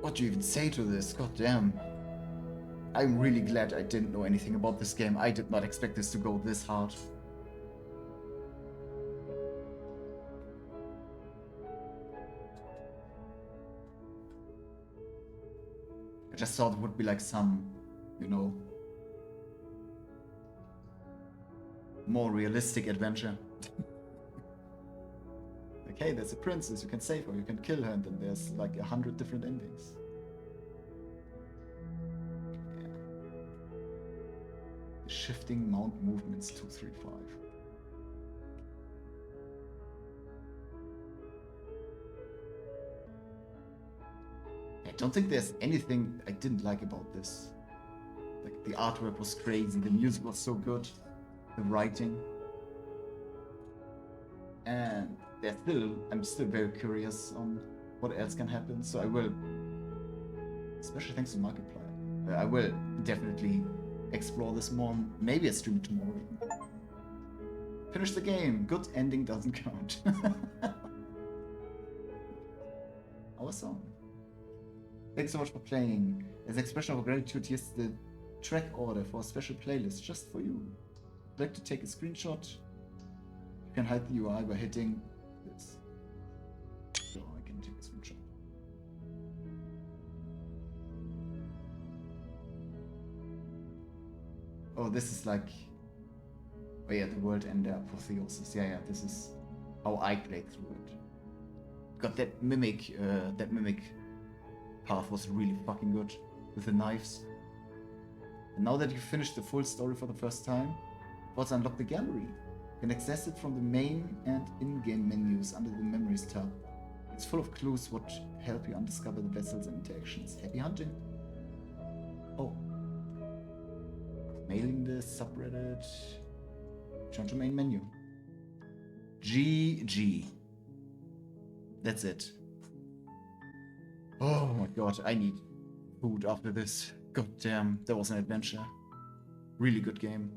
What do you even say to this? God damn. I'm really glad I didn't know anything about this game. I did not expect this to go this hard. I just thought it would be like some, you know, more realistic adventure. Okay, there's a princess, you can save her, you can kill her, and then there's like 100 different endings. Yeah. Shifting mount movements 235. I don't think there's anything I didn't like about this. Like, the artwork was crazy, the music was so good, the writing. And I'm still very curious on what else can happen, so I will, especially thanks to Markiplier, I will definitely explore this more, maybe I stream it tomorrow even. Finish the game, good ending doesn't count. Our song. Thanks so much for playing. As an expression of gratitude, here's the track order for a special playlist just for you. I'd like to take a screenshot. You can hide the UI by hitting this. So I can take a screenshot. Oh, this is like... Oh yeah, the World Ender Apotheosis. Yeah, this is how I played through it. God, that mimic path was really fucking good with the knives. And now that you've finished the full story for the first time, also unlock the gallery. You can access it from the main and in-game menus under the Memories tab. It's full of clues what help you undiscover the vessels and interactions. Happy hunting! Oh. Mailing list, subreddit. Turn to main menu. GG. That's it. Oh my god, I need food after this. God damn, that was an adventure. Really good game.